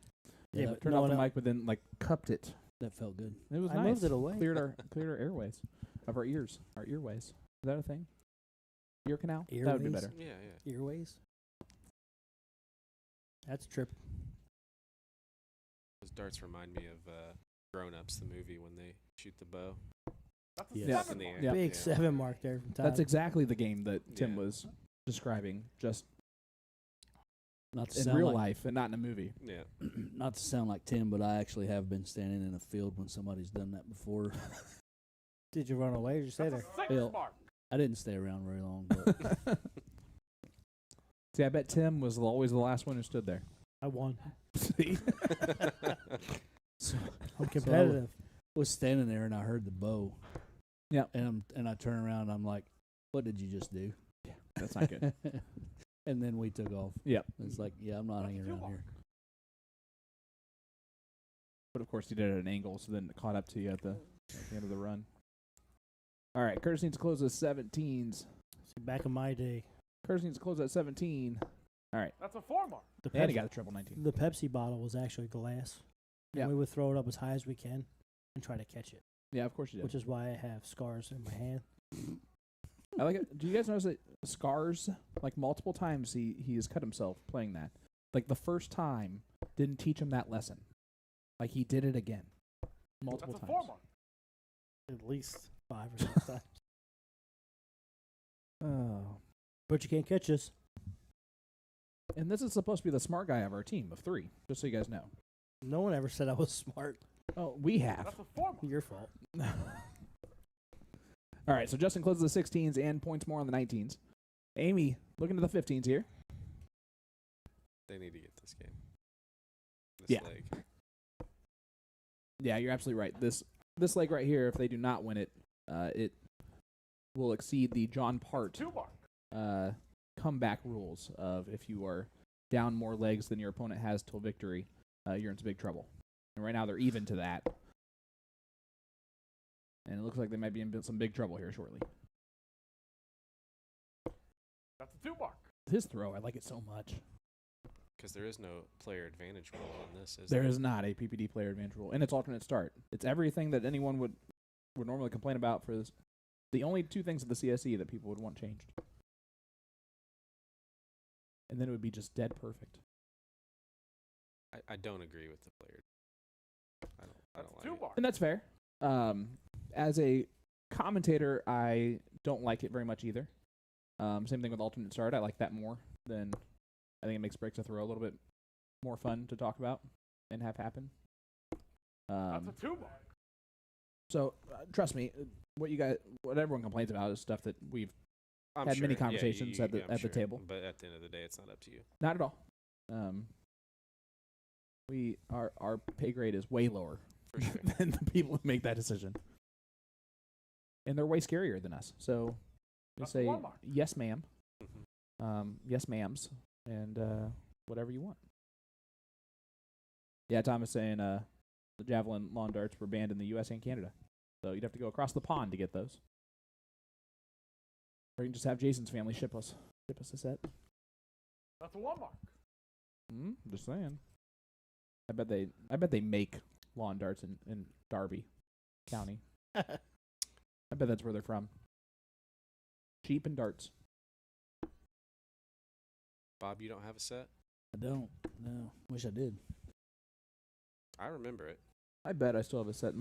Yeah, Yeah, but turned no off the one mic, but then like cupped it That felt good. It was I nice. moved it away. Cleared our airways of our ears, our earways. Is that a thing? Ear canal? That would be Earways? better. Yeah, yeah. Earways. That's a trip. Those darts remind me of Grown Ups, the movie, when they shoot the bow. That's a Yes. Up in the air. Yeah. Big Yeah. 7 mark there from Todd. That's exactly the game that Tim Yeah. was describing, just Not to in sound real like, life and not in a movie. Yeah. not to sound like Tim, but I actually have been standing in a field when somebody's done that before. Did you run away or you stay That's there? a 6 Well, mark. I didn't stay around very long, but See, I bet Tim was always the last one who stood there. I won. See? so, I'm competitive. was standing there and I heard the bow. Yeah. And I turn around and I'm like, "What did you just do?" That's not good. And then we took off. Yep. It's like, yeah, I'm not hanging around here. But of course, he did it at an angle, so then it caught up to you at the end of the run. All right, Curtis needs to close at 17s. See, back in my day, Curtis needs to close at 17. All right, That's a 4 mark. the and he Pepsi, got a triple 19. the Pepsi bottle was actually glass. Yeah. And we would throw it up as high as we can and try to catch it, Yeah, of course you did. which is why I have scars in my hand. I like it. Do you guys notice that scars, like multiple times, he has cut himself playing that? Like the first time didn't teach him that lesson. Like he did it again, multiple That's a times. 4 mark. At least 5 or 6 times. Oh. But you can't catch us. And this is supposed to be the smart guy of our team of 3, just so you guys know. No one ever said I was smart. Oh, we have. That's a 4 mark. Your fault. All right, so Justin closes the 16s and points more on the 19s. Amy, looking to the 15s here. They need to get this game. This Yeah. leg. Yeah, you're absolutely right. This leg right here, if they do not win it, it will exceed the John Part 2 mark. comeback rules of if you are down more legs than your opponent has till victory, you're in some big trouble. And right now they're even to that. And it looks like they might be in some big trouble here shortly. That's a 2 mark. His throw, I like it so much. Because there is no player advantage rule on this, is There is not a PPD player advantage rule, and it's alternate start. It's everything that anyone would normally complain about for this. The only 2 things of the CSE that people would want changed. And then it would be just dead perfect. I don't agree with the player. I don't That's like 2 it. mark. And that's fair. As a commentator, I don't like it very much either. Same thing with alternate start. I like that more than I think it makes breaks a throw a little bit more fun to talk about and have happen. That's a 2 mark. So trust me, what everyone complains about is stuff that we've I'm had sure. many Yeah, conversations I'm at the sure. table. But at the end of the day, it's not up to you. Not at all. Our pay grade is way lower For sure. than the people who make that decision, and they're way scarier than us. So just That's a say 1 mark. yes, ma'am. Mhm. Yes, ma'ams, and whatever you want. Yeah, Tom is saying the javelin lawn darts were banned in the U.S. and Canada, so you'd have to go across the pond to get those. Or you can just have Jason's family ship us a set. That's a 1 mark. Just saying. I bet they make lawn darts in Darby County. I bet that's where they're from. Sheep and darts. Bob, you don't have a set? I don't. No. Wish I did. I remember it. I bet I still have a set.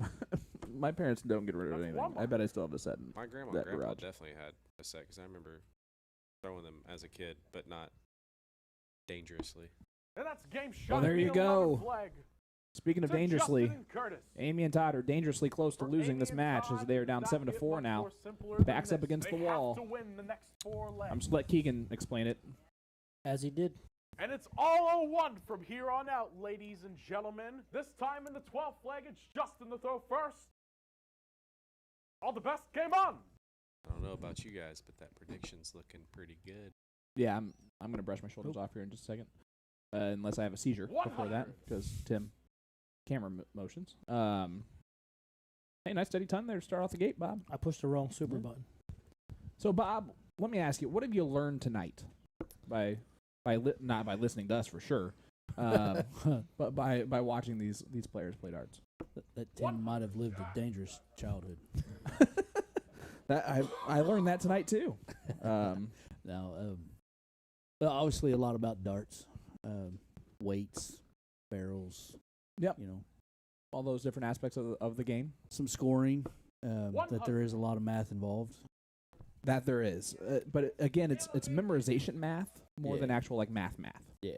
My parents don't get rid of That's anything. I Walmart. bet I still have a set. My grandma That and grandpa garage. definitely had a set because I remember throwing them as a kid, but not dangerously. And that's game shot. Well, there you the 11th go. Flag Speaking of to dangerously, Justin and Curtis. Amy and Todd are dangerously close to For losing Amy this and match as Todd, they are it down does not 7-4 get now. much more simpler than Backs up this. against They the have wall. to win the next 4 legs. I'm just let Keegan explain it. As he did. And it's all 0-1 from here on out, ladies and gentlemen. This time in the 12th flag, it's Justin to throw first. All the best, game on! I don't know about you guys, but that prediction's looking pretty good. Yeah, I'm gonna brush my shoulders off here in just a second, unless I have a seizure before that, 100. because Tim, camera motions. Hey, nice steady ton there to start off the gate, Bob. I pushed the wrong super button. So, Bob, let me ask you, what have you learned tonight not by listening to us for sure, but by watching these players play darts? That Tim might have lived a dangerous childhood. I learned that tonight too. Now, obviously a lot about darts, weights, barrels. Yep. You know, All those different aspects of the game. some scoring. That there is a lot of math involved. That there is, but again, it's memorization math more than actual like math. Yeah.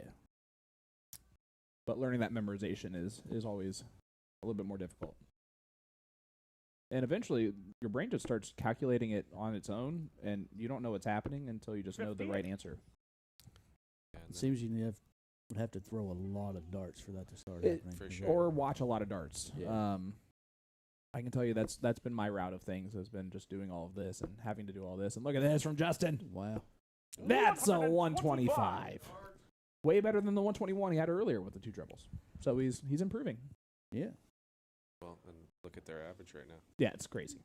But learning that memorization is always a little bit more difficult. And eventually, your brain just starts calculating it on its own, and you don't know what's happening until you just know the right answer. It seems you would have to throw a lot of darts for that to start happening. For sure. Or watch a lot of darts. Yeah. I can tell you that's been my route of things, has been just doing all of this and having to do all this. And look at this from Justin. Wow. That's a 125. Way better than the 121 he had earlier with the 2 dribbles. So he's improving. Yeah. Well, and look at their average right now. Yeah, it's crazy.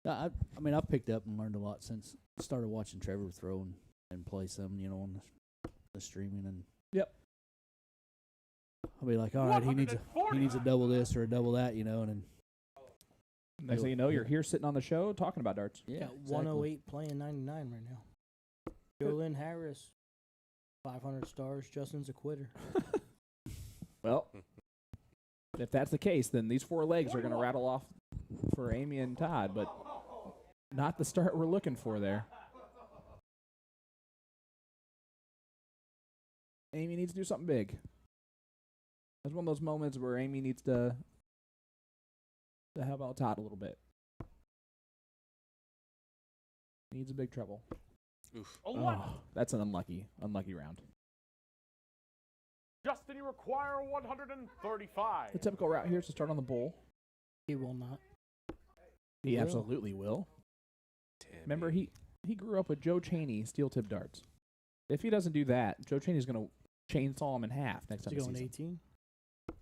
I mean, I've picked up and learned a lot since I started watching Trevor throw and play some, on the streaming. And yep. I'll be like, all right, he needs a double this or a double that, and then next thing you know, you're here sitting on the show talking about darts. yeah, Got exactly. 108 playing 99 right now. Jolyn Harris, 500 stars. Justin's a quitter. Well, if that's the case, then these 4 legs are going to rattle off for Amy and Todd, but not the start we're looking for there. Amy needs to do something big. That's one of those moments where Amy needs to help out Todd a little bit. Needs a big treble. Oof. Oh, that's an unlucky round. Justin, you require 135. The typical route here is to start on the bull. He will not. He will. absolutely will. Damn. Remember, he grew up with Joe Chaney steel tip darts. If he doesn't do that, Joe Chaney's going to chainsaw him in half next time He's he going sees him. 18.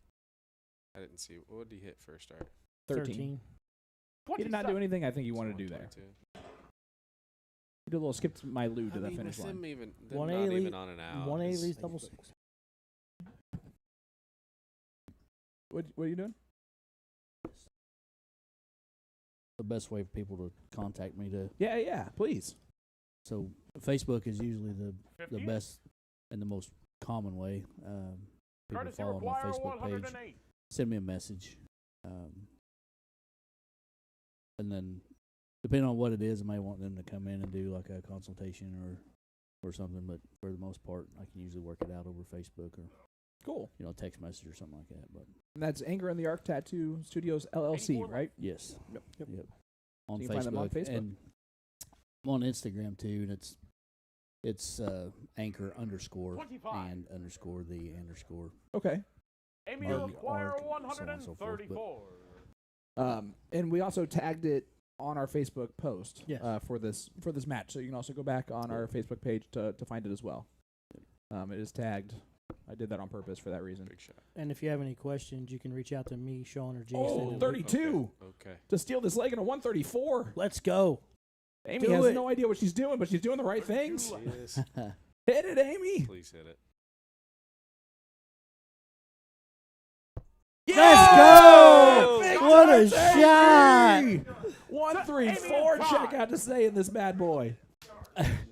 I didn't see. What did he hit first start? 13. He did not do anything I think he wanted to do there. 22. He did a little skip to my loo to I the mean, finish with line. them even, them 180 not even on and out. 180 is- leads double 6. What are you doing? The best way for people to contact me Yeah, please. So Facebook is usually the 50? best and the most common way. People Courtesy follow my require Facebook page. 108. Send me a message. And then, depending on what it is, I may want them to come in and do like a consultation or something. But for the most part, I can usually work it out over Facebook or Cool. text message or something like that. But And that's Anger in the Arc Tattoo Studios LLC, 84. right? yes, Yep. yep. On So you can Facebook, find them on Facebook. and I'm on Instagram too, and it's Anchor _, 25. and _ the _ Okay. Amy, you Arc, require Arc, so on and so forth, but- 134. And we also tagged it on our Facebook post Yes. for this match, so you can also go back on our Facebook page to find it as well. It is tagged. I did that on purpose for that reason. Big shot. And if you have any questions, you can reach out to me, Sean, or Jason. Oh, and 32 Okay. to steal this leg in a 134. Let's go. Amy Do has it. no idea what she's doing, but she's doing the right things. She is. Hit it, Amy. Please hit it. Let's go! Big What a time, shot! Amy! 134 check out to say in this bad boy.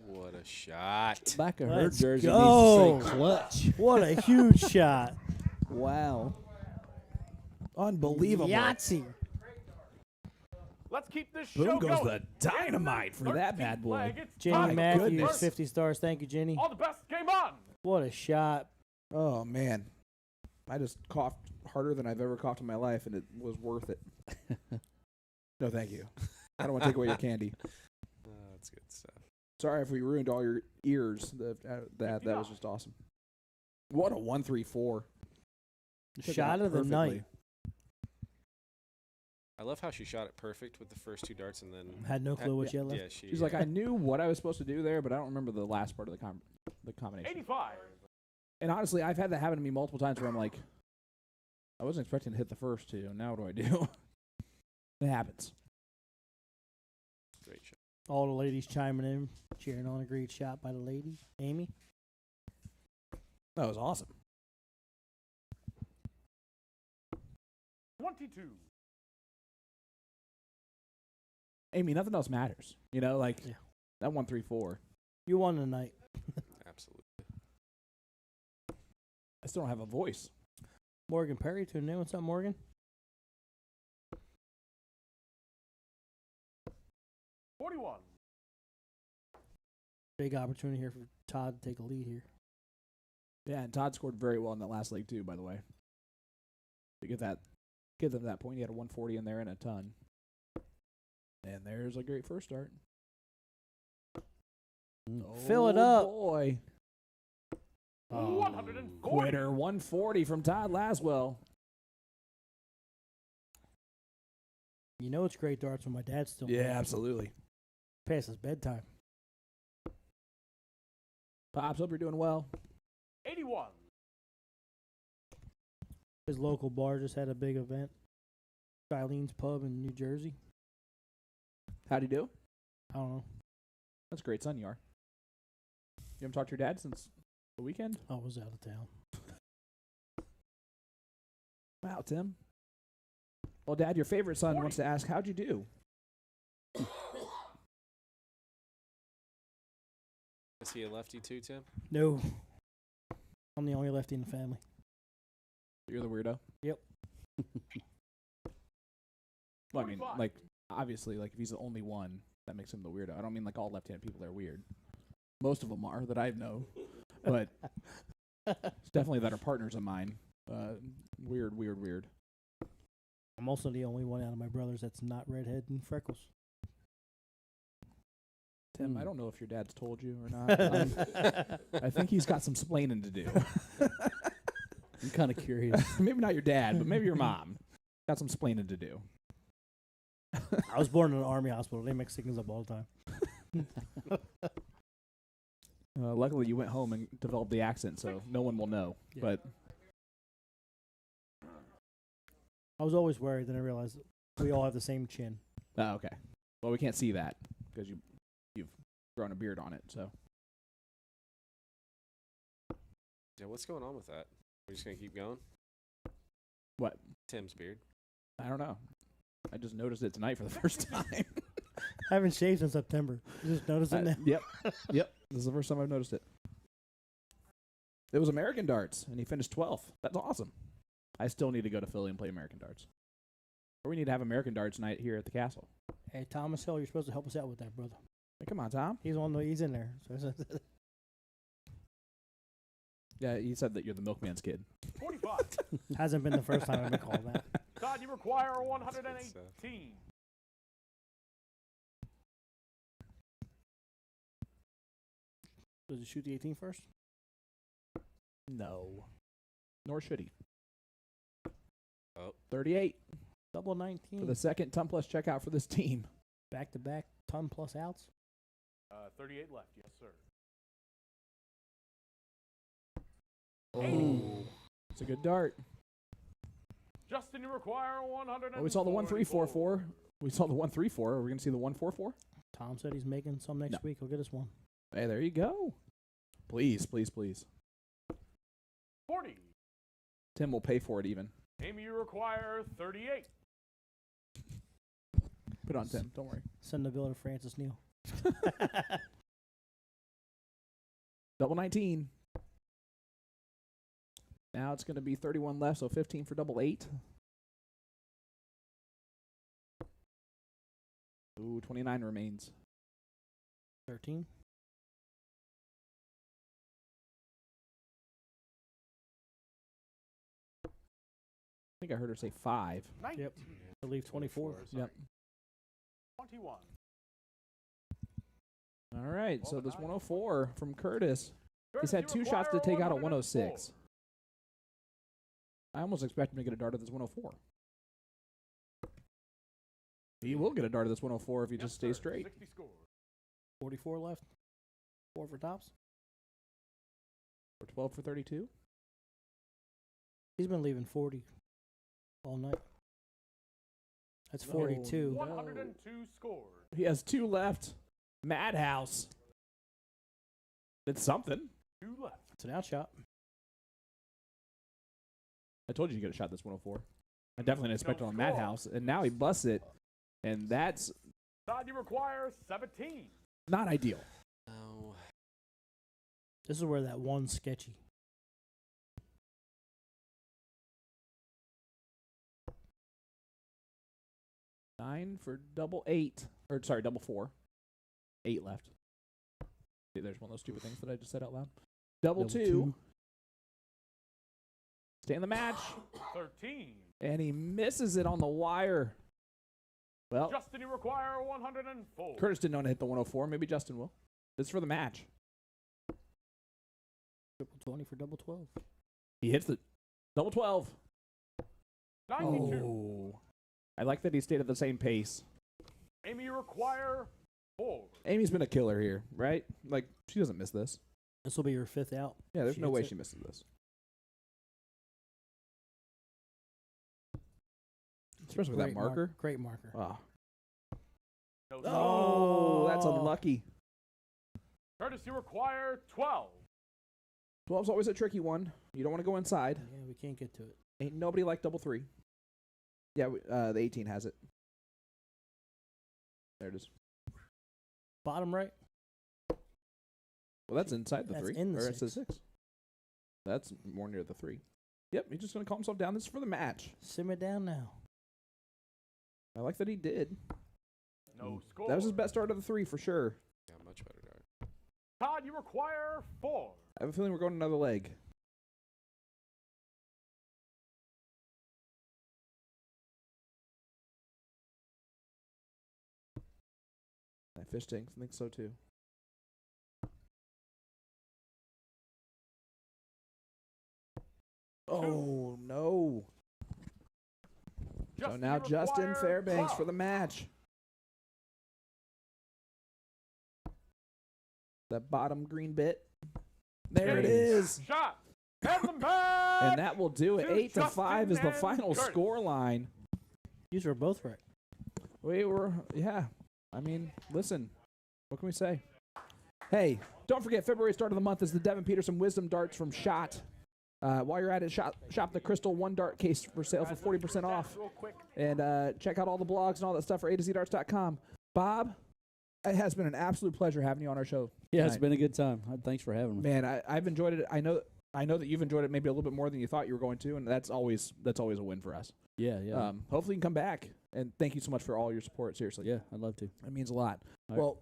What a shot. Back of her Let's jersey go. needs to say clutch. What a huge shot. Wow. Unbelievable. Yahtzee. Let's keep this Boom show goes going. the dynamite for that bad 13th boy. leg, it's Jenny time. Matthews, goodness. 50 stars. Thank you, Jenny. All the best. Game on. What a shot. Oh, man. I just coughed harder than I've ever coughed in my life, and it was worth it. No, thank you. I don't want to take away your candy. That's good stuff. Sorry if we ruined all your ears. That was just awesome. What a 134. Took it Shot out of the perfectly. night. I love how she shot it perfect with the first 2 darts and then. Had no clue what you had left. Yeah, She's like, I knew what I was supposed to do there, but I don't remember the last part of the combination. 85. And honestly, I've had that happen to me multiple times where I'm like, I wasn't expecting to hit the first 2. Now what do I do? It happens. Great shot. All the ladies chiming in, cheering on a great shot by the lady. Amy. That was awesome. 22. Amy, nothing else matters. You know, like Yeah. that 1-3-4. You won tonight. Absolutely. I still don't have a voice. Morgan Perry tuned in. What's up, Morgan? 41. Big opportunity here for Todd to take a lead here. Yeah, and Todd scored very well in that last leg too, by the way. To give them that point, he had a 140 in there and a ton. And there's a great first start. Fill it up. Boy. 140. Quitter 140 from Todd Laswell. You know it's great darts when my dad's still Yeah, there. absolutely. Past his bedtime. Pops, hope you're doing well. 81. His local bar just had a big event. Eileen's Pub in New Jersey. How'd he do? I don't know. That's a great son you are. You haven't talked to your dad since the weekend? I was out of town. Wow, Tim. Well, Dad, your favorite son wants to ask, how'd you do? Is he a lefty too, Tim? No. I'm the only lefty in the family. You're the weirdo? Yep. Well, I mean, like, obviously, like, if he's the only one, that makes him the weirdo. I don't mean, like, all left-handed people are weird. Most of them are, that I know. But it's definitely that are partners of mine. Weird. I'm also the only one out of my brothers that's not redhead and freckles. Tim, I don't know if your dad's told you or not. I think he's got some splaining to do. I'm kind of curious. Maybe not your dad, but maybe your mom. Got some splaining to do. I was born in an army hospital. They make signals up all the time. Luckily, you went home and developed the accent, so no one will know. Yeah. But I was always worried, then I realized we all have the same chin. okay. Well, we can't see that because you've grown a beard on it. So Yeah, what's going on with that? We're just going to keep going? what? Tim's beard. I don't know. I just noticed it tonight for the first time. I haven't shaved since September. You just noticed it now? Yep. This is the first time I've noticed it. It was American darts, and he finished 12th. That's awesome. I still need to go to Philly and play American darts. Or we need to have American darts night here at the castle. Hey, Thomas Hill, you're supposed to help us out with that, brother. Hey, come on, Tom. He's he's in there. Yeah, he said that you're the milkman's kid. 45. Hasn't been the first time I've been called that. Todd, you require 118. Does he shoot the 18 first? No. Nor should he. Oh. 38 Double 19. for the second ton plus checkout for this team. Back-to-back ton plus outs. 38 left, yes, sir. Oh. It's a good dart. Justin, you require 100. Oh, we saw the 1-3-4-4. We saw the 1-3-4. Are we going to see the 1-4-4? Tom said he's making some next week. He'll get us one. Hey, there you go. Please. 40. Tim will pay for it even. Amy, you require 38. Put it on Tim. Don't worry. Send the bill to Francis Neal. Double 19. Now it's going to be 31 left, so 15 for double 8. Ooh, 29 remains. 13. I think I heard her say 5. 19. Yep. I believe 24. Yep. 21. All right, so this 104 from Curtis. He's Curtis, had you 2 shots to require take out at 104. 106. I almost expect him to get a dart at this 104. He will get a dart at this 104 if he just stays straight. 60 scores. 44 left. 4 for tops. For 12 for 32. He's been leaving 40 all night. That's 42. 102 scores. He has 2 left. Madhouse. It's something. 2 left. It's an outshot. I told you to get a shot this 104. I definitely didn't expect it on Madhouse, and now he busts it, and that's Todd, you require 17. not ideal. No. This is where that one's sketchy. Nine for double 8. Or, sorry, double 4. 8 left. See, there's one of those stupid things that I just said out loud. Double 2. Stay in the match. 13. And he misses it on the wire. Well, Justin, you require 104. Curtis didn't know to hit the 104. Maybe Justin will. This is for the match. Triple 20 for double 12. He hits the double 12. 92. Oh. I like that he stayed at the same pace. Amy, you require 4. Amy's been a killer here, right? Like, she doesn't miss this. This will be your 5th out. Yeah, there's She no way hits it. she misses this. Especially with that marker. Great marker. Oh. No Oh, that's unlucky. Curtis, you require 12. 12's always a tricky one. You don't want to go inside. Yeah, we can't get to it. Ain't nobody like double 3. Yeah, the 18 has it. There it is. Bottom right. Well, that's inside the That's 3. in the Or it's the 6. 6. That's more near the 3. Yep, he's just going to calm himself down. This is for the match. Simmer down now. I like that he did. No score. That was his best start of the 3 for sure. Yeah, much better dart. Todd, you require 4. I have a feeling we're going another leg. That fish tank thinks so too. Oh no. So Justin, now you Justin require Fairbanks 12. for the match. That bottom green bit. There it is. Shot. Hands them back. And that will do it. to 8 to 5 Justin is the and final Curtis. score line. These were both right. We were, yeah. I mean, listen, what can we say? Hey, don't forget, February start of the month is the Devin Peterson Wisdom Darts from SHOT. While you're at it, shop the Crystal 1 dart case for sale for 40% off. Real quick. And check out all the blogs and all that stuff for A2ZDarts.com. Bob, it has been an absolute pleasure having you on our show. Yeah, it's tonight. been a good time. Thanks for having me. Man, I've enjoyed it. I know that you've enjoyed it maybe a little bit more than you thought you were going to, and that's always a win for us. Yeah, yeah. Hopefully you can come back, and thank you so much for all your support. Seriously, yeah, I'd love to. it means a lot. All right. Well,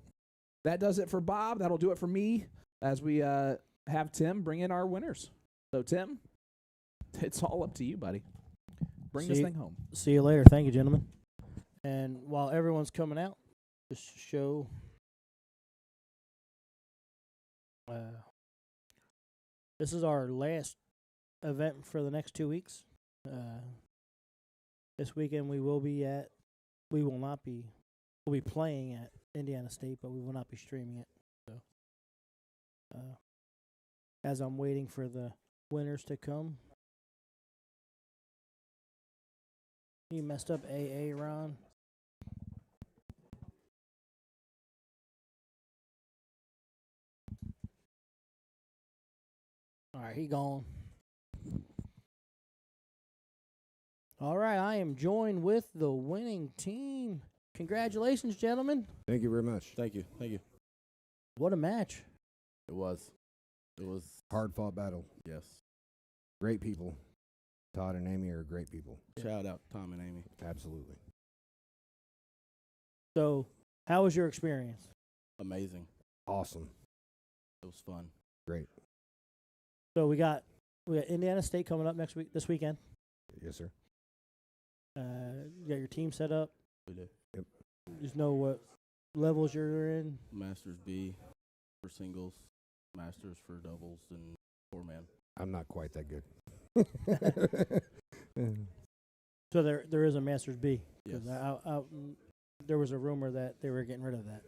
that does it for Bob. That'll do it for me as we have Tim bring in our winners. So Tim, it's all up to you, buddy. Bring this thing home. See you later. Thank you, gentlemen. And while everyone's coming out, just show. This is our last event for the next 2 weeks. This weekend we'll be playing at Indiana State, but we will not be streaming it. So, as I'm waiting for the winners to come. You messed up AA, Ron. All right, he gone. All right, I am joined with the winning team. Congratulations, gentlemen. Thank you very much. Thank you. Thank you. What a match. It was hard fought battle. Yes. Great people. Todd and Amy are great people. Shout out Tom and Amy. Absolutely. So, how was your experience? Amazing. Awesome. It was fun. Great. So we got Indiana State coming up this weekend. Yes, sir. You got your team set up. We do. Yep. Just know what levels you're in. Masters B for singles, Masters for doubles, and 4-man. I'm not quite that good. So there is a Masters B. Yes. There was a rumor that they were getting rid of that.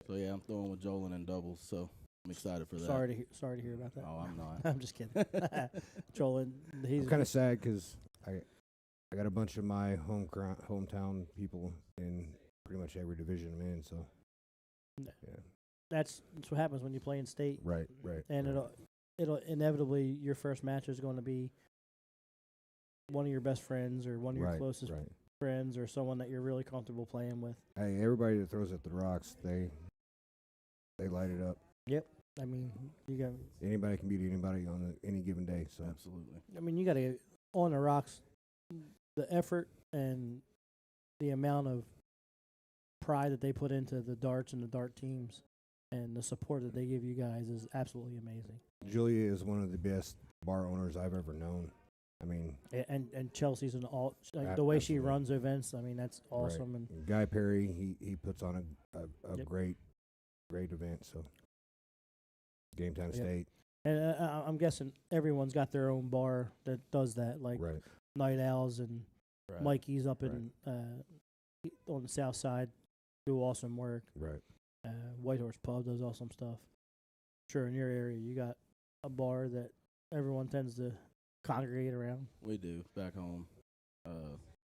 So yeah, I'm throwing with Jolin in doubles, so I'm excited for that. Sorry to hear about that. Oh, I'm not. I'm just kidding. Joel, he's I'm kind of sad because I got a bunch of my hometown people in pretty much every division I'm in. So yeah, that's what happens when you play in state. Right. And it'll inevitably your first match is going to be one of your best friends or one of your Right, closest right. friends or someone that you're really comfortable playing with. Hey, everybody that throws at the rocks, they light it up. Yep. I mean, you got. Anybody can beat anybody on any given day. So Absolutely. I mean, you got to get on the rocks. The effort and the amount of pride that they put into the darts and the dart teams, and the support that they give you guys is absolutely amazing. Julia is one of the best bar owners I've ever known. I mean, And Chelsea's an all like the way she absolutely. runs events. I mean, that's awesome. Right. And Guy Perry, he puts on a Yep. great event. So Game Time Yep. State, and I'm guessing everyone's got their own bar that does that, like right? Night Owls and Right. Mikey's up in on the south side do awesome work. Right. White Horse Pub does awesome stuff. Sure, in your area, you got a bar that everyone tends to congregate around. We do back home.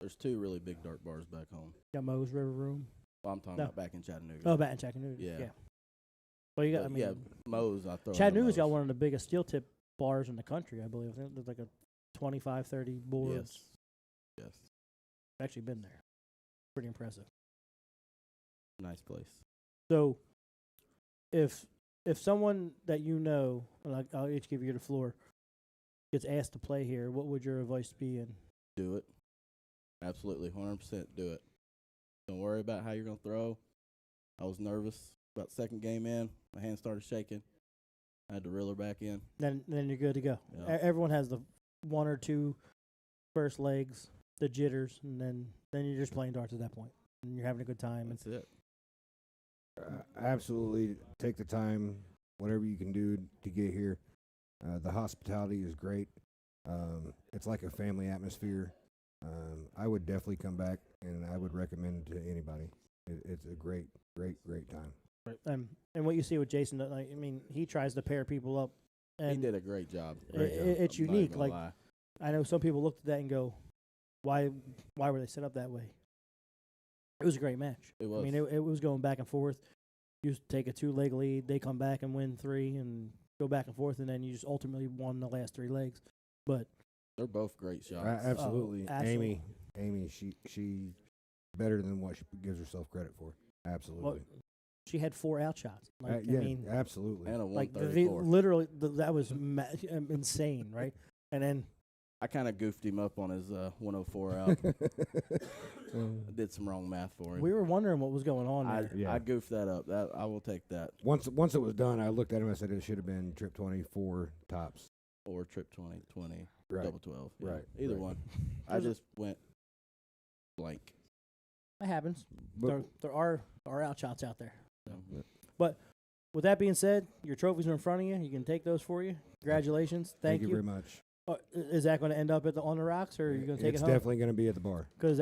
There's 2 really big dart bars back home. Got Moe's River Room. Well, I'm talking No. about back in Chattanooga. Oh, back in Chattanooga. Yeah. Well, you got. But I mean, yeah, Moe's. I throw. Chattanooga's got one of the biggest steel tip bars in the country, I believe. I think there's like a 25, 30 boards. Yes. Yes. I've actually been there. Pretty impressive. Nice place. So, if someone that you know, and I'll each give you the floor, gets asked to play here, what would your advice be? And Do it. Absolutely, 100% do it. Don't worry about how you're gonna throw. I was nervous about second game in. My hand started shaking. I had to reel her back in. then you're good to go. Yeah. Everyone has the 1 or 2 first legs, the jitters, and then you're just playing darts at that point, and you're having a good time. That's it. Absolutely, take the time, whatever you can do to get here. The hospitality is great. It's like a family atmosphere. I would definitely come back, and I would recommend it to anybody. It's a great time. And what you see with Jason, like, I mean, he tries to pair people up. And He did a great job. It's I'm not unique. even Like, gonna lie. I know some people looked at that and go, why were they set up that way? It was a great match. It was. I mean, it was going back and forth. You take a 2-leg lead, they come back and win 3, and go back and forth, and then you just ultimately won the last 3 legs. But They're both great shots. Absolutely. absolutely. Amy, she better than what she gives herself credit for. Absolutely. well, she had 4 out shots. Like, yeah, I mean, absolutely. And a like 134. literally, that was insane, right? And then I kind of goofed him up on his 104 out. I did some wrong math for him. we were wondering what was going on there. Yeah. I goofed that up. That I will take that. Once it was done, I looked at him and I said it should have been trip 24 tops. Or trip 20, Right. double 12. Yeah. Right, Either right. one. I just went blank. That happens. But There are out shots out there. So. But with that being said, your trophies are in front of you. You can take those for you. Congratulations. Thank you very much. Is that going to end up on the rocks, or are you going to take It's it home? definitely going to be at the bar. Because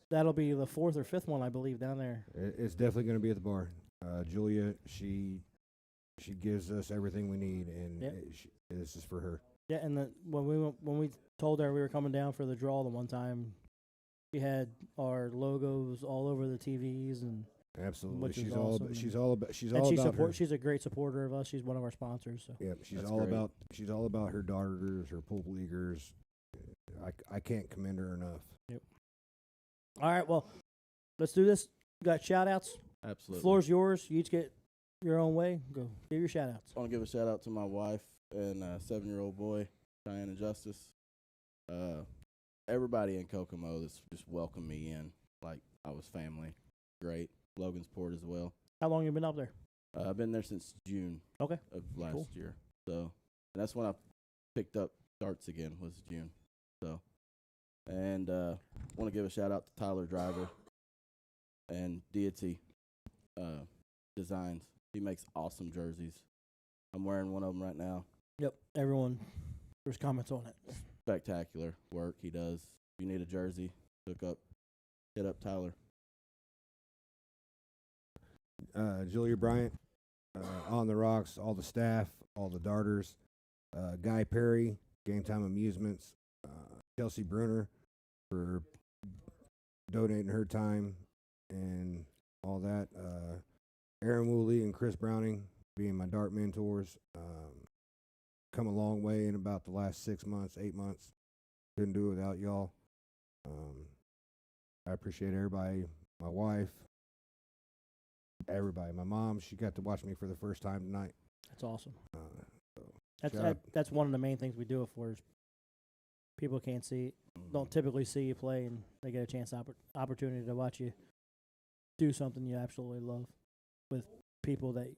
that'll be the 4th or 5th one, I believe, down there. It's definitely going to be at the bar. Julia, she gives us everything we need, and Yep. this is for her. Yeah, and when we told her we were coming down for the draw the one time, she had our logos all over the TVs, and Absolutely, which is she's awesome. all about her. She's a great supporter of us. She's one of our sponsors. So. Yeah, she's That's all great. about her darters, her pool leaguers. I can't commend her enough. Yep. All right, well, let's do this. You got shout outs. Absolutely. Floor's yours. You each get your own way. Go give your shout outs. I want to give a shout out to my wife and 7-year-old boy, Cheyenne and Justice. Everybody in Kokomo that's just welcomed me in like I was family. Great. Logansport as well. How long you been up there? I've been there since June Okay. of last Cool. year. So, and that's when I picked up darts again, was June. So, and want to give a shout out to Tyler Driver and Deity Designs. He makes awesome jerseys. I'm wearing one of them right now. Yep. Everyone, there's comments on it. Spectacular work he does. If you need a jersey, hit up Tyler. Julia Bryant, on the rocks, all the staff, all the darters, Guy Perry, Game Time Amusements, Chelsea Bruner for donating her time and all that. Aaron Woolley and Chris Browning being my dart mentors. Come a long way in about the last 6 months, 8 months. Couldn't do it without y'all. I appreciate everybody. My wife, everybody. My mom, she got to watch me for the first time tonight. That's awesome. Shout out- That's one of the main things we do it for. Is people can't see, don't typically see you play, and they get a chance, opportunity to watch you do something you absolutely love with people that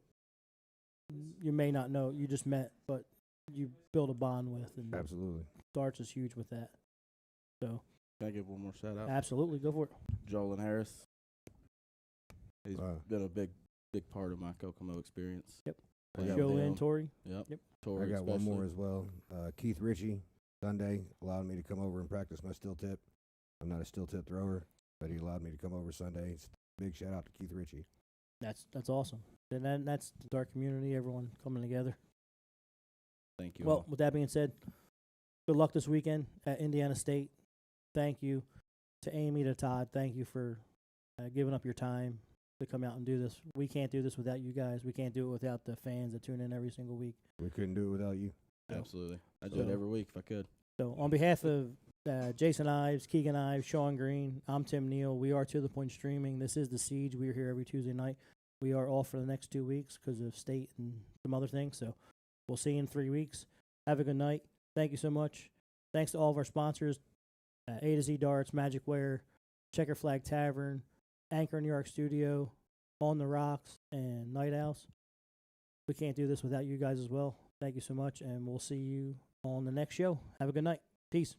you may not know, you just met, but you build a bond with. And Absolutely. darts is huge with that. So, Can I give one more shout out? absolutely, go for it. Joel and Harris. He's been a big part of my Kokomo experience. Yep. Playing Joe with and him. Tori. Yep. Yep. Tori I got one more especially. as well. Keith Ritchie, Sunday, allowed me to come over and practice my steel tip. I'm not a steel tip thrower, but he allowed me to come over Sunday. Big shout out to Keith Ritchie. That's awesome. And that's the dart community, everyone coming together. Thank you. Well, all. with that being said, good luck this weekend at Indiana State. Thank you to Amy, to Todd. Thank you for giving up your time to come out and do this. We can't do this without you guys. We can't do it without the fans that tune in every single week. We couldn't do it without you. Absolutely. I do it every week if I could. So on behalf of Jason Ives, Keegan Ives, Sean Green, I'm Tim Neal. We are To The Point Streaming. This is The Siege. We are here every Tuesday night. We are off for the next 2 weeks because of state and some other things. So we'll see you in 3 weeks. Have a good night. Thank you so much. Thanks to all of our sponsors, A to Z Darts, Magic Wear, Checker Flag Tavern, Anchor New York Studio, On the Rocks, and Night Owls. We can't do this without you guys as well. Thank you so much, and we'll see you on the next show. Have a good night. Peace.